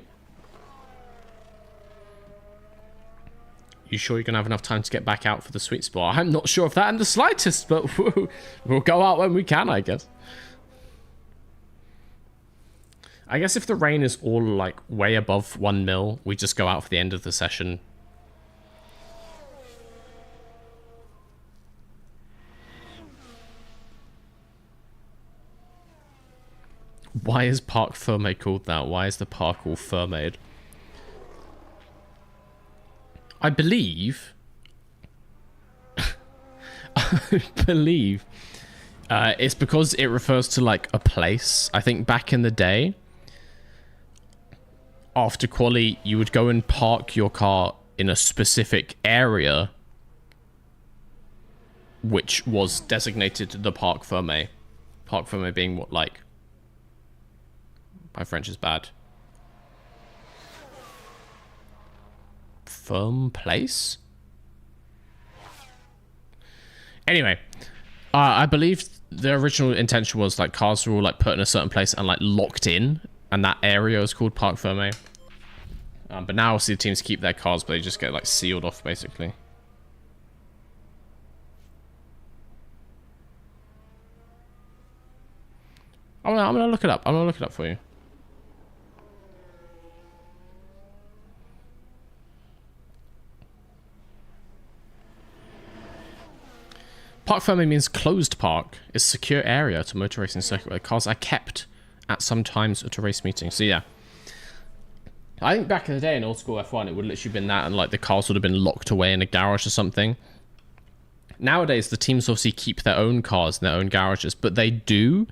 You sure you're going to have enough time to get back out for the sweet spot? I'm not sure of that in the slightest, but we'll go out when we can, I guess. I guess if the rain is all, like, way above 1 mil, we just go out for the end of the session. Why is Parc Fermé called that? Why is the park all Fermade? I believe it's because it refers to, like, a place. I think back in the day, after quali, you would go and park your car in a specific area, which was designated the Parc Fermé. Parc Fermé being what, like, my French is bad. Firm place? Anyway, I believe the original intention was, like, cars were all, like, put in a certain place and, like, locked in, and that area is called Parc Fermé. But now, obviously, the teams keep their cars, but they just get, like, sealed off, basically. I'm gonna look it up. I'm gonna look it up for you. Parc Fermé means closed park. It's a secure area to motor racing circuit where cars are kept at some times at a race meeting. So yeah, I think back in the day in old school F1, it would literally been that, and like the cars would have been locked away in a garage or something. Nowadays, the teams obviously keep their own cars in their own garages, but they do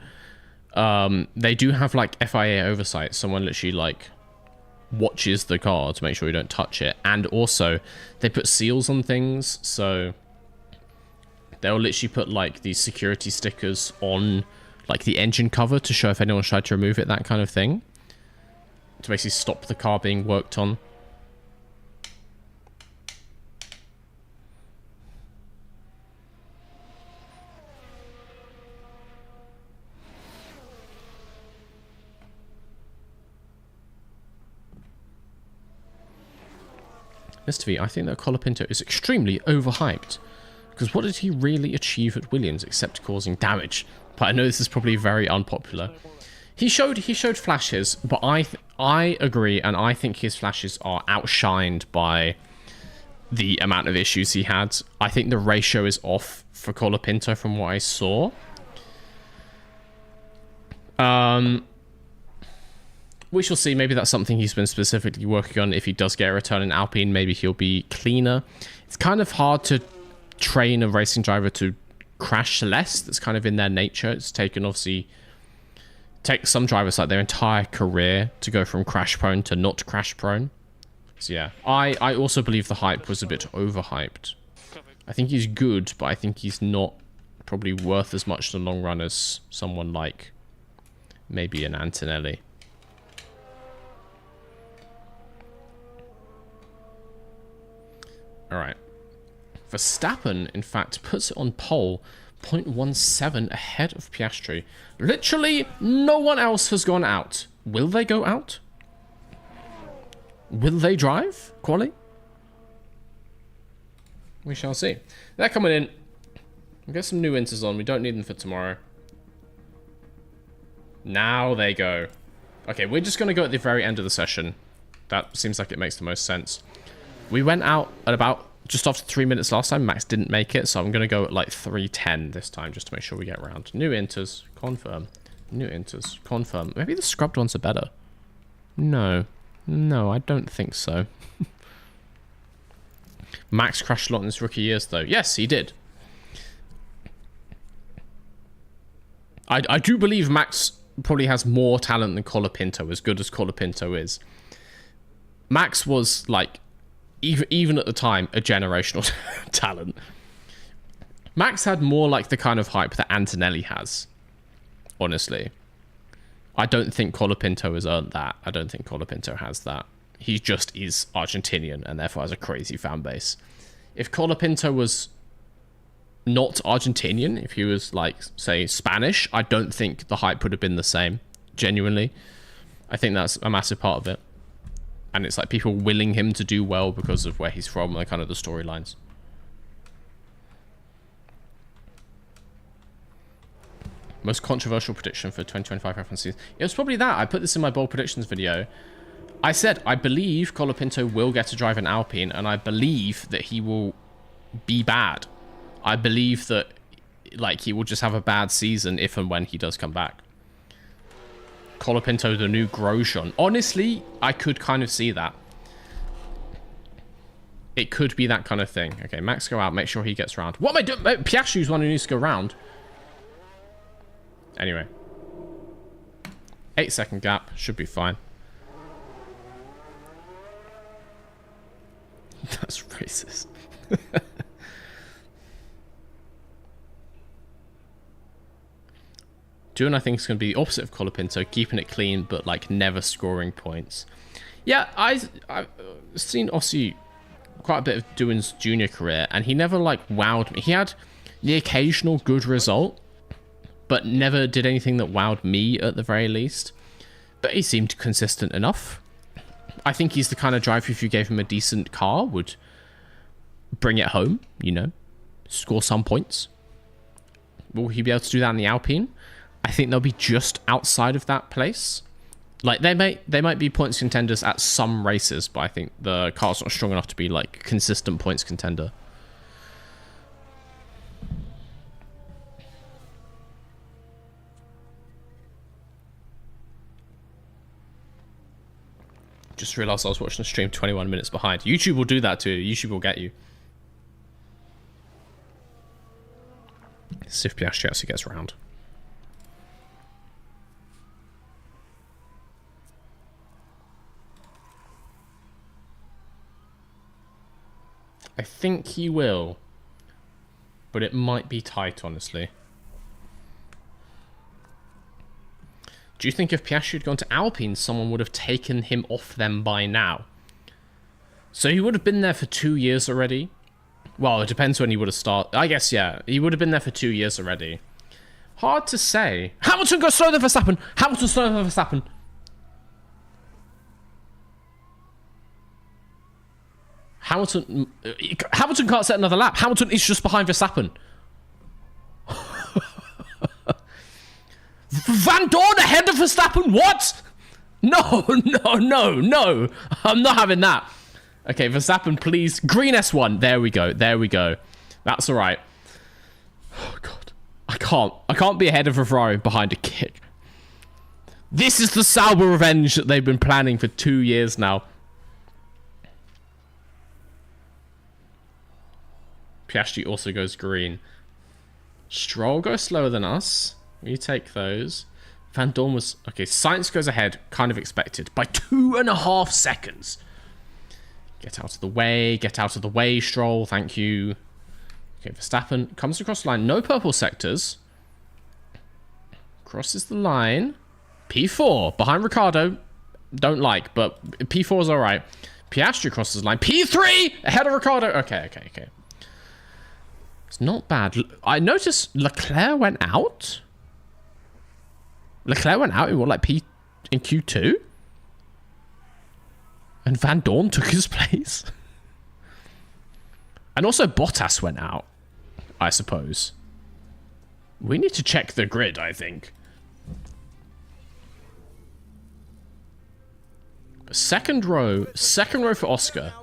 have like FIA oversight. Someone literally like watches the car to make sure you don't touch it, and also they put seals on things, so they'll literally put like these security stickers on like the engine cover to show if anyone tried to remove it, that kind of thing, to basically stop the car being worked on. Mr. V, I think that Colapinto is extremely overhyped. Because what did he really achieve at Williams except causing damage? But I know this is probably very unpopular. He showed flashes, but I I agree, and I think his flashes are outshined by the amount of issues he had. I think the ratio is off for Colapinto from what I saw. We shall see. Maybe that's something he's been specifically working on. If he does get a return in Alpine, maybe he'll be cleaner. It's kind of hard to train a racing driver to crash less. That's kind of in their nature. It's taken, obviously, take some drivers like their entire career to go from crash prone to not crash prone. So yeah, I also believe the hype was a bit overhyped. I think he's good, but I think he's not probably worth as much in the long run as someone like maybe an Antonelli. All right. Verstappen, in fact, puts it on pole, 0.17 ahead of Piastri. Literally, no one else has gone out. Will they go out? Will they drive quali? We shall see. They're coming in. We'll get some new inters on. We don't need them for tomorrow. Now they go. Okay, we're just going to go at the very end of the session. That seems like it makes the most sense. We went out at about just after 3 minutes last time. Max didn't make it, so I'm going to go at like 3:10 this time just to make sure we get around. New inters, confirm. New inters, confirm. Maybe the scrubbed ones are better. No. No, I don't think so. Max crashed a lot in his rookie years, though. Yes, he did. I do believe Max probably has more talent than Colapinto, as good as Colapinto is. Max was, like, even at the time, a generational talent. Max had more like the kind of hype that Antonelli has, honestly. I don't think Colapinto has earned that. I don't think Colapinto has that. He just is Argentinian and therefore has a crazy fan base. If Colapinto was not Argentinian, if he was like, say, Spanish, I don't think the hype would have been the same, genuinely. I think that's a massive part of it. And it's like people willing him to do well because of where he's from and kind of the storylines. Most controversial prediction for 2025 references. It was probably that. I put this in my bold predictions video. I said, I believe Colapinto will get to drive an Alpine, and I believe that he will be bad. I believe that, like, he will just have a bad season if and when he does come back. Colapinto, the new Grosjean. Honestly, I could kind of see that. It could be that kind of thing. Okay, Max, go out. Make sure he gets round. What am I doing? Piastri's one who needs to go round. Anyway. 8-second gap. Should be fine. That's racist. Doing, I think, is going to be the opposite of Colapinto, keeping it clean, but, like, never scoring points. Yeah, I've seen Ossie quite a bit of Doohan's junior career, and he never, like, wowed me. He had the occasional good result, but never did anything that wowed me, at the very least. But he seemed consistent enough. I think he's the kind of driver, if you gave him a decent car, would bring it home, you know, score some points. Will he be able to do that in the Alpine? I think they'll be just outside of that place. Like, they might be points contenders at some races, but I think the car's not strong enough to be, like, consistent points contender. Just realised I was watching the stream 21 minutes behind. YouTube will do that too. YouTube will get you. See if Piastri actually gets round. I think he will, but it might be tight, honestly. Do you think if Piastri had gone to Alpine, someone would have taken him off them by now? So he would have been there for 2 years already. Well, it depends when he would have started. I guess, yeah. He would have been there for 2 years already. Hard to say. Hamilton goes slower than Verstappen. Hamilton slower than Verstappen. Hamilton can't set another lap. Hamilton is just behind Verstappen. Van Dorn ahead of Verstappen. What? No, no, no, no. I'm not having that. Okay, Verstappen, please. Green S1. There we go. There we go. That's all right. Oh, God. I can't be ahead of a Ferrari behind a kick. This is the Sauber revenge that they've been planning for 2 years now. Piastri also goes green. Stroll goes slower than us. We take those. Van Dorn was... Okay, Sainz goes ahead. Kind of expected. By 2.5 seconds. Get out of the way. Get out of the way, Stroll. Thank you. Okay, Verstappen comes across the line. No purple sectors. Crosses the line. P4. Behind Ricciardo. Don't like, but P4 is alright. Piastri crosses the line. P3! Ahead of Ricciardo. Okay. It's not bad. I noticed Leclerc went out. Leclerc went out in what, like in Q2? And Van Dorn took his place. And also Bottas went out, I suppose. We need to check the grid, I think. Second row for Oscar.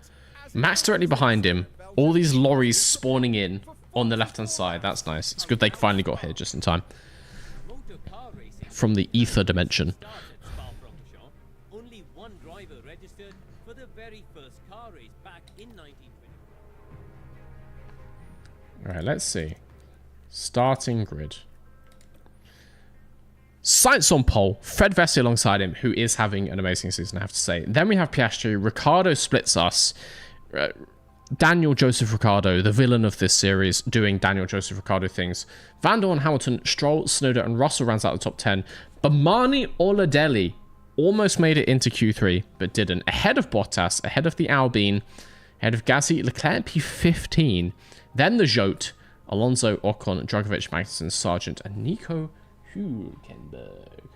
Max directly behind him. All these lorries spawning in on the left-hand side. That's nice. It's good they finally got here just in time. From the ether dimension. Only one driver registered for the very first car race back in 1920. Alright, let's see. Starting grid. Sainz on pole. Fred Vesey alongside him, who is having an amazing season, I have to say. Then we have Piastri. Ricciardo splits us. Daniel Joseph Ricciardo, the villain of this series, doing Daniel Joseph Ricciardo things. Van Dorn, Hamilton, Stroll, Tsunoda, and Russell rounds out the top 10. Bamani Oladelli almost made it into Q3, but didn't. Ahead of Bottas, ahead of the Alpine, ahead of Gasly, Leclerc P15. Then the Jote, Alonso, Ocon, Dragovic, Magnussen, Sargent, and Nico Hülkenberg.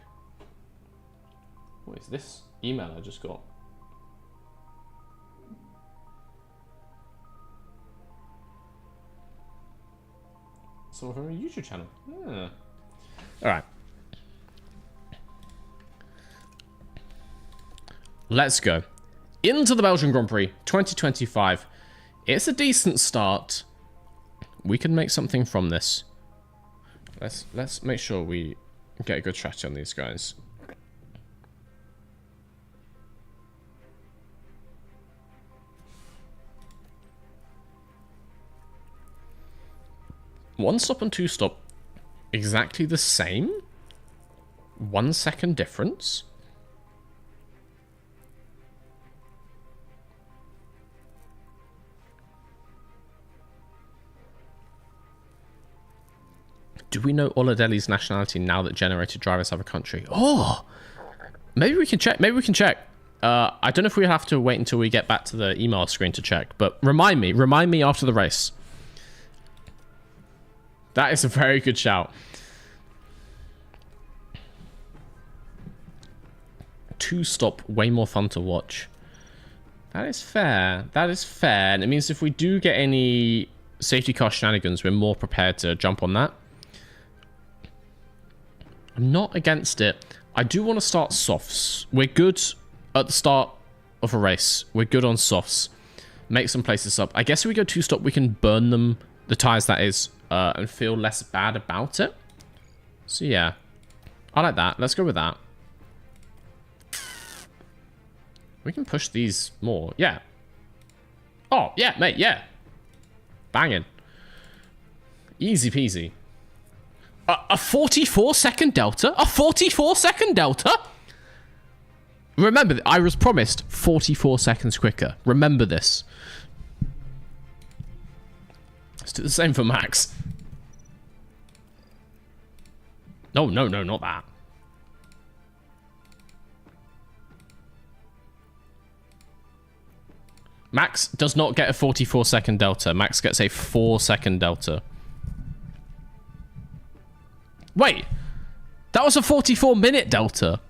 What is this email I just got? Someone from a YouTube channel. Yeah. Alright. Let's go. Into the Belgian Grand Prix 2025. It's a decent start. We can make something from this. Let's make sure we get a good strategy on these guys. One stop and two stop, exactly the same. 1 second difference. Do we know Oladelli's nationality now that generated drivers have a country? Oh, maybe we can check. Maybe we can check. I don't know if we have to wait until we get back to the email screen to check, but remind me after the race. That is a very good shout. Two stop, way more fun to watch. That is fair. That is fair. And it means if we do get any safety car shenanigans, we're more prepared to jump on that. I'm not against it. I do want to start softs. We're good at the start of a race. We're good on softs. Make some places up. I guess if we go two stop, we can burn them, the tires that is, and feel less bad about it. So yeah, I like that. Let's go with that. We can push these more. Yeah. Oh, yeah, mate, yeah. Banging. Easy peasy. A 44-second delta? A 44-second delta? Remember, I was promised 44 seconds quicker. Remember this. Let's do the same for Max. No, not that. Max does not get a 44-second delta. Max gets a 4-second delta. Wait, that was a 44-minute delta.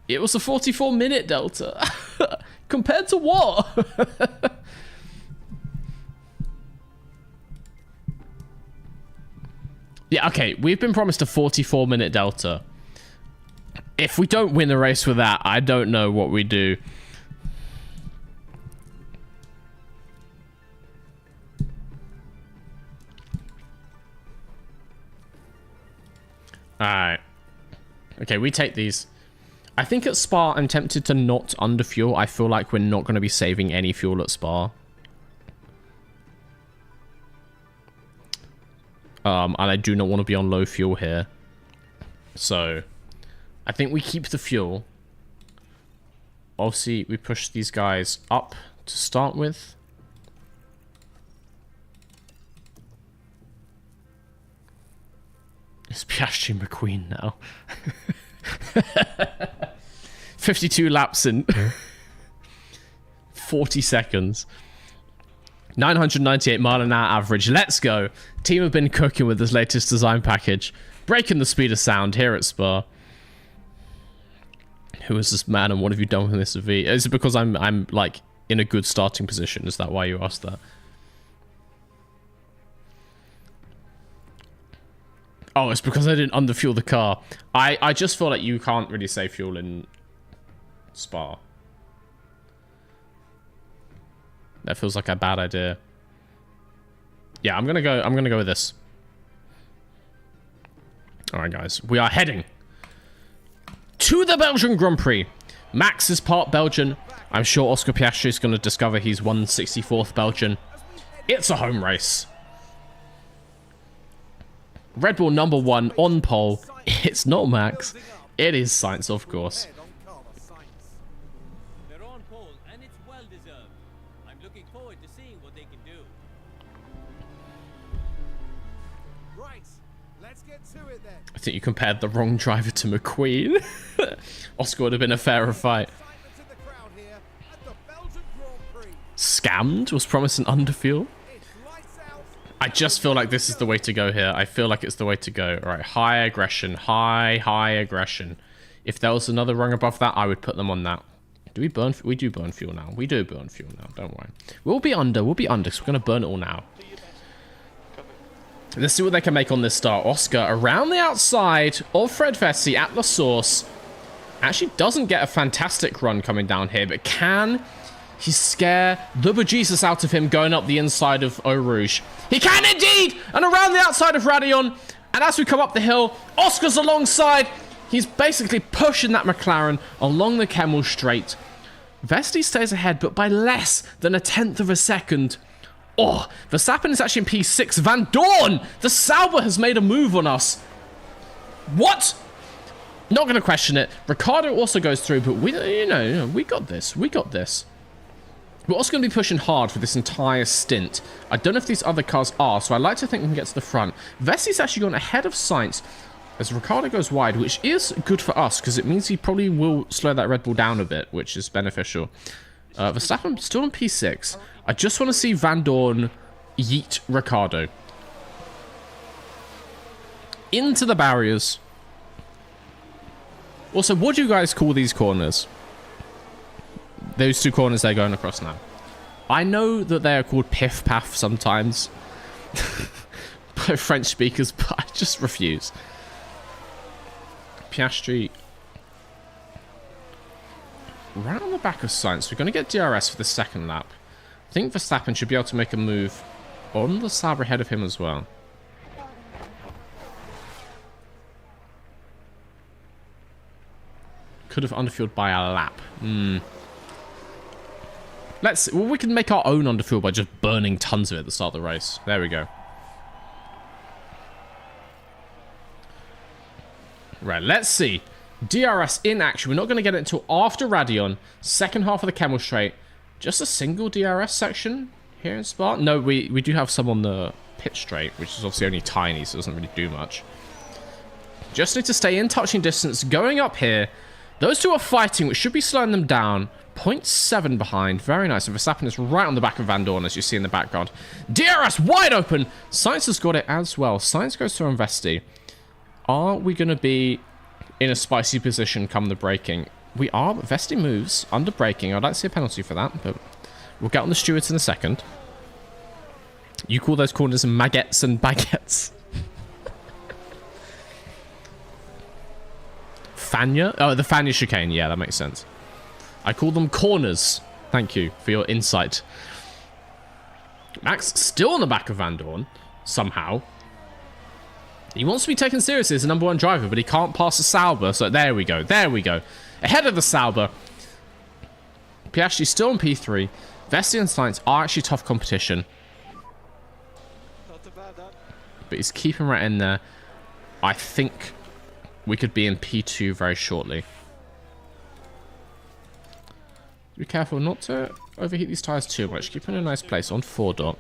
It was a 44-minute delta. Compared to what? Yeah, okay. We've been promised a 44-minute delta. If we don't win the race with that, I don't know what we do. Alright. Okay, we take these. I think at Spa, I'm tempted to not underfuel. I feel like we're not going to be saving any fuel at Spa. And I do not want to be on low fuel here. So, I think we keep the fuel. Obviously, we push these guys up to start with. It's Piastri McQueen now. 52 laps in 40 seconds. 998 mile an hour average. Let's go. Team have been cooking with this latest design package. Breaking the speed of sound here at Spa. Who is this man and what have you done with this V? Is it because I'm like in a good starting position? Is that why you asked that? Oh, it's because I didn't underfuel the car. I just feel like you can't really save fuel in Spa. That feels like a bad idea. Yeah, I'm gonna go with this. Alright guys, we are heading to the Belgian Grand Prix. Max is part Belgian. I'm sure Oscar Piastri is gonna discover he's 164th Belgian. It's a home race. Red Bull #1 on pole. It's not Max. It is Sainz, of course. They're on pole, and it's well deserved. I'm looking forward to seeing what they can do. Right, let's get to it then. I think you compared the wrong driver to McQueen. Oscar would have been a fairer fight. Excitement in the crowd here at the Belgian Grand Prix. Scammed? Was promised an underfuel? It's lights out. I just feel like this is the way to go here. I feel like it's the way to go. All right, high aggression. High aggression. If there was another rung above that, I would put them on that. Do we burn? We do burn fuel now. We do burn fuel now. Don't worry. We'll be under. We'll be under. So we're going to burn it all now. Let's see what they can make on this start. Oscar around the outside of Fred Vessi at La Source. Actually doesn't get a fantastic run coming down here, but can he scare the bejesus out of him going up the inside of Eau Rouge? He can indeed! And around the outside of Radion. And as we come up the hill, Oscar's alongside. He's basically pushing that McLaren along the Kemmel Straight. Vesti stays ahead, but by less than 1/10 of a second. Oh, Verstappen is actually in P6. Van Dorn! The Sauber has made a move on us. What? Not going to question it. Ricardo also goes through, but we got this. We got this. We're also going to be pushing hard for this entire stint. I don't know if these other cars are, so I like to think we can get to the front. Vesti's actually gone ahead of Sainz as Ricardo goes wide, which is good for us because it means he probably will slow that Red Bull down a bit, which is beneficial. Verstappen still on P6. I just want to see Van Dorn yeet Ricardo into the barriers. Also, what do you guys call these corners? Those two corners they're going across now. I know that they are called Piff Paff sometimes by French speakers, but I just refuse. Piastri round the back of Sainz. We're going to get DRS for the second lap. I think Verstappen should be able to make a move on the Sauber ahead of him as well. Could have underfueled by a lap. Well, we can make our own underfuel by just burning tons of it at the start of the race. There we go. Right, let's see. DRS in action. We're not going to get it until after Radion. Second half of the Kemmel Straight. Just a single DRS section here in Spa. No, we do have some on the pit straight, which is obviously only tiny, so it doesn't really do much. Just need to stay in touching distance. Going up here. Those two are fighting, which should be slowing them down. 0.7 behind. Very nice. And Verstappen is right on the back of Van Dorn, as you see in the background. DRS wide open. Sainz has got it as well. Sainz goes through on Vesti. Are we going to be in a spicy position come the braking? We are, but Vesti moves under braking. I'd like to see a penalty for that, but we'll get on the stewards in a second. You call those corners maguettes and baguettes. Fanya? Oh, the Fanya chicane. Yeah, that makes sense. I call them corners. Thank you for your insight. Max still on the back of Van Dorn, somehow. He wants to be taken seriously as a number 1 driver, but he can't pass the Sauber. So there we go. There we go. Ahead of the Sauber. Piastri still on P3. Vesti and Sainz are actually tough competition. Not too bad, that. But he's keeping right in there. I think we could be in P2 very shortly. Be careful not to overheat these tyres too much. Keep in a nice place on 4 dot.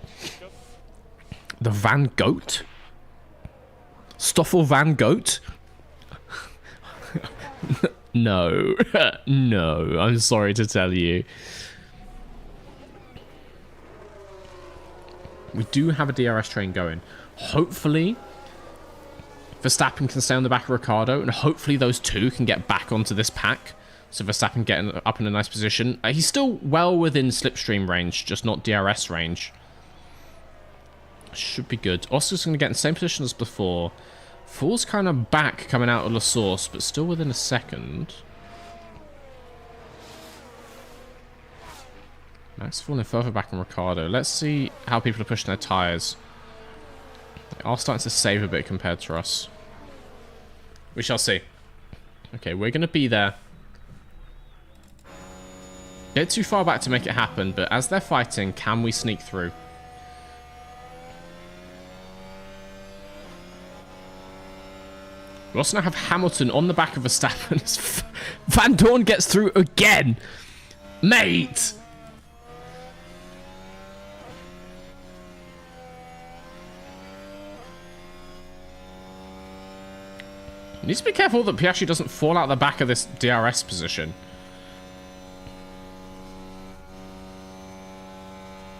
The Van Goat? Stoffel Van Goat? No. No, I'm sorry to tell you. We do have a DRS train going. Hopefully, Verstappen can stay on the back of Ricciardo, and hopefully those two can get back onto this pack. So Verstappen getting up in a nice position. He's still well within slipstream range, just not DRS range. Should be good. Oscar's going to get in the same position as before. Fool's kind of back coming out of La Source, but still within a second. Max falling further back on Ricciardo. Let's see how people are pushing their tyres. They are starting to save a bit compared to us. We shall see. Okay, we're going to be there. Bit too far back to make it happen, but as they're fighting, can we sneak through? We also now have Hamilton on the back of Verstappen. Van Dorn gets through again. Mate! You need to be careful that Piastri doesn't fall out the back of this DRS position.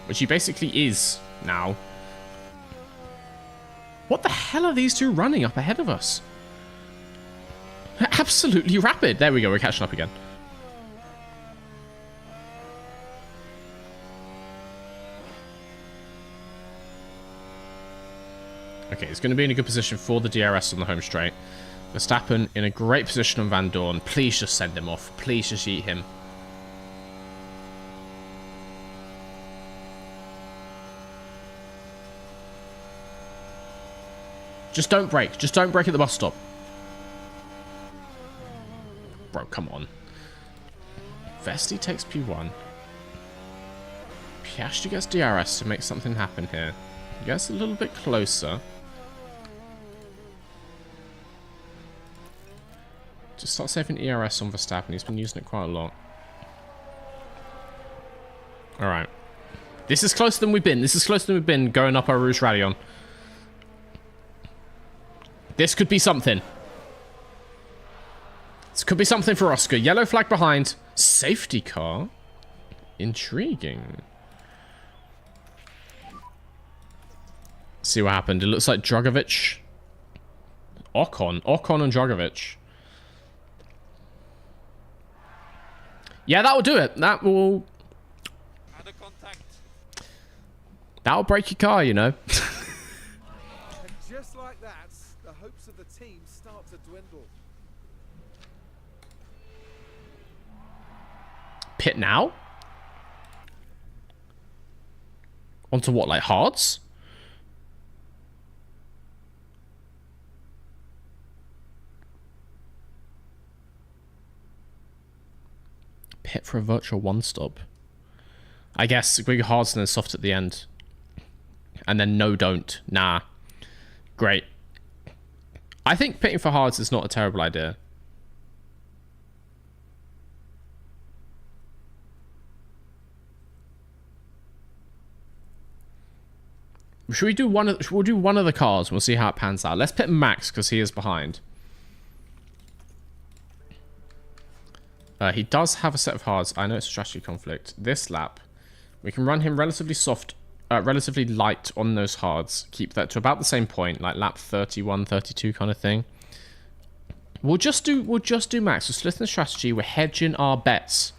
Which he basically is now. What the hell are these two running up ahead of us? They're absolutely rapid. There we go, we're catching up again. Okay, it's going to be in a good position for the DRS on the home straight. Verstappen in a great position on Van Dorn. Please just send him off. Please just eat him. Just don't brake. Just don't brake at the bus stop. Bro, come on. Vesti takes P1. Piastri gets DRS to make something happen here. He gets a little bit closer. Just start saving ERS on Verstappen. He's been using it quite a lot. Alright. This is closer than we've been. This is closer than we've been going up our Rouge Radion. This could be something. This could be something for Oscar. Yellow flag behind. Safety car. Intriguing. See what happened. It looks like Drogovic. Ocon and Drogovic. Yeah, that will do it. That will... Under contact. That'll break your car, you know. And just like that, the hopes of the team start to dwindle. Pit now? Onto what, like hards? Pit for a virtual one-stop. I guess we go hards and then soft at the end. And then no, don't. Nah. Great. I think pitting for hards is not a terrible idea. Should we do one of... We'll do one of the cars. We'll see how it pans out. Let's pit Max because he is behind. He does have a set of hards. I know it's a strategy conflict. This lap, we can run him relatively soft, relatively light on those hards. Keep that to about the same point, like lap 31, 32 kind of thing. We'll just do Max. We're splitting the strategy. We're hedging our bets.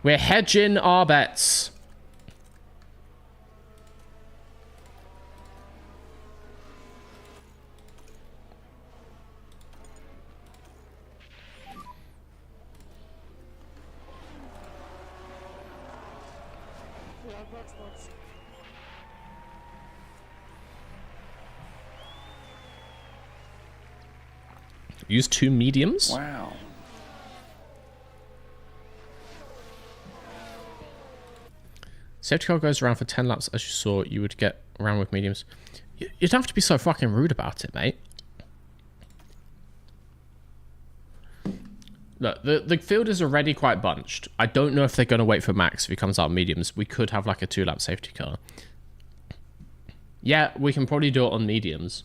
We're hedging our bets. Use 2 mediums. Wow. Safety car goes around for 10 laps. As you saw, you would get around with mediums. You don't have to be so fucking rude about it, mate. Look, the field is already quite bunched. I don't know if they're going to wait for Max if he comes out mediums. We could have like a 2-lap safety car. Yeah, we can probably do it on mediums.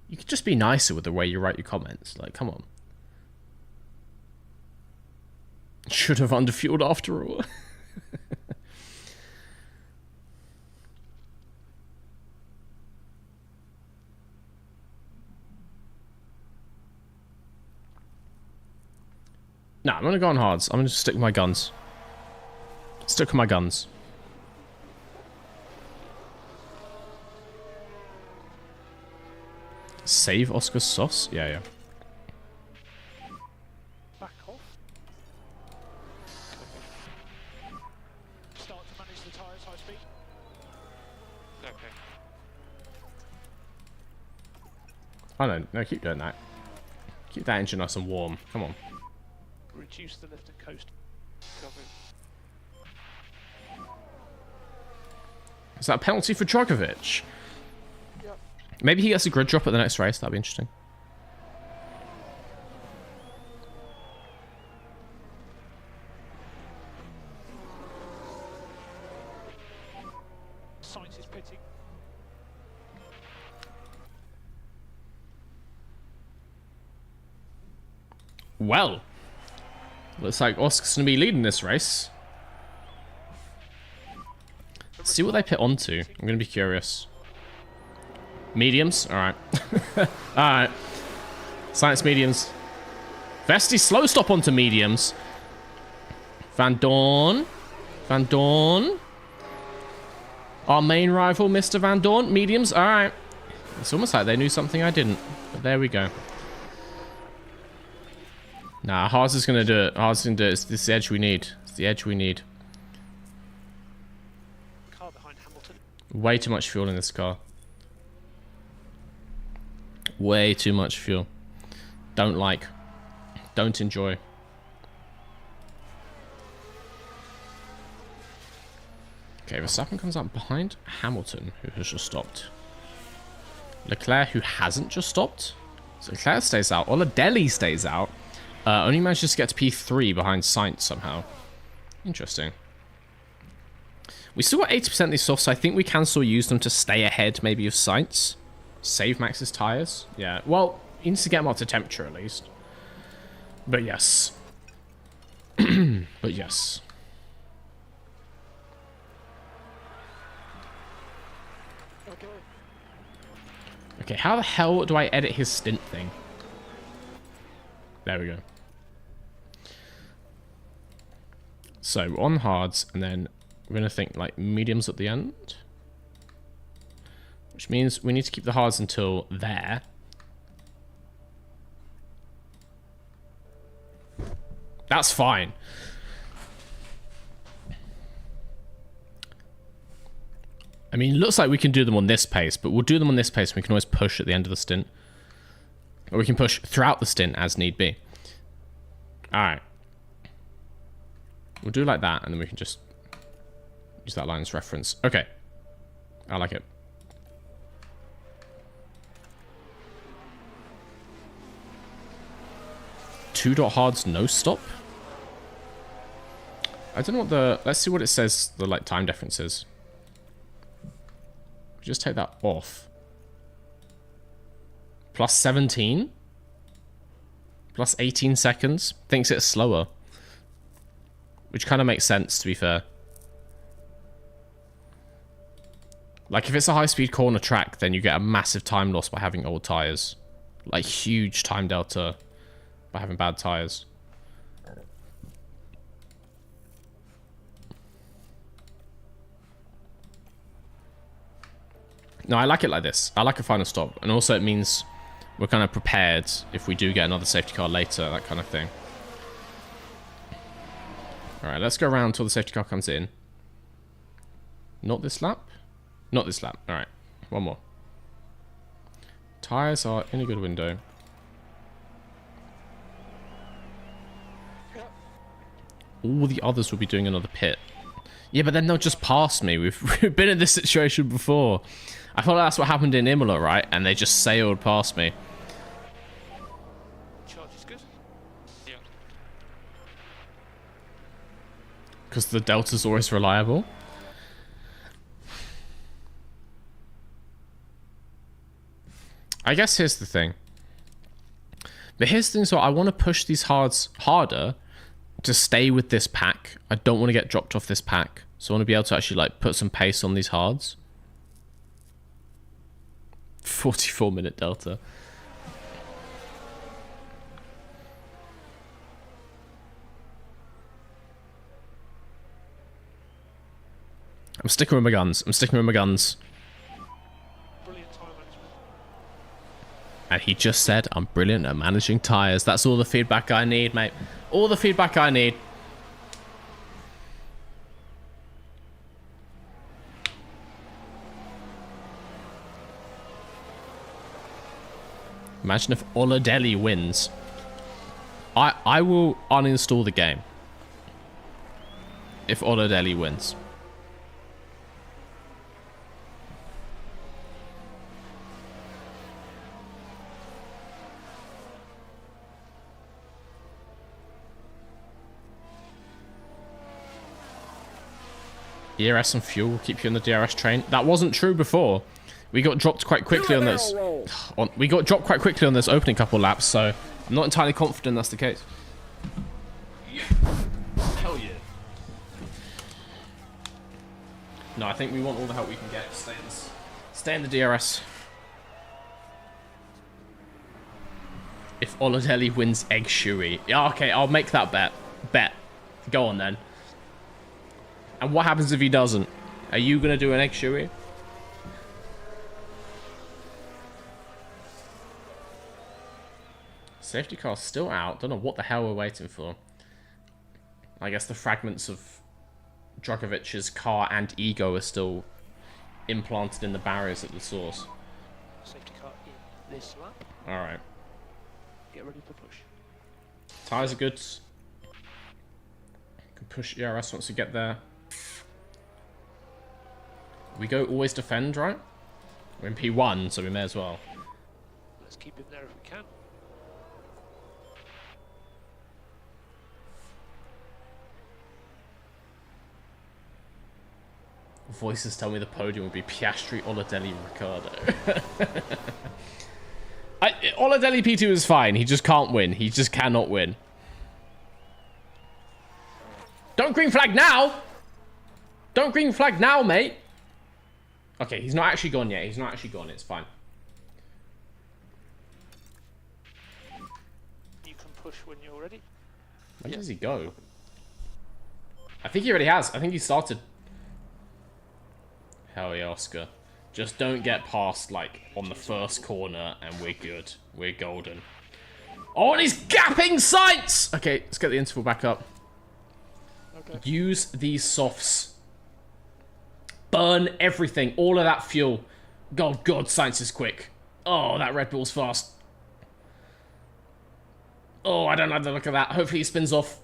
You could just be nicer with the way you write your comments. Like, come on. Should have underfueled after all. Nah, I'm gonna go on hards. I'm gonna just stick with my guns. Stick with my guns. Save Oscar's sauce? Yeah, yeah. Back off. Start to manage the tyres high speed. Okay. Oh no, keep doing that. Keep that engine nice and warm. Come on. Reduce the lift and coast. Cover. Is that a penalty for Djokovic? Yep. Maybe he gets a grid drop at the next race. That'd be interesting. Sainz is pitting. Well, looks like Oscar's gonna be leading this race. Let's see what they pit onto. I'm gonna be curious. Mediums? Alright. Alright. Science mediums. Vesti slow stop onto mediums. Van Dorn. Van Dorn. Our main rival, Mr. Van Dorn. Mediums? Alright. It's almost like they knew something I didn't. But there we go. Nah, Haas is going to do it. Haas is going to do it. It's the edge we need. It's the edge we need. Car behind Hamilton. Way too much fuel in this car. Way too much fuel. Don't like. Don't enjoy. Okay, Verstappen comes up behind Hamilton, who has just stopped. Leclerc, who hasn't just stopped. So Leclerc stays out. Oladelli stays out. Only manages to get to P3 behind Sainz somehow. Interesting. We still got 80% of these softs, so I think we can still use them to stay ahead maybe of Sainz. Save Max's tyres. Yeah, well, he needs to get them up to temperature at least. But yes. But yes. Okay. Okay, how the hell do I edit his stint thing? There we go. So, on hards, and then we're going to think, like, mediums at the end. Which means we need to keep the hards until there. That's fine. I mean, it looks like we can do them on this pace, but we'll do them on this pace and we can always push at the end of the stint. Or we can push throughout the stint as need be. Alright. We'll do like that, and then we can just use that line as reference. Okay. I like it. Two dot hards, no stop? I don't know what the... Let's see what it says the, like, time difference is. Just take that off. Plus 17? Plus 18 seconds? Thinks it's slower. Which kind of makes sense, to be fair. Like, if it's a high-speed corner track, then you get a massive time loss by having old tyres. Like, huge time delta by having bad tyres. No, I like it like this. I like a final stop. And also it means we're kind of prepared if we do get another safety car later, that kind of thing. Alright, let's go around until the safety car comes in. Not this lap? Not this lap. Alright, one more. Tyres are in a good window. All the others will be doing another pit. Yeah, but then they'll just pass me. We've been in this situation before. I thought that's what happened in Imola, right? And they just sailed past me. Charge is good. Yeah. Because the Delta's always reliable. I guess here's the thing. But here's the thing, so I want to push these hards harder to stay with this pack. I don't want to get dropped off this pack. So I want to be able to actually like put some pace on these hards. 44-minute Delta. I'm sticking with my guns. I'm sticking with my guns. Brilliant time management. And he just said, I'm brilliant at managing tyres. That's all the feedback I need, mate. All the feedback I need. Imagine if Oladelli wins. I will uninstall the game. If Oladelli wins. ERS and fuel will keep you on the DRS train. That wasn't true before. We got dropped quite quickly on this. We got dropped quite quickly on this opening couple laps, so I'm not entirely confident that's the case. Yeah. Hell yeah. No, I think we want all the help we can get. Stay in the DRS. If Oladelli wins Egg Shui. Yeah, okay, I'll make that bet. Bet. Go on then. And what happens if he doesn't? Are you going to do an Egg Shui? Safety car's still out. Don't know what the hell we're waiting for. I guess the fragments of Drogovic's car and ego are still implanted in the barriers at the source. Safety car in this lap. Alright. Get ready for push. Tyres are good. Can push ERS once we get there. We go always defend, right? We're in P1, so we may as well. Let's keep him there if we can. Voices tell me the podium will be Piastri, Oladelli, Ricciardo. Oladelli P2 is fine. He just can't win. He just cannot win. Don't green flag now! Don't green flag now, mate! Okay, he's not actually gone yet. He's not actually gone. It's fine. You can push when you're ready. When does he go? I think he already has. I think he started. Hell yeah, Oscar. Just don't get past, like, on the first corner, and we're good. We're golden. Oh, and he's gapping sights! Okay, let's get the interval back up. Okay. Use these softs. Burn everything. All of that fuel. Oh, God, science is quick. Oh, that Red Bull's fast. Oh, I don't like the look of that. Hopefully he spins off.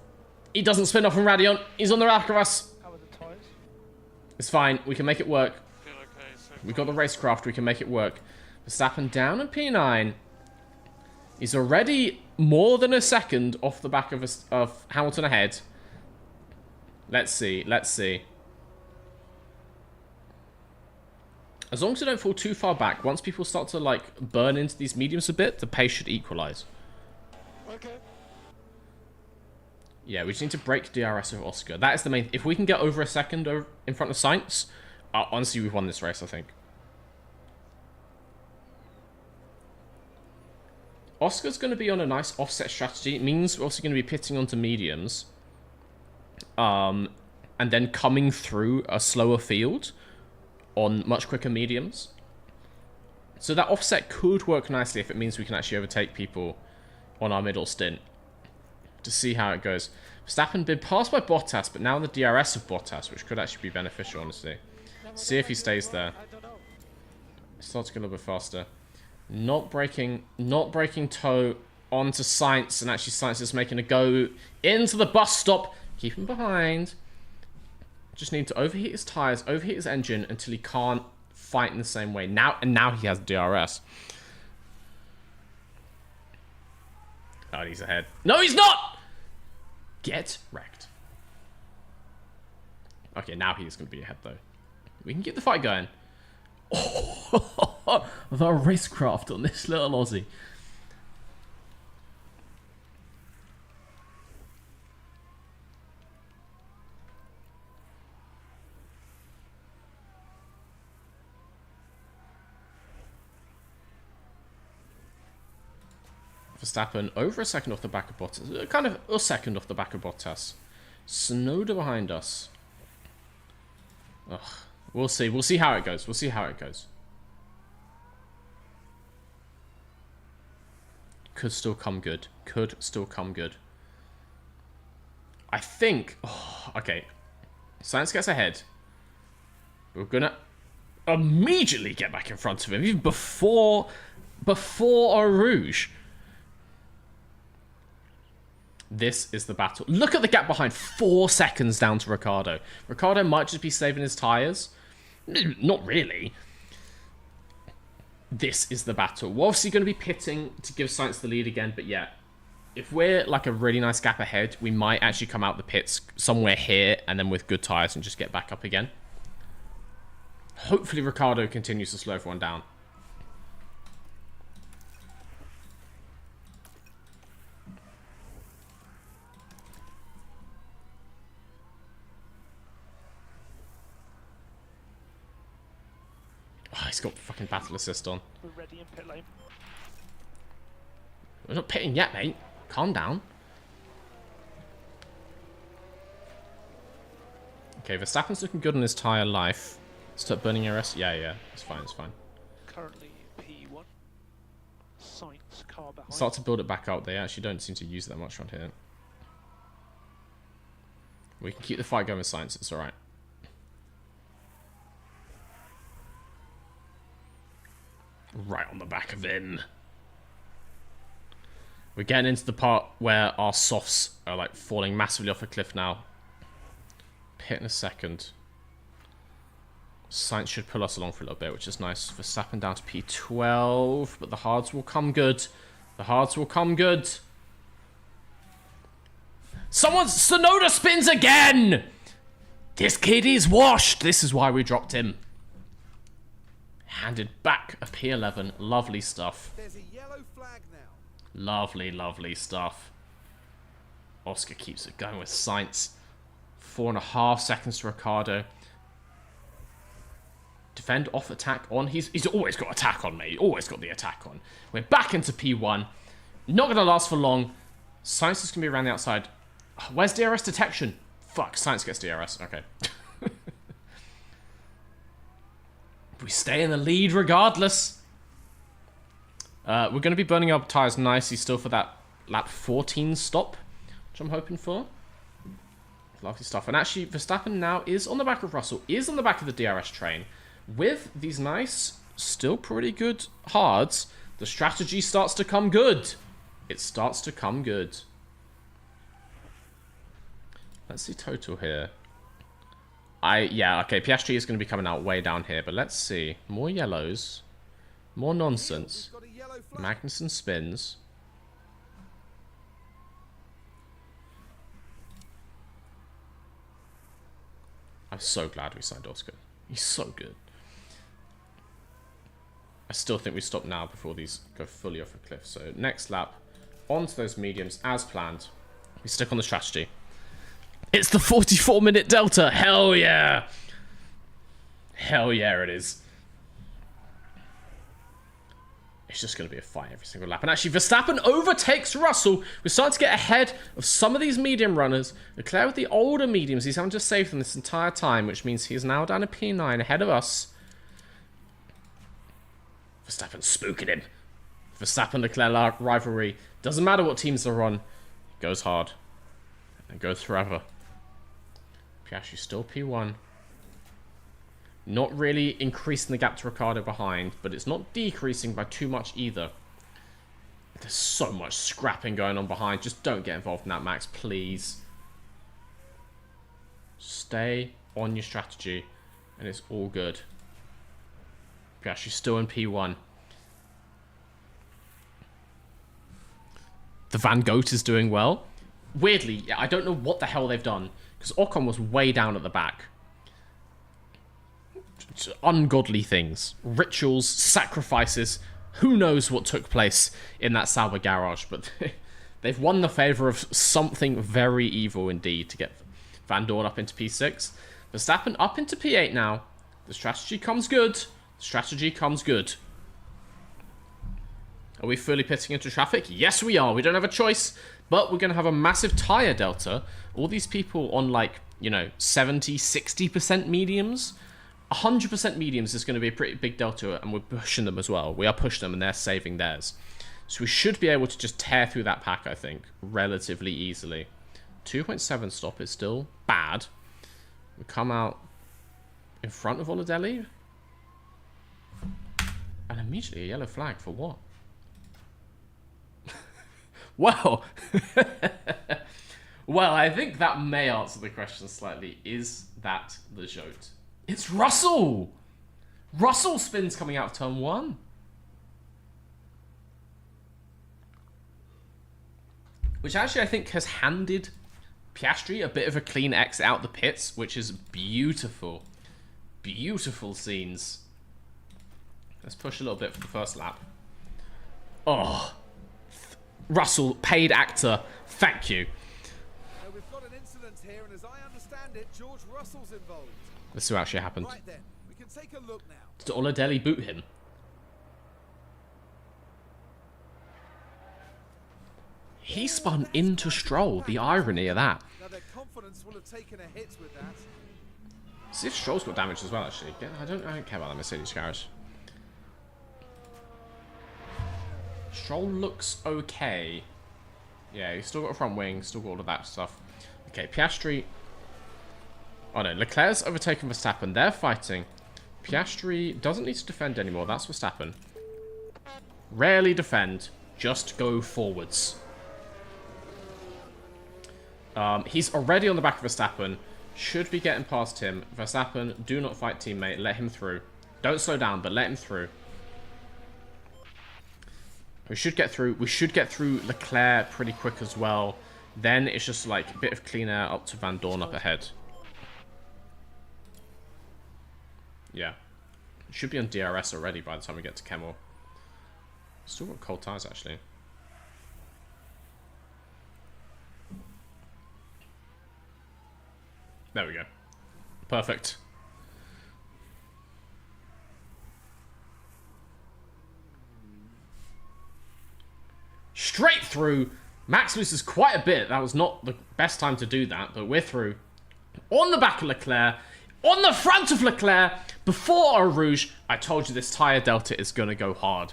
He doesn't spin off from Radion. He's on the back of us. How are the tyres? It's fine. We can make it work. Feel okay, so We've got the racecraft. We can make it work. Verstappen down in P9. He's already more than a second off the back of Hamilton ahead. Let's see. Let's see. As long as we don't fall too far back, once people start to, like, burn into these mediums a bit, the pace should equalize. okay. Yeah, we just need to break DRS of Oscar. That is the main... If we can get over a second in front of Sainz, honestly, we've won this race, I think. Oscar's going to be on a nice offset strategy. It means we're also going to be pitting onto mediums. And then coming through a slower field on much quicker mediums. So that offset could work nicely if it means we can actually overtake people on our middle stint. To see how it goes. Verstappen been passed by Bottas, but now in the DRS of Bottas, which could actually be beneficial, honestly. See if he stays there. Starts to go a little bit faster. Not breaking toe onto Sainz, and actually Sainz is making a go into the bus stop. Keep him behind. Just need to overheat his tires, overheat his engine until he can't fight in the same way. Now he has DRS. Oh, he's ahead. No, he's not! Get wrecked. Okay, now he's going to be ahead, though. We can get the fight going. Oh, the racecraft on this little Aussie. Verstappen over a second off the back of Bottas. Kind of a second off the back of Bottas. Snowder behind us. Ugh. We'll see. We'll see how it goes. We'll see how it goes. Could still come good. Could still come good. I think... Oh, okay. Sainz gets ahead. We're going to immediately get back in front of him. Even before Eau Rouge. This is the battle. Look at the gap behind. 4 seconds down to Ricciardo. Ricciardo might just be saving his tyres. Not really. This is the battle. We're obviously going to be pitting to give Sainz the lead again. But yeah, if we're like a really nice gap ahead, we might actually come out the pits somewhere here and then with good tyres and just get back up again. Hopefully Ricciardo continues to slow everyone down. Oh, he's got fucking battle assist on. We're ready in pit lane. We're not pitting yet, mate. Calm down. Okay, Verstappen's looking good on his tyre life. Start burning RS. Yeah. It's fine, it's fine. Currently P1. Sainz car behind. Start to build it back up. They actually don't seem to use it that much around here. We can keep the fight going with Sainz. It's alright. Right on the back of him. We're getting into the part where our softs are like falling massively off a cliff now. Pit in a second. Sainz should pull us along for a little bit, which is nice. Verstappen down to P12, but the hards will come good. The hards will come good. Sonoda spins again! This kid is washed. This is why we dropped him. Handed back a P11. Lovely stuff. There's a yellow flag now. Lovely, lovely stuff. Oscar keeps it going with Sainz. 4.5 seconds to Ricciardo. Defend off, attack on. He's always got attack on, mate. Always got the attack on. We're back into P1. Not going to last for long. Sainz is going to be around the outside. Where's DRS detection? Fuck, Sainz gets DRS. Okay. We stay in the lead regardless. We're going to be burning up tyres nicely still for that lap 14 stop, which I'm hoping for. Lovely stuff. And actually, Verstappen now is on the back of Russell, is on the back of the DRS train. With these nice, still pretty good hards, the strategy starts to come good. It starts to come good. Let's see total here. Yeah, okay, Piastri is going to be coming out way down here, but let's see. More yellows. More nonsense. We've got a yellow flag. Magnussen spins. I'm so glad we signed Oscar. He's so good. I still think we stop now before these go fully off a cliff. So next lap, onto those mediums as planned. We stick on the strategy. It's the 44-minute delta. Hell yeah. Hell yeah, it is. It's just going to be a fight every single lap. And actually, Verstappen overtakes Russell. We're starting to get ahead of some of these medium runners. Leclerc with the older mediums. He's having to save them this entire time, which means he's now down to P9 ahead of us. Verstappen spooking him. Verstappen-Leclerc rivalry. Doesn't matter what teams are on. It goes hard. It goes forever. Piastri still P1. Not really increasing the gap to Ricciardo behind, but it's not decreasing by too much either. There's so much scrapping going on behind. Just don't get involved in that, Max, please. Stay on your strategy, and it's all good. Piastri's still in P1. The Van Goat is doing well. Weirdly, I don't know what the hell they've done, because Ocon was way down at the back. Ungodly things. Rituals, sacrifices. Who knows what took place in that Sauber garage, but they've won the favour of something very evil indeed to get Van Dorn up into P6. Verstappen up into P8 now. The strategy comes good. The strategy comes good. Are we fully pitting into traffic? Yes, we are. We don't have a choice, but we're going to have a massive tyre delta. All these people on, like, you know, 70, 60% mediums. 100% mediums is going to be a pretty big delta, and we're pushing them as well. We are pushing them, and they're saving theirs. So we should be able to just tear through that pack, I think, relatively easily. 2.7 stop is still bad. We come out in front of Oladelli. And immediately a yellow flag for what? Well, well, I think that may answer the question slightly. Is that the Jote? It's Russell! Russell spins coming out of turn 1. Which actually I think has handed Piastri a bit of a clean exit out the pits, which is beautiful. Beautiful scenes. Let's push a little bit for the first lap. Oh. Russell, paid actor. Thank you. We've got an incident here, and as I understand it, George Russell's involved. Let's see what actually happened. Right then, we can take a look now. Did Oladelli boot him? He spun into Stroll. The irony of that. Now their confidence will have taken a hit with that. See if Stroll's got damage as well, actually. I don't care about that Mercedes garage. Stroll looks okay. Yeah, he's still got a front wing, still got all of that stuff. Okay, Piastri. Oh no, Leclerc's overtaken Verstappen. They're fighting. Piastri doesn't need to defend anymore. That's Verstappen. Rarely defend. Just go forwards. He's already on the back of Verstappen. Should be getting past him. Verstappen, do not fight, teammate. Let him through. Don't slow down, but let him through. We should get through. We should get through Leclerc pretty quick as well. Then it's just like a bit of clean air up to Van Dorn up ahead. Yeah. Should be on DRS already by the time we get to Kemmel. Still got cold tires, actually. There we go. Perfect. Straight through. Max loses quite a bit. That was not the best time to do that, but we're through. On the back of Leclerc. On the front of Leclerc. Before Eau Rouge. I told you this tyre delta is going to go hard.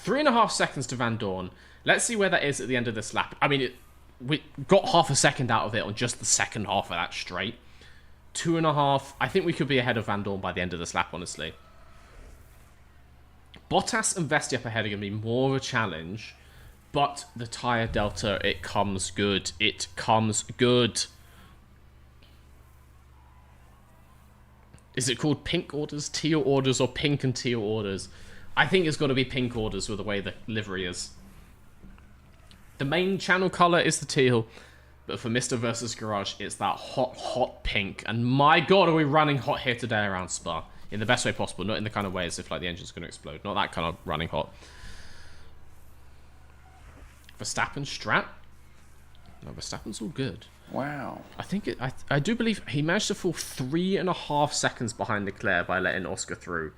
3.5 seconds to Van Dorn. Let's see where that is at the end of this lap. I mean, we got half a second out of it on just the second half of that straight. 2.5. I think we could be ahead of Van Dorn by the end of this lap, honestly. Bottas and Vesti up ahead are going to be more of a challenge. But the tyre delta, it comes good. It comes good. Is it called pink orders, teal orders, or pink and teal orders? I think it's got to be pink orders with the way the livery is. The main channel colour is the teal. But for Mr. versus Garage, it's that hot, hot pink. And my god, are we running hot here today around Spa. In the best way possible. Not in the kind of way as if like the engine's going to explode. Not that kind of running hot. Verstappen strat. No, Verstappen's all good. Wow. I think I do believe he managed to fall 3.5 seconds behind Leclerc by letting Oscar through.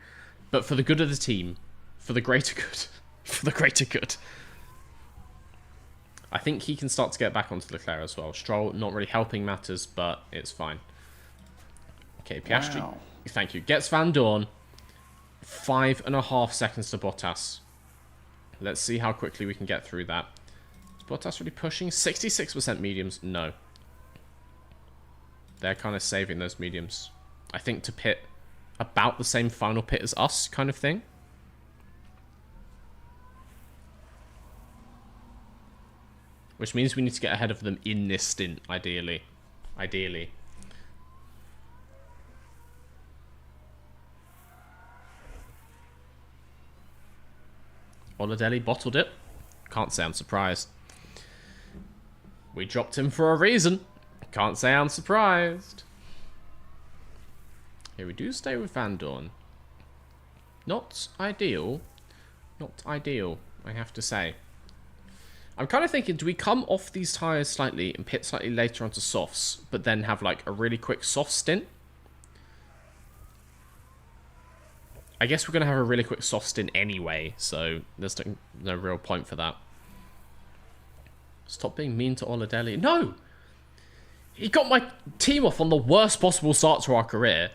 But for the good of the team. For the greater good. For the greater good. I think he can start to get back onto Leclerc as well. Stroll not really helping matters, but it's fine. Okay, Piastri. Wow. Thank you. Gets Van Dorn. 5.5 seconds to Bottas. Let's see how quickly we can get through that. Is Bottas really pushing? 66% mediums? No. They're kind of saving those mediums. I think to pit about the same final pit as us kind of thing. Which means we need to get ahead of them in this stint, ideally. Ideally. Oladelli bottled it. Can't say I'm surprised. We dropped him for a reason. Can't say I'm surprised. Here we do stay with Van Dorn. Not ideal. Not ideal, I have to say. I'm kind of thinking, do we come off these tyres slightly and pit slightly later onto softs, but then have like a really quick soft stint? I guess we're going to have a really quick soft stint anyway, so there's no real point for that. Stop being mean to Oladelli. No! He got my team off on the worst possible start to our career.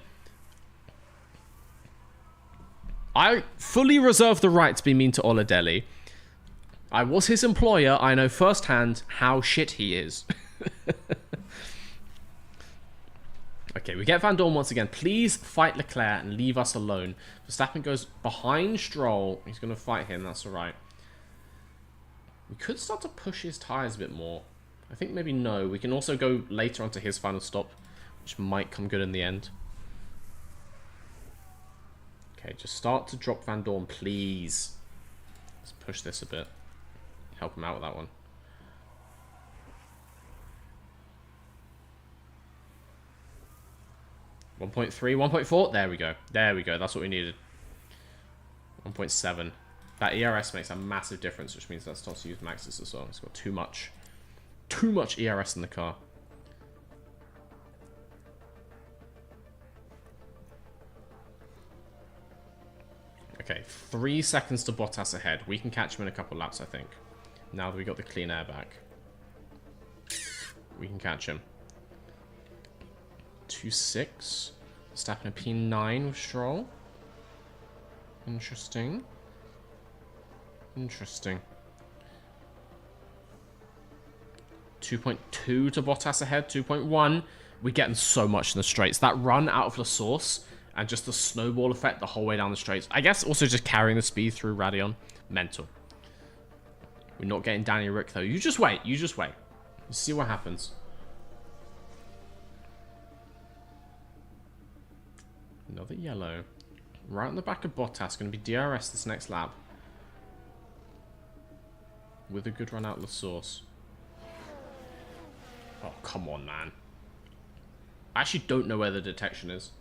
I fully reserve the right to be mean to Oladelli. I was his employer. I know firsthand how shit he is. Okay, we get Van Dorn once again. Please fight Leclerc and leave us alone. Verstappen goes behind Stroll. He's going to fight him. That's all right. We could start to push his tyres a bit more. I think maybe no. We can also go later onto his final stop, which might come good in the end. Okay, just start to drop Van Dorn, please. Let's push this a bit. Help him out with that one. .3, 1.4. There we go. There we go. That's what we needed. 1.7. That ERS makes a massive difference, which means that starts to use Max's as well. It's got too much ERS in the car. Okay, 3 seconds to Bottas ahead. We can catch him in a couple laps, I think. Now that we got the clean air back. We can catch him. 2.6. Verstappen a P9 with Stroll. Interesting. Interesting. 2.2 to Bottas ahead. 2.1. We're getting so much in the straights. That run out of the source and just the snowball effect the whole way down the straights. I guess also just carrying the speed through Radion. Mental. We're not getting Danny Rick though. You just wait. You just wait. You see what happens. Another yellow. Right on the back of Bottas. Going to be DRS this next lap. With a good run out of the source. Oh, come on, man. I actually don't know where the detection is.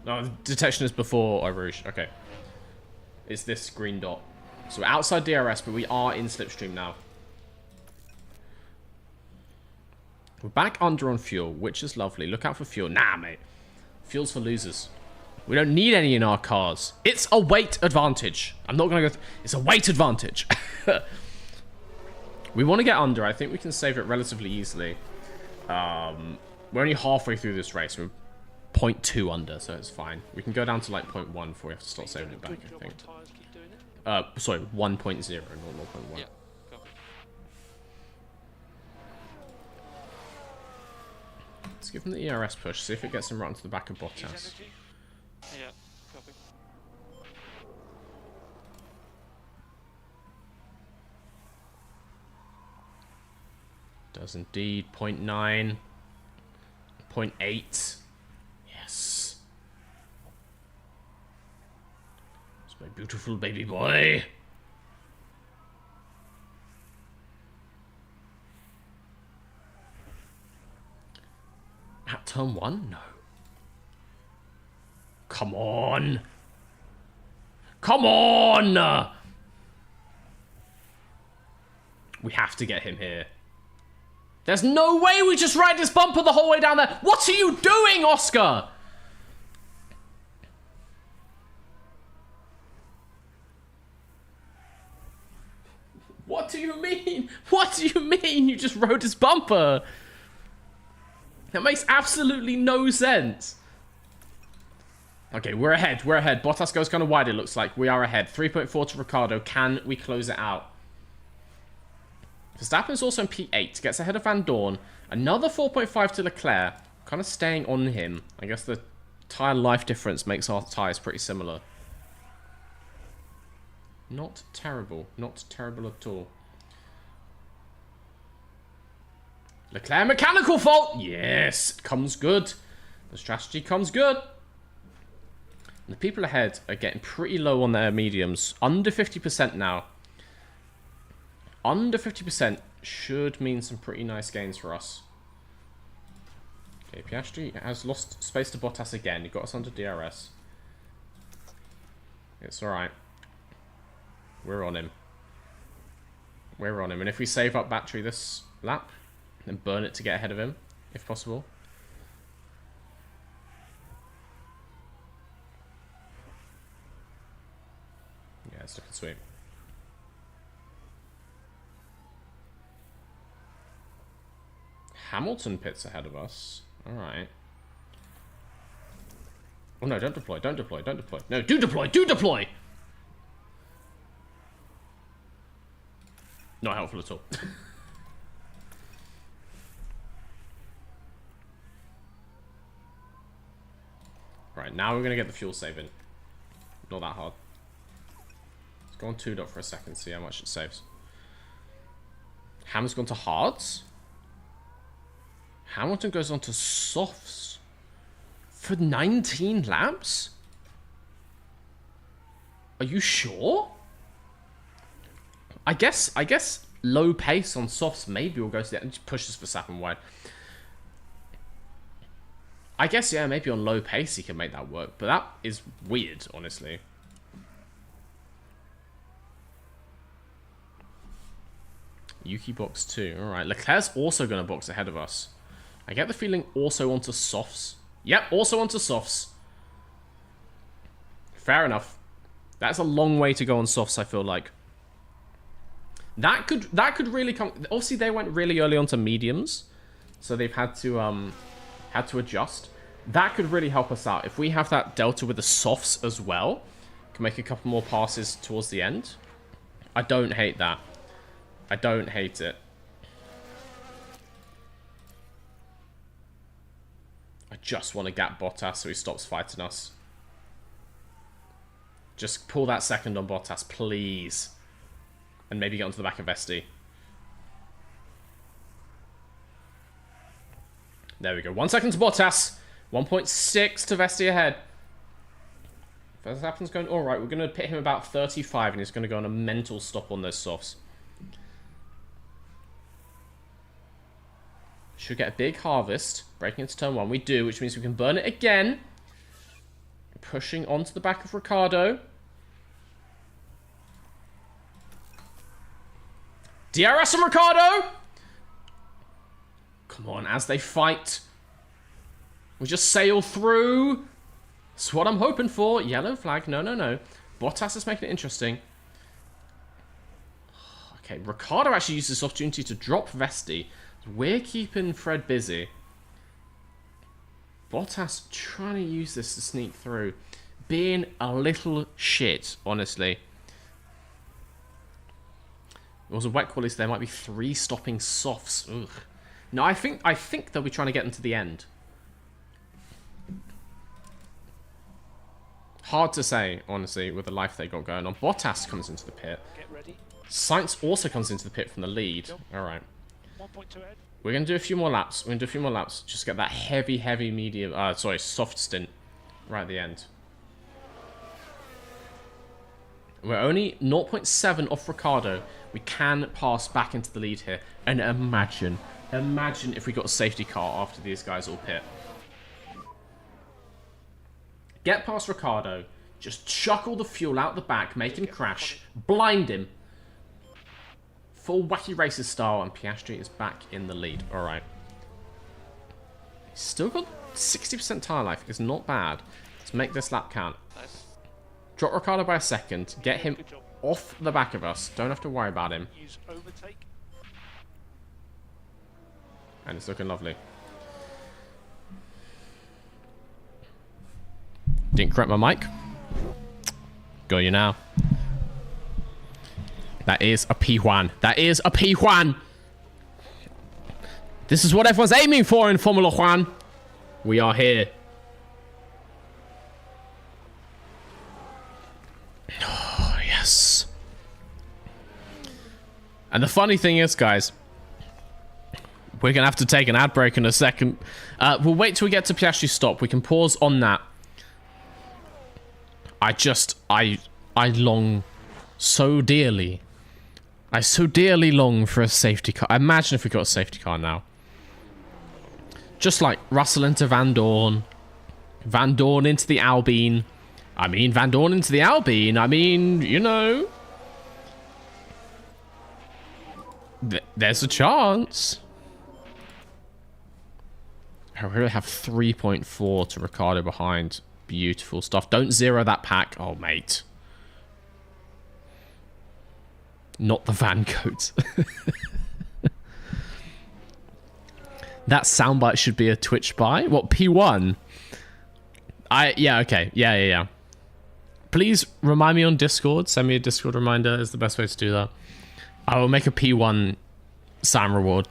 No, the detection is before Eau Rouge. Okay. It's this green dot. So we're outside DRS, but we are in slipstream now. We're back under on fuel, which is lovely. Look out for fuel. Nah, mate. Fuel's for losers. We don't need any in our cars. It's a weight advantage. I'm not going to go... It's a weight advantage. We want to get under. I think we can save it relatively easily. We're only halfway through this race. We're 0.2 under, so it's fine. We can go down to like 0.1 before we have to start saving it back, I think. Sorry, 1.0, not 0.1. Yeah, go. Let's give him the ERS push, see if it gets him right onto the back of Bottas. Yeah, copy. Does indeed. 0.9. 0.8. Yes. It's my beautiful baby boy. At turn 1? No. Come on. Come on! We have to get him here. There's no way we just ride this bumper the whole way down there. What are you doing, Oscar? What do you mean? What do you mean you just rode this bumper? That makes absolutely no sense. Okay, we're ahead. We're ahead. Bottas goes kind of wide, it looks like. We are ahead. 3.4 to Ricciardo. Can we close it out? Verstappen is also in P8. Gets ahead of Van Dorn. Another 4.5 to Leclerc. kind of staying on him. I guess the tyre life difference makes our tyres pretty similar. Not terrible. Not terrible at all. Leclerc mechanical fault! Yes! It comes good. The strategy comes good. And the people ahead are getting pretty low on their mediums. Under 50% now. Under 50% should mean some pretty nice gains for us. Okay, Piastri has lost space to Bottas again. He got us under DRS. It's alright. We're on him. We're on him. And if we save up battery this lap, then burn it to get ahead of him, if possible. Yeah, it's looking sweet. Hamilton pits ahead of us. Alright. Oh no, don't deploy, don't deploy, don't deploy. No, do deploy, do deploy! Not helpful at all. Right, now we're going to get the fuel saving. Not that hard. Let's go on 2 dot for a second, see how much it saves. Ham's gone to hards. Hamilton goes on to softs. For 19 laps? Are you sure? I guess low pace on softs maybe will go to the end and just push us for Verstappen wide. I guess, yeah, maybe on low pace he can make that work. But that is weird, honestly. Yuki box 2. Alright, Leclerc's also going to box ahead of us. I get the feeling also onto softs. Yep, also onto softs. Fair enough. That's a long way to go on softs, I feel like. That could really come... Obviously, they went really early onto mediums. So they've had to adjust. That could really help us out. If we have that delta with the softs as well, can make a couple more passes towards the end. I don't hate that. I don't hate it. I just want to gap Bottas so he stops fighting us. Just pull that second on Bottas, please. And maybe get onto the back of Vesti. There we go. 1 second to Bottas. 1.6 to Vesti ahead. Verstappen's going alright. We're going to pit him about 35 and he's going to go on a mental stop on those softs. Should get a big harvest. Breaking into turn 1. We do, which means we can burn it again. Pushing onto the back of Ricciardo. DRS on Ricciardo! Come on, as they fight. We just sail through. That's what I'm hoping for. Yellow flag. No, no, no. Bottas is making it interesting. Okay, Ricciardo actually used this opportunity to drop Vesti. We're keeping Fred busy. Bottas trying to use this to sneak through. Being a little shit, honestly. It was a wet quality, so there might be 3 stopping softs. Ugh. No, I think they'll be trying to get them to the end. Hard to say, honestly, with the life they got going on. Bottas comes into the pit. Get ready. Sainz also comes into the pit from the lead. Alright. 1.2 ahead. We're going to do a few more laps. We're going to do a few more laps. Just get that heavy medium... soft stint right at the end. We're only 0.7 off Ricciardo. We can pass back into the lead here. And imagine if we got a safety car after these guys all pit. Get past Ricciardo. Just chuck all the fuel out the back. Make him crash. Blind him. Full Wacky Racer style. And Piastri is back in the lead. Alright. Still got 60% tyre life. It's not bad. Let's make this lap count. Nice. Drop Ricciardo by a second. Get him Good job. off the back of us. Don't have to worry about him. Use overtake. And it's looking lovely. Didn't correct my mic. Go you now. That is a P1. That is a P1. This is what everyone's aiming for in Formula 1. We are here. Oh, yes. And the funny thing is, guys, we're going to have to take an ad break in a second. We'll wait till we get to Piastri stop. We can pause on that. I long so dearly. I so dearly long for a safety car. Imagine if we got a safety car now. Just like Russell into Van Dorn. Van Dorn into the Alpine. I mean, Van Dorn into the Alpine. I mean, you know. There's a chance. I really have 3.4 to Ricardo behind. Beautiful stuff. Don't zero that pack. Oh, mate. Not the van coat. That soundbite should be a Twitch buy. What, P1? Yeah, okay. Yeah. Please remind me on Discord. Send me a Discord reminder is the best way to do that. I will make a P1 Sam reward.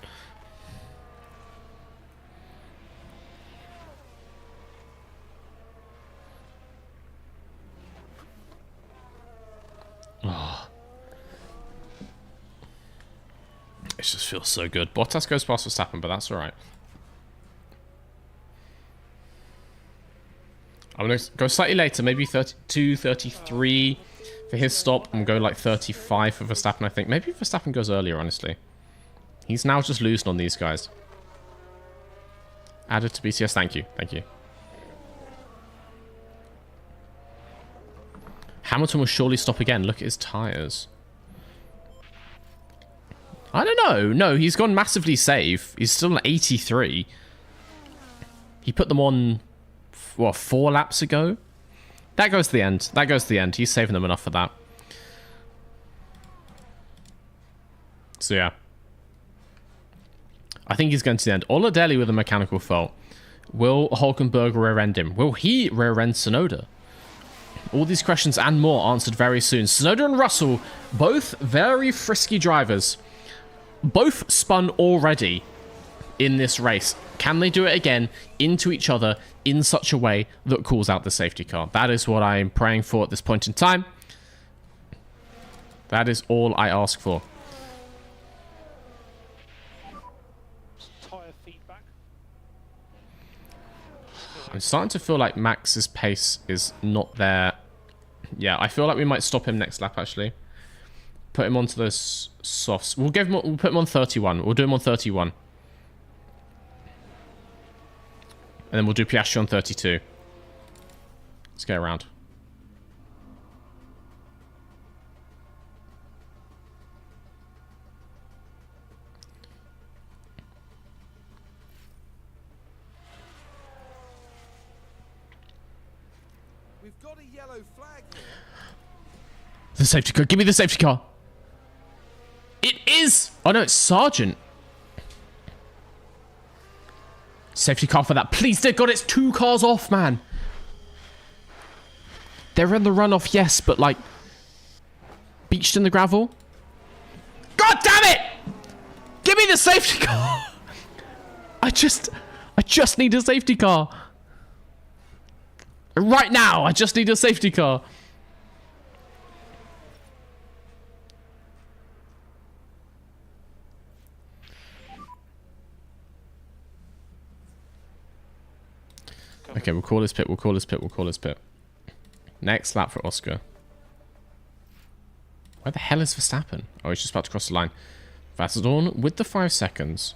Oh. It just feels so good. Bottas goes past Verstappen, but that's alright. I'm going to go slightly later, maybe 32, 33 for his stop. I'm going to go like 35 for Verstappen, I think. Maybe Verstappen goes earlier, honestly. He's now just losing on these guys. Added to BTS, thank you. Thank you. Hamilton will surely stop again. Look at his tyres. I don't know. No, he's gone massively safe. He's still at 83. He put them on, what, 4 laps ago? That goes to the end. That goes to the end. He's saving them enough for that. So, yeah. I think he's going to the end. Oladelli with a mechanical fault. Will Hulkenberg rear-end him? Will he rear-end Tsunoda? All these questions and more answered very soon. Tsunoda and Russell, both very frisky drivers. Both spun already in this race. Can they do it again into each other in such a way that calls out the safety car? That is what I am praying for at this point in time. That is all I ask for. Tyre feedback. I'm starting to feel like Max's pace is not there. Yeah, I feel like we might stop him next lap, actually. Put him onto those softs. We'll put him on 31. We'll do him on 31. And then we'll do Piastri on 32. Let's go around. We've got a yellow flag here. The safety car. Give me the safety car. It is. Oh, no, it's Sergeant. Safety car for that. Please, dear God, it's 2 cars off, man. They're in the runoff, yes, but, like, beached in the gravel. God damn it! Give me the safety car. I just need a safety car. Right now, I just need a safety car. Okay, we'll call this pit, we'll call this pit, we'll call this pit. Next lap for Oscar. Where the hell is Verstappen? Oh, he's just about to cross the line. Verstappen with the 5 seconds.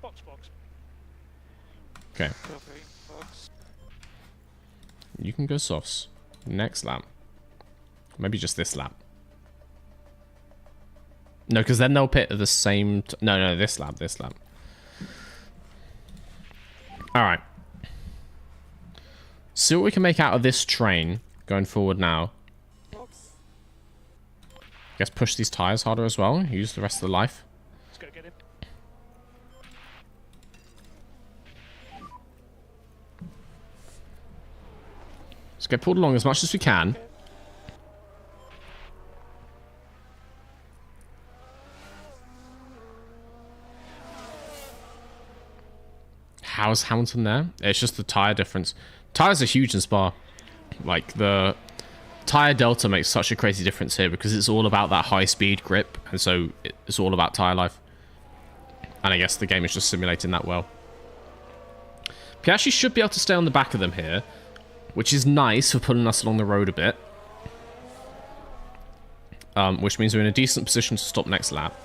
Box. Okay. Copy. Box. You can go softs. Next lap. Maybe just this lap. No, because then they'll pit at the same... No, this lap. Alright. See what we can make out of this train going forward now. Guess push these tyres harder as well. Use the rest of the life. Let's go get him. Let's get pulled along as much as we can. How how's Hamilton there? It's just the tire difference. Tires are huge in Spa. Like, the tire delta makes such a crazy difference here because it's all about that high speed grip, and so it's all about tire life. And I guess the game is just simulating that well. Piastri should be able to stay on the back of them here, which is nice for pulling us along the road a bit. Which means we're in a decent position to stop next lap.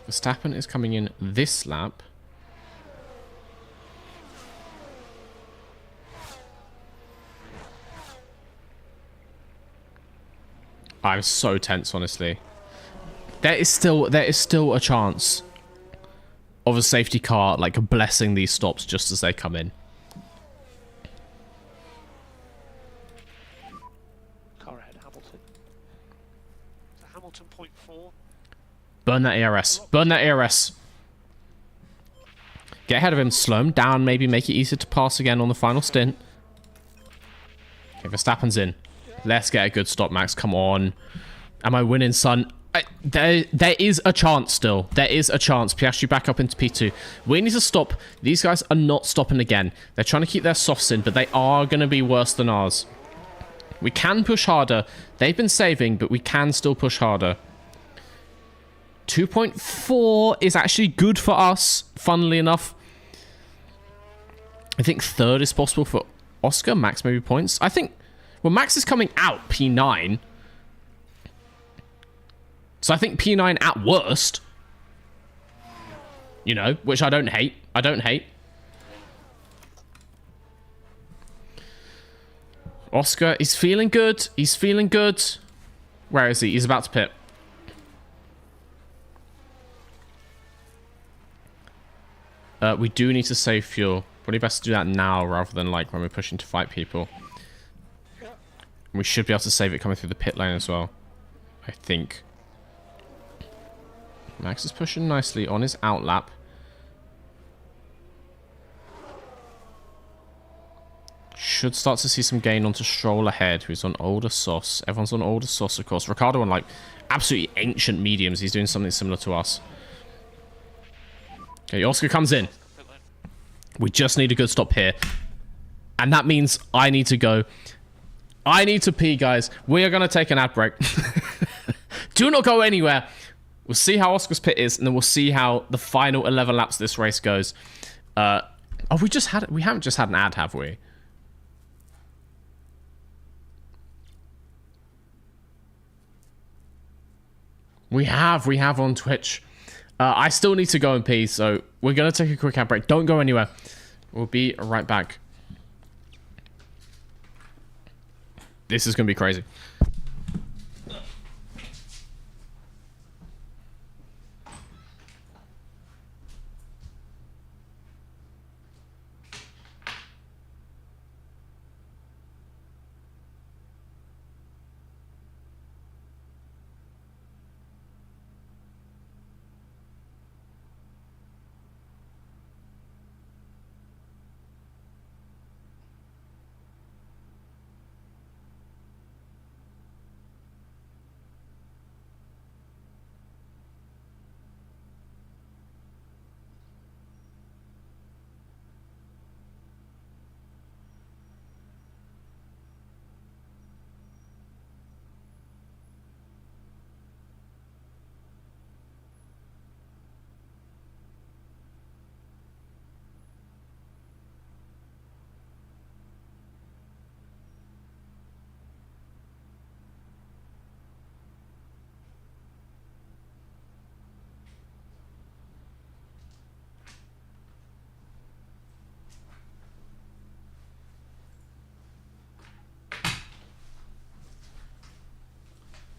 Verstappen is coming in this lap. I'm so tense, honestly. There is still a chance of a safety car like blessing these stops just as they come in. Car ahead, Hamilton. So Hamilton 0.4. Burn that ERS. Burn that ERS. Get ahead of him. Slow him down. Maybe make it easier to pass again on the final stint. Okay, Verstappen's in. Let's get a good stop, Max. Come on. Am I winning, son? There is a chance still. There is a chance. Piastri back up into P2. We need to stop. These guys are not stopping again. They're trying to keep their softs in, but they are going to be worse than ours. We can push harder. They've been saving, but we can still push harder. 2.4 is actually good for us, funnily enough. I think third is possible for Oscar. Max maybe points. I think... Well, Max is coming out P9. So I think P9 at worst. You know, which I don't hate. I don't hate. Oscar is feeling good. He's feeling good. Where is he? He's about to pit. We do need to save fuel. Probably best to do that now rather than like when we're pushing to fight people. We should be able to save it coming through the pit lane as well. I think. Max is pushing nicely on his outlap. Should start to see some gain onto Stroll ahead, who's on older sauce. Everyone's on older sauce, of course. Ricardo on like absolutely ancient mediums. He's doing something similar to us. Okay, Oscar comes in. We just need a good stop here. And that means I need to go. I need to pee, guys. We are going to take an ad break. Do not go anywhere. We'll see how Oscar's pit is, and then we'll see how the final 11 laps of this race goes. Oh, we haven't just had an ad, have we? We have on Twitch. I still need to go and pee, so we're going to take a quick ad break. Don't go anywhere. We'll be right back. This is going to be crazy.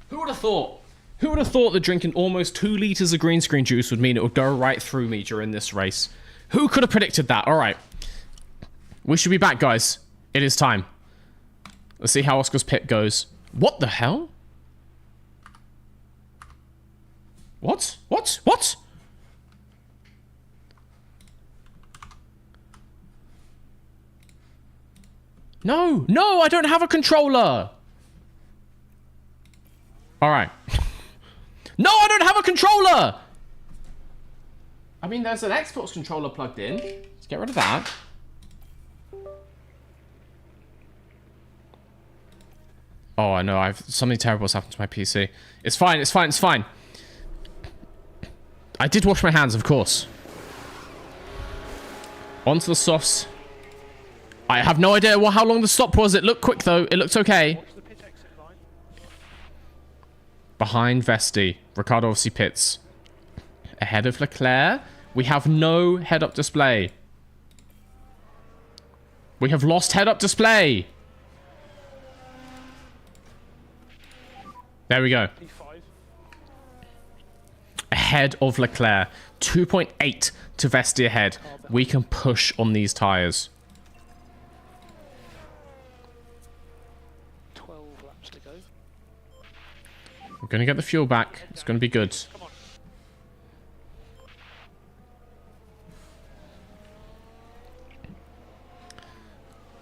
Who would have thought? Who would have thought that drinking almost 2 liters of green screen juice would mean it would go right through me during this race? Who could have predicted that? All right. We should be back, guys. It is time. Let's see how Oscar's pit goes. What the hell? What? What? What? No, no, I don't have a controller. All right. No, I don't have a controller. I mean, there's an Xbox controller plugged in. Let's get rid of that. Oh, I know. Something terrible's happened to my PC. It's fine. It's fine. It's fine. I did wash my hands, of course. Onto the softs. I have no idea how long the stop was. It looked quick, though. It looked okay. Watch the pit exit line. Behind Vesti. Ricardo obviously pits. Ahead of Leclerc. We have no head-up display. We have lost head-up display. There we go. P5. Ahead of Leclerc. 2.8 to Vesti ahead. We can push on these tyres. 12 laps to go. We're going to get the fuel back. It's going to be good. Come on.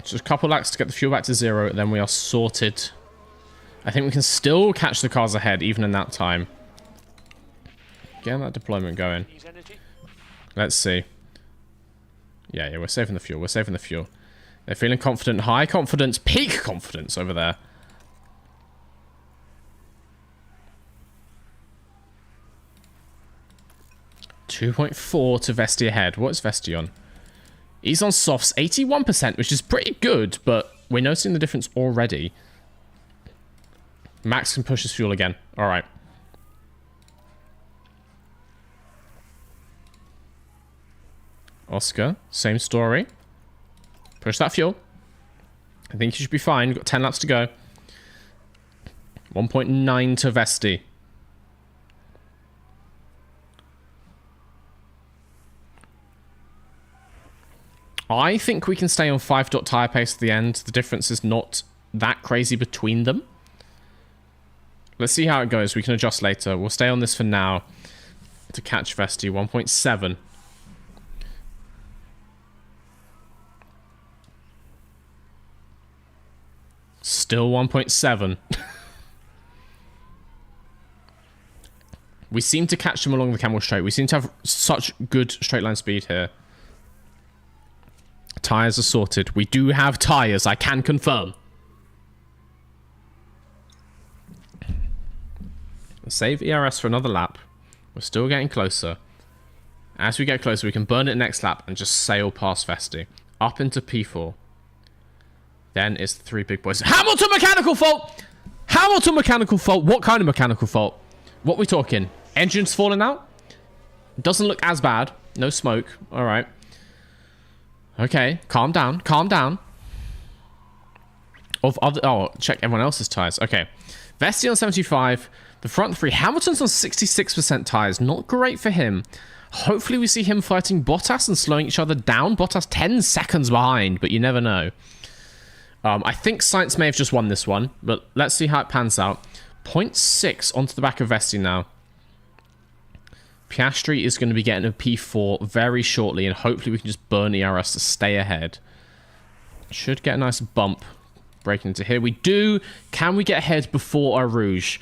Just a couple laps to get the fuel back to 0, then we are sorted. I think we can still catch the cars ahead, even in that time. Getting that deployment going. Use energy. Let's see. Yeah, we're saving the fuel. We're saving the fuel. They're feeling confident. High confidence. Peak confidence over there. .4 to Vesti ahead. What is Vesti on? He's on softs. 81%, which is pretty good, but we're noticing the difference already. Max can push his fuel again. All right. Oscar, same story. Push that fuel. I think you should be fine. You've got 10 laps to go. 1.9 to Vesti. I think we can stay on 5 dot tyre pace at the end. The difference is not that crazy between them. Let's see how it goes. We can adjust later. We'll stay on this for now to catch Vesti. 1.7. Still 1.7. We seem to catch them along the camel straight. We seem to have such good straight line speed here. Tyres are sorted. We do have tyres, I can confirm. Save ERS for another lap. We're still getting closer. As we get closer, we can burn it next lap and just sail past Vesti. Up into P4. Then it's the 3 big boys. Hamilton mechanical fault! Hamilton mechanical fault. What kind of mechanical fault? What are we talking? Engine's falling out? Doesn't look as bad. No smoke. All right. Okay. Calm down. Calm down. Oh, check everyone else's tyres. Okay. Vesti on 75. The front 3. Hamilton's on 66% tyres. Not great for him. Hopefully we see him fighting Bottas and slowing each other down. Bottas 10 seconds behind, but you never know. I think Sainz may have just won this one, but let's see how it pans out. 0.6 onto the back of Vesti now. Piastri is going to be getting a P4 very shortly, and hopefully we can just burn ERS to stay ahead. Should get a nice bump breaking into here. We do. Can we get ahead before our Rouge?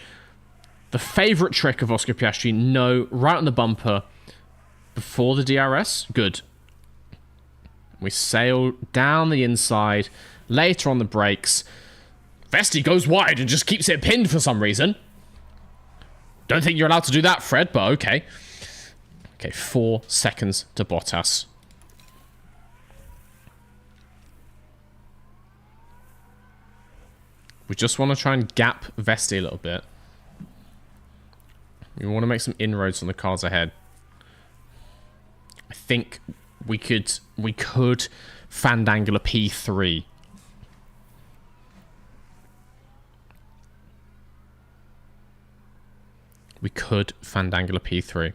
The favourite trick of Oscar Piastri. No, right on the bumper before the DRS. Good. We sail down the inside. Later on the brakes. Vesti goes wide and just keeps it pinned for some reason. Don't think you're allowed to do that, Fred, but okay. Okay, 4 seconds to Bottas. We just want to try and gap Vesti a little bit. We want to make some inroads on the cars ahead. I think we could fandangle a P3. We could fandangle a P3.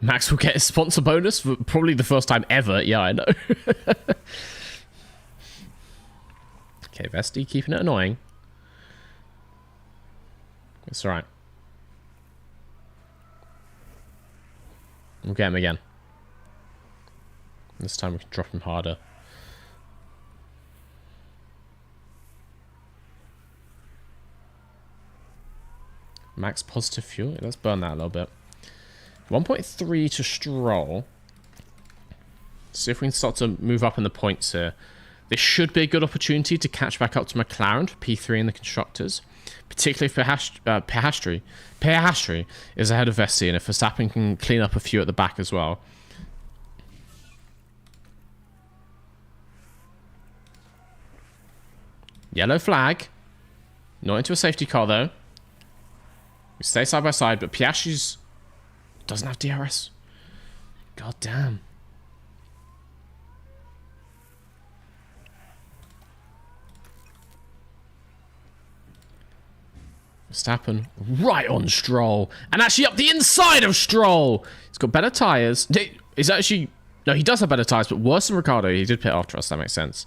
Max will get a sponsor bonus for probably the first time ever. Yeah, I know. Okay, Vesti keeping it annoying. It's alright. We'll get him again. This time we can drop him harder. Max positive fuel. Let's burn that a little bit. 1.3 to Stroll. See if we can start to move up in the points here. This should be a good opportunity to catch back up to McLaren for P3 in the Constructors. Particularly if Piastri is ahead of Vesti, and if Verstappen can clean up a few at the back as well. Yellow flag. Not into a safety car, though. We stay side by side, but Piastri's doesn't have DRS. God damn. Verstappen right on Stroll. And actually up the inside of Stroll. He's got better tyres. He's actually... No, he does have better tyres, but worse than Ricciardo. He did pit after us. That makes sense.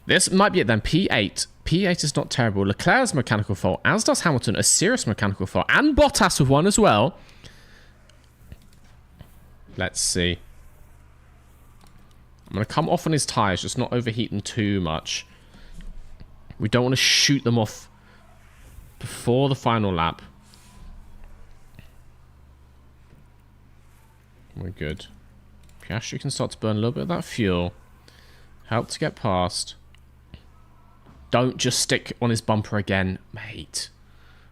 This might be it then. P8. P8 is not terrible. Leclerc's mechanical fault, as does Hamilton, a serious mechanical fault. And Bottas with one as well. Let's see. I'm going to come off on his tyres, just not overheat them too much. We don't want to shoot them off before the final lap. We're good. Piastri can start to burn a little bit of that fuel. Help to get past. Don't just stick on his bumper again, mate.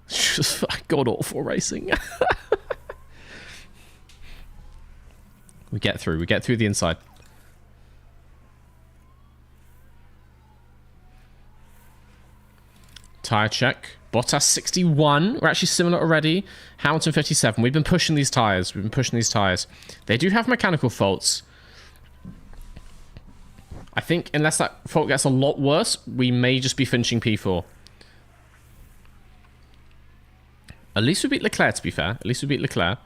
It's just god awful racing. We get through the inside. Tyre check. Bottas 61. We're actually similar already. Hamilton 57. We've been pushing these tyres. They do have mechanical faults. I think unless that fault gets a lot worse, we may just be finishing P4. At least we beat Leclerc, to be fair. At least we beat Leclerc.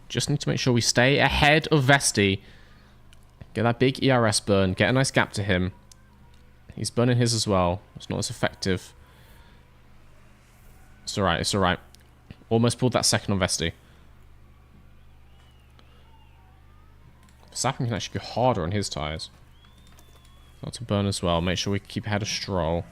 Just need to make sure we stay ahead of Vesti. Get that big ERS burn. Get a nice gap to him. He's burning his as well. It's not as effective. It's alright, it's alright. Almost pulled that second on Vesti. Verstappen can actually go harder on his tyres. Not to burn as well. Make sure we keep ahead of Stroll.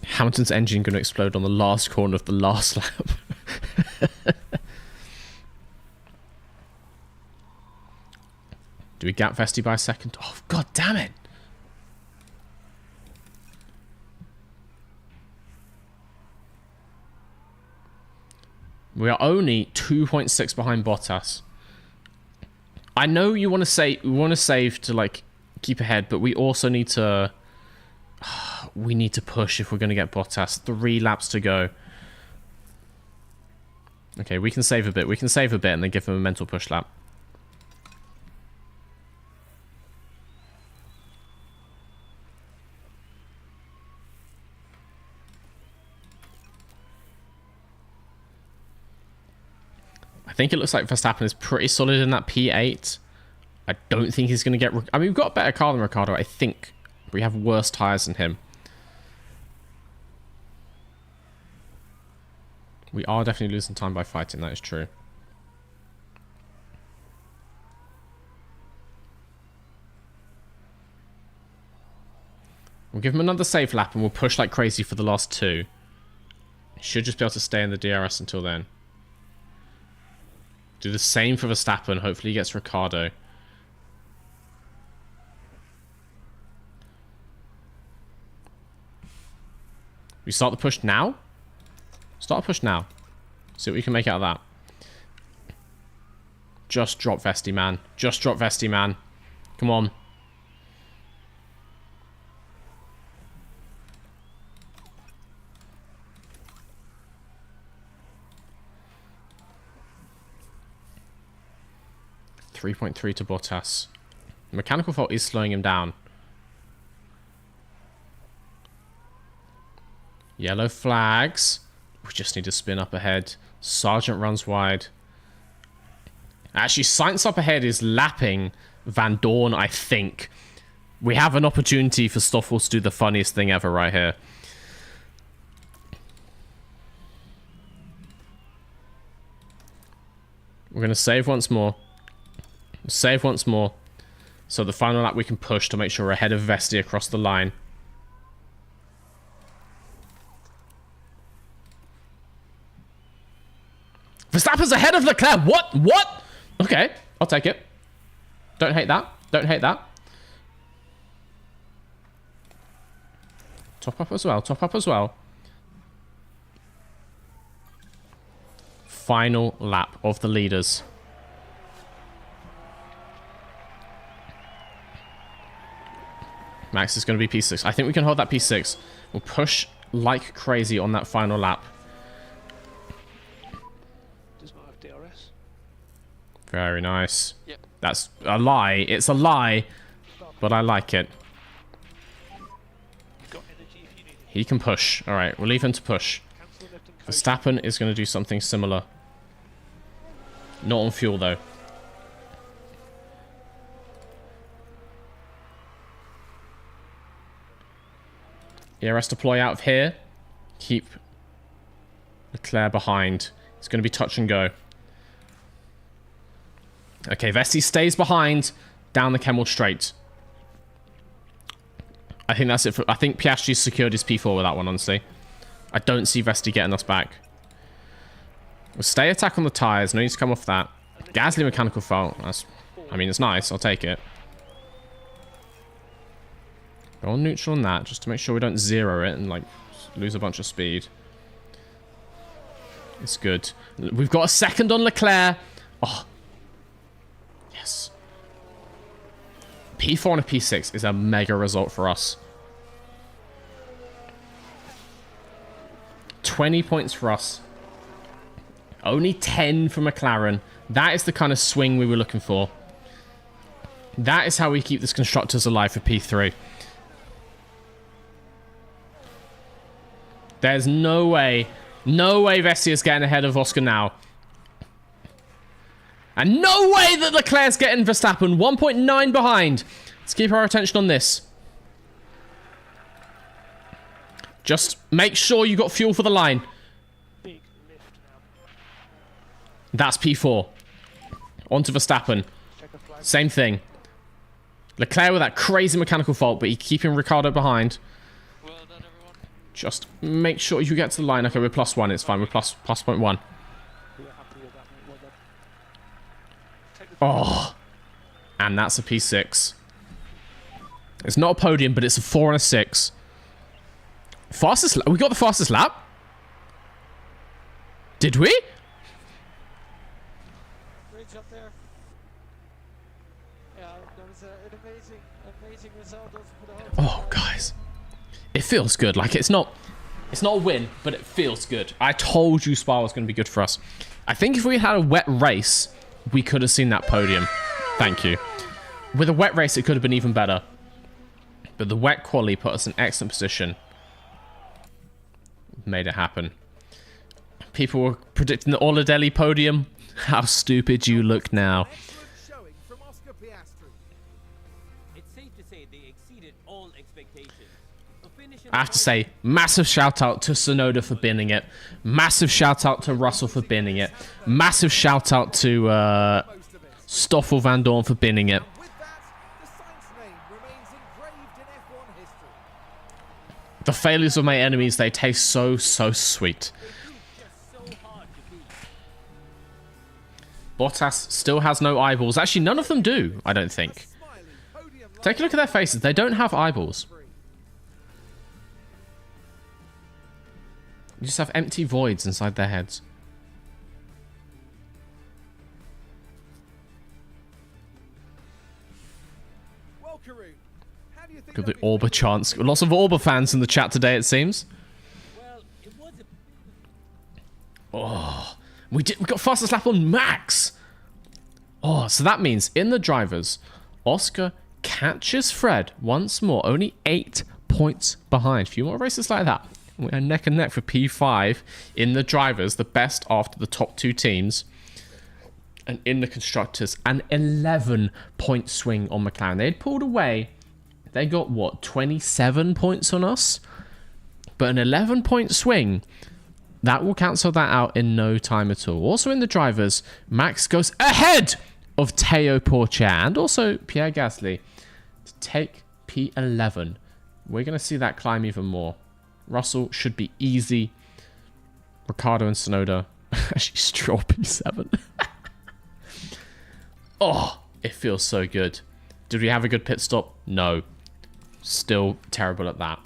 Hamilton's engine going to explode on the last corner of the last lap. Do we gap Vesti by a second? Oh, god damn it! We are only 2.6 behind Bottas. I know you want to say we want to save to like keep ahead, but we also need to push if we're going to get Bottas. 3 laps to go. Okay, we can save a bit. We can save a bit and then give him a mental push lap. I think it looks like Verstappen is pretty solid in that P8. I don't think he's going to get... I mean, we've got a better car than Ricciardo, I think. We have worse tyres than him. We are definitely losing time by fighting, that is true. We'll give him another safe lap and we'll push like crazy for the last 2. Should just be able to stay in the DRS until then. Do the same for Verstappen. Hopefully he gets Ricciardo. We start the push now? Start a push now. See what we can make out of that. Just drop Vesti, man. Just drop Vesti, man. Come on. .3 to Bottas. The mechanical fault is slowing him down. Yellow flags. We just need to spin up ahead. Sargent runs wide. Actually, Sainz up ahead is lapping Van Dorn, I think. We have an opportunity for Stoffel to do the funniest thing ever right here. We're going to save once more. Save once more. So the final lap we can push to make sure we're ahead of Vesti across the line. Verstappen's ahead of Leclerc. What? What? Okay, I'll take it. Don't hate that. Don't hate that. Top up as well. Top up as well. Final lap of the leaders. Max is going to be P6. I think we can hold that P6. We'll push like crazy on that final lap. Does not have DRS. Very nice. Yep. That's a lie. It's a lie, but I like it. You've got energy if you need it. He can push. All right, we'll leave him to push. Cancel left and coach. Verstappen is going to do something similar. Not on fuel, though. ERS deploy out of here. Keep Leclerc behind. It's going to be touch and go. Okay, Vesti stays behind down the Kemmel Straight. I think that's it. I think Piastri secured his P4 with that one, honestly. I don't see Vesti getting us back. We'll stay attack on the tyres. No need to come off that. Gasly mechanical fault. I mean, it's nice. I'll take it. Go on neutral on that, just to make sure we don't zero it and, like, lose a bunch of speed. It's good. We've got a second on Leclerc. Oh. Yes. P4 and a P6 is a mega result for us. 20 points for us. Only 10 for McLaren. That is the kind of swing we were looking for. That is how we keep this constructors alive for P3. There's no way Vesti is getting ahead of Oscar now. And no way that Leclerc's getting Verstappen. 1.9 behind. Let's keep our attention on this. Just make sure you got fuel for the line. Big lift now. That's P4. On to Verstappen. Check a flag. Same thing. Leclerc with that crazy mechanical fault, but he's keeping Ricciardo behind. Well done, everyone. Just make sure you get to the line. Okay, we're +1. It's fine. We're plus 0.1. We're happy with that, mate. Well done. Take the Oh. And that's a P6. It's not a podium, but it's a 4 and a 6. Fastest lap? We got the fastest lap? Did we? Great job there. Yeah, that was an amazing result also for the whole team. Oh, guys. It feels good. Like, it's not a win, but it feels good. I told you Spa was going to be good for us. I think if we had a wet race, we could have seen that podium. Thank you. With a wet race, it could have been even better. But the wet quali put us in excellent position. Made it happen. People were predicting the Oladelli podium. How stupid you look now. Excellent showing from Oscar Piastri. It's safe to say they exceeded all expectations. A finish in I have to say, massive shout out to Tsunoda for binning it. Massive shout out to Russell for binning it. Massive shout out to Most of it. Stoffel Van Dorn for binning it. With that, the Sainz name remains engraved in F1 history. The failures of my enemies, they taste so, so sweet. just so hard to beat. Bottas still has no eyeballs. Actually, none of them do, I don't think. Smiley podium Take a look at their faces. They don't have eyeballs. You just have empty voids inside their heads. Well, Karun, how do you think Look at the they'll be Orba chants. Lots of Orba fans in the chat today, it seems. Well, it was a Oh, we got fastest lap on Max. Oh, so that means in the drivers, Oscar catches Fred once more. Only 8 points behind. A few more races like that. We're neck and neck for P5 in the drivers, the best after the top 2 teams. And in the constructors, an 11-point swing on McLaren. They had pulled away. They got, what, 27 points on us? But an 11-point swing, that will cancel that out in no time at all. Also in the drivers, Max goes ahead of Teo Porcher and also Pierre Gasly to take P11. We're going to see that climb even more. Russell should be easy. Ricardo and Tsunoda actually Stroll P7. Oh, it feels so good. Did we have a good pit stop? No. Still terrible at that.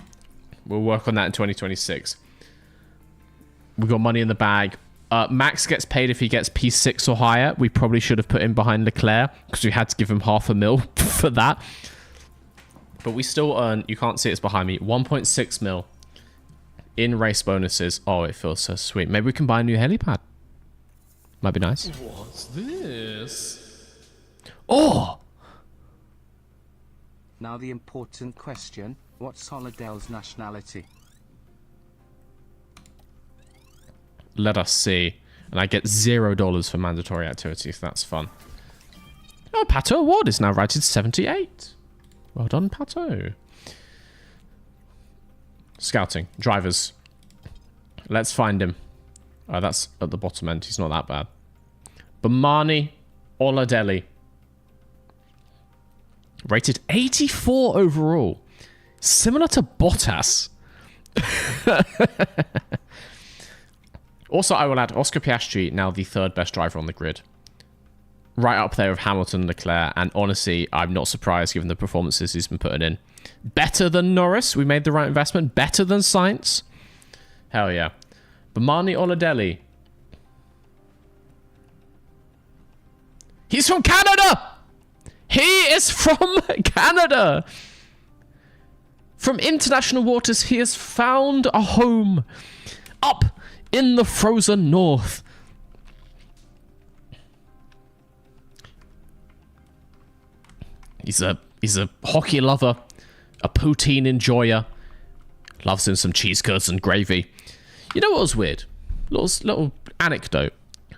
We'll work on that in 2026. We got money in the bag. Max gets paid if he gets P6 or higher. We probably should have put him behind Leclerc because we had to give him $500,000 for that. But we still earn, you can't see it's behind me, 1.6 mil in race bonuses. Oh, it feels so sweet. Maybe we can buy a new helipad. Might be nice. What's this? Oh! Now the important question, what's Holidel's nationality? Let us see. And I get $0 for mandatory activities. That's fun. Oh, Pato Award is now rated 78. Well done, Pato. Scouting. Drivers. Let's find him. Oh, that's at the bottom end. He's not that bad. Bomani Oladelli. Rated 84 overall. Similar to Bottas. Also, I will add Oscar Piastri, now the third best driver on the grid. Right up there with Hamilton and Leclerc, and honestly, I'm not surprised given the performances he's been putting in. Better than Norris, we made the right investment. Better than Sainz. Hell yeah. Bomani Oladelli. He's from Canada! He is from Canada! From international waters, he has found a home. Up in the frozen north. He's a hockey lover, a poutine enjoyer. Loves him some cheese curds and gravy. You know what was weird? Little anecdote.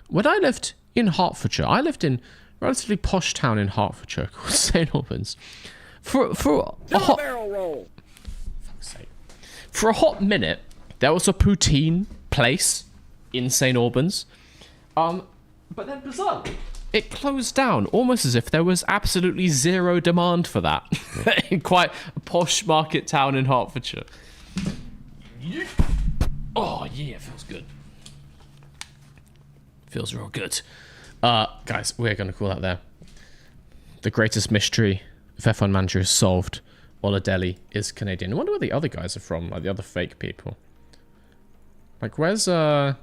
When I lived in Hertfordshire, I lived in a relatively posh town in Hertfordshire called St Albans. For a hot barrel roll. Fuck's sake. For a hot minute, there was a poutine place in St Albans. But then bizarrely, it closed down almost as if there was absolutely zero demand for that in quite a posh market town in Hertfordshire. Oh yeah, feels good. Feels real good. Guys, we're gonna call that there. The greatest mystery of F1 Manager is solved. Oladelli is Canadian. I wonder where the other guys are from, like the other fake people. Like, where's Mr.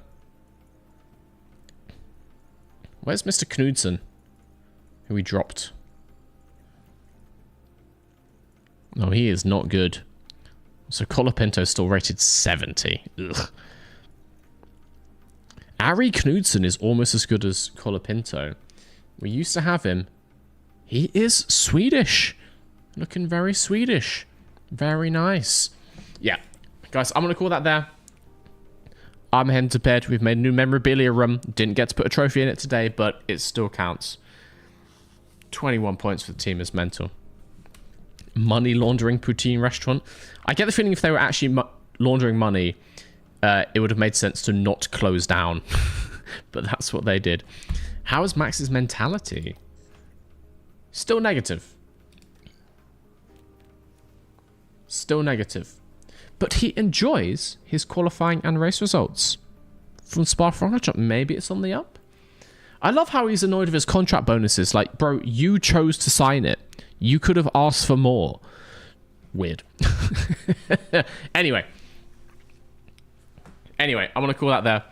Knudsen? Who we dropped. No, he is not good. So Colapinto's still rated 70. Ugh. Ari Knudsen is almost as good as Colapinto. We used to have him. He is Swedish. Looking very Swedish. Very nice. Yeah. Guys, I'm going to call that there. I'm heading to bed. We've made a new memorabilia room. Didn't get to put a trophy in it today, but it still counts. 21 points for the team is mental. Money laundering poutine restaurant. I get the feeling if they were actually laundering money, it would have made sense to not close down. But that's what they did. How is Max's mentality? Still negative. Still negative. But he enjoys his qualifying and race results from Spa-Francorchamps. Maybe it's on the up. I love how he's annoyed with his contract bonuses. Like, bro, you chose to sign it. You could have asked for more. Weird. Anyway, I'm going to call that there.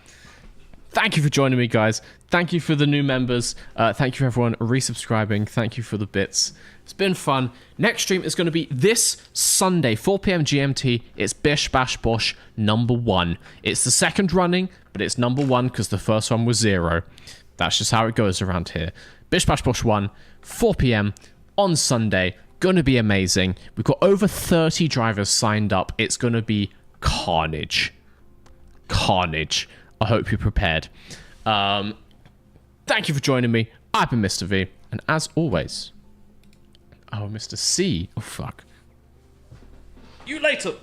Thank you for joining me, guys. Thank you for the new members. Thank you for everyone resubscribing. Thank you for the bits. It's been fun. Next stream is going to be this Sunday, 4 p.m. GMT. It's Bish Bash Bosh #1. It's the second running, but it's #1 because the first one was 0. That's just how it goes around here. Bish Bash Bosh 1, 4 p.m. on Sunday. Gonna be amazing. We've got over 30 drivers signed up. It's gonna be carnage. Carnage. I hope you're prepared. Thank you for joining me. I've been Mr. V. And as always... Oh, Mr. C. Oh, fuck. You later.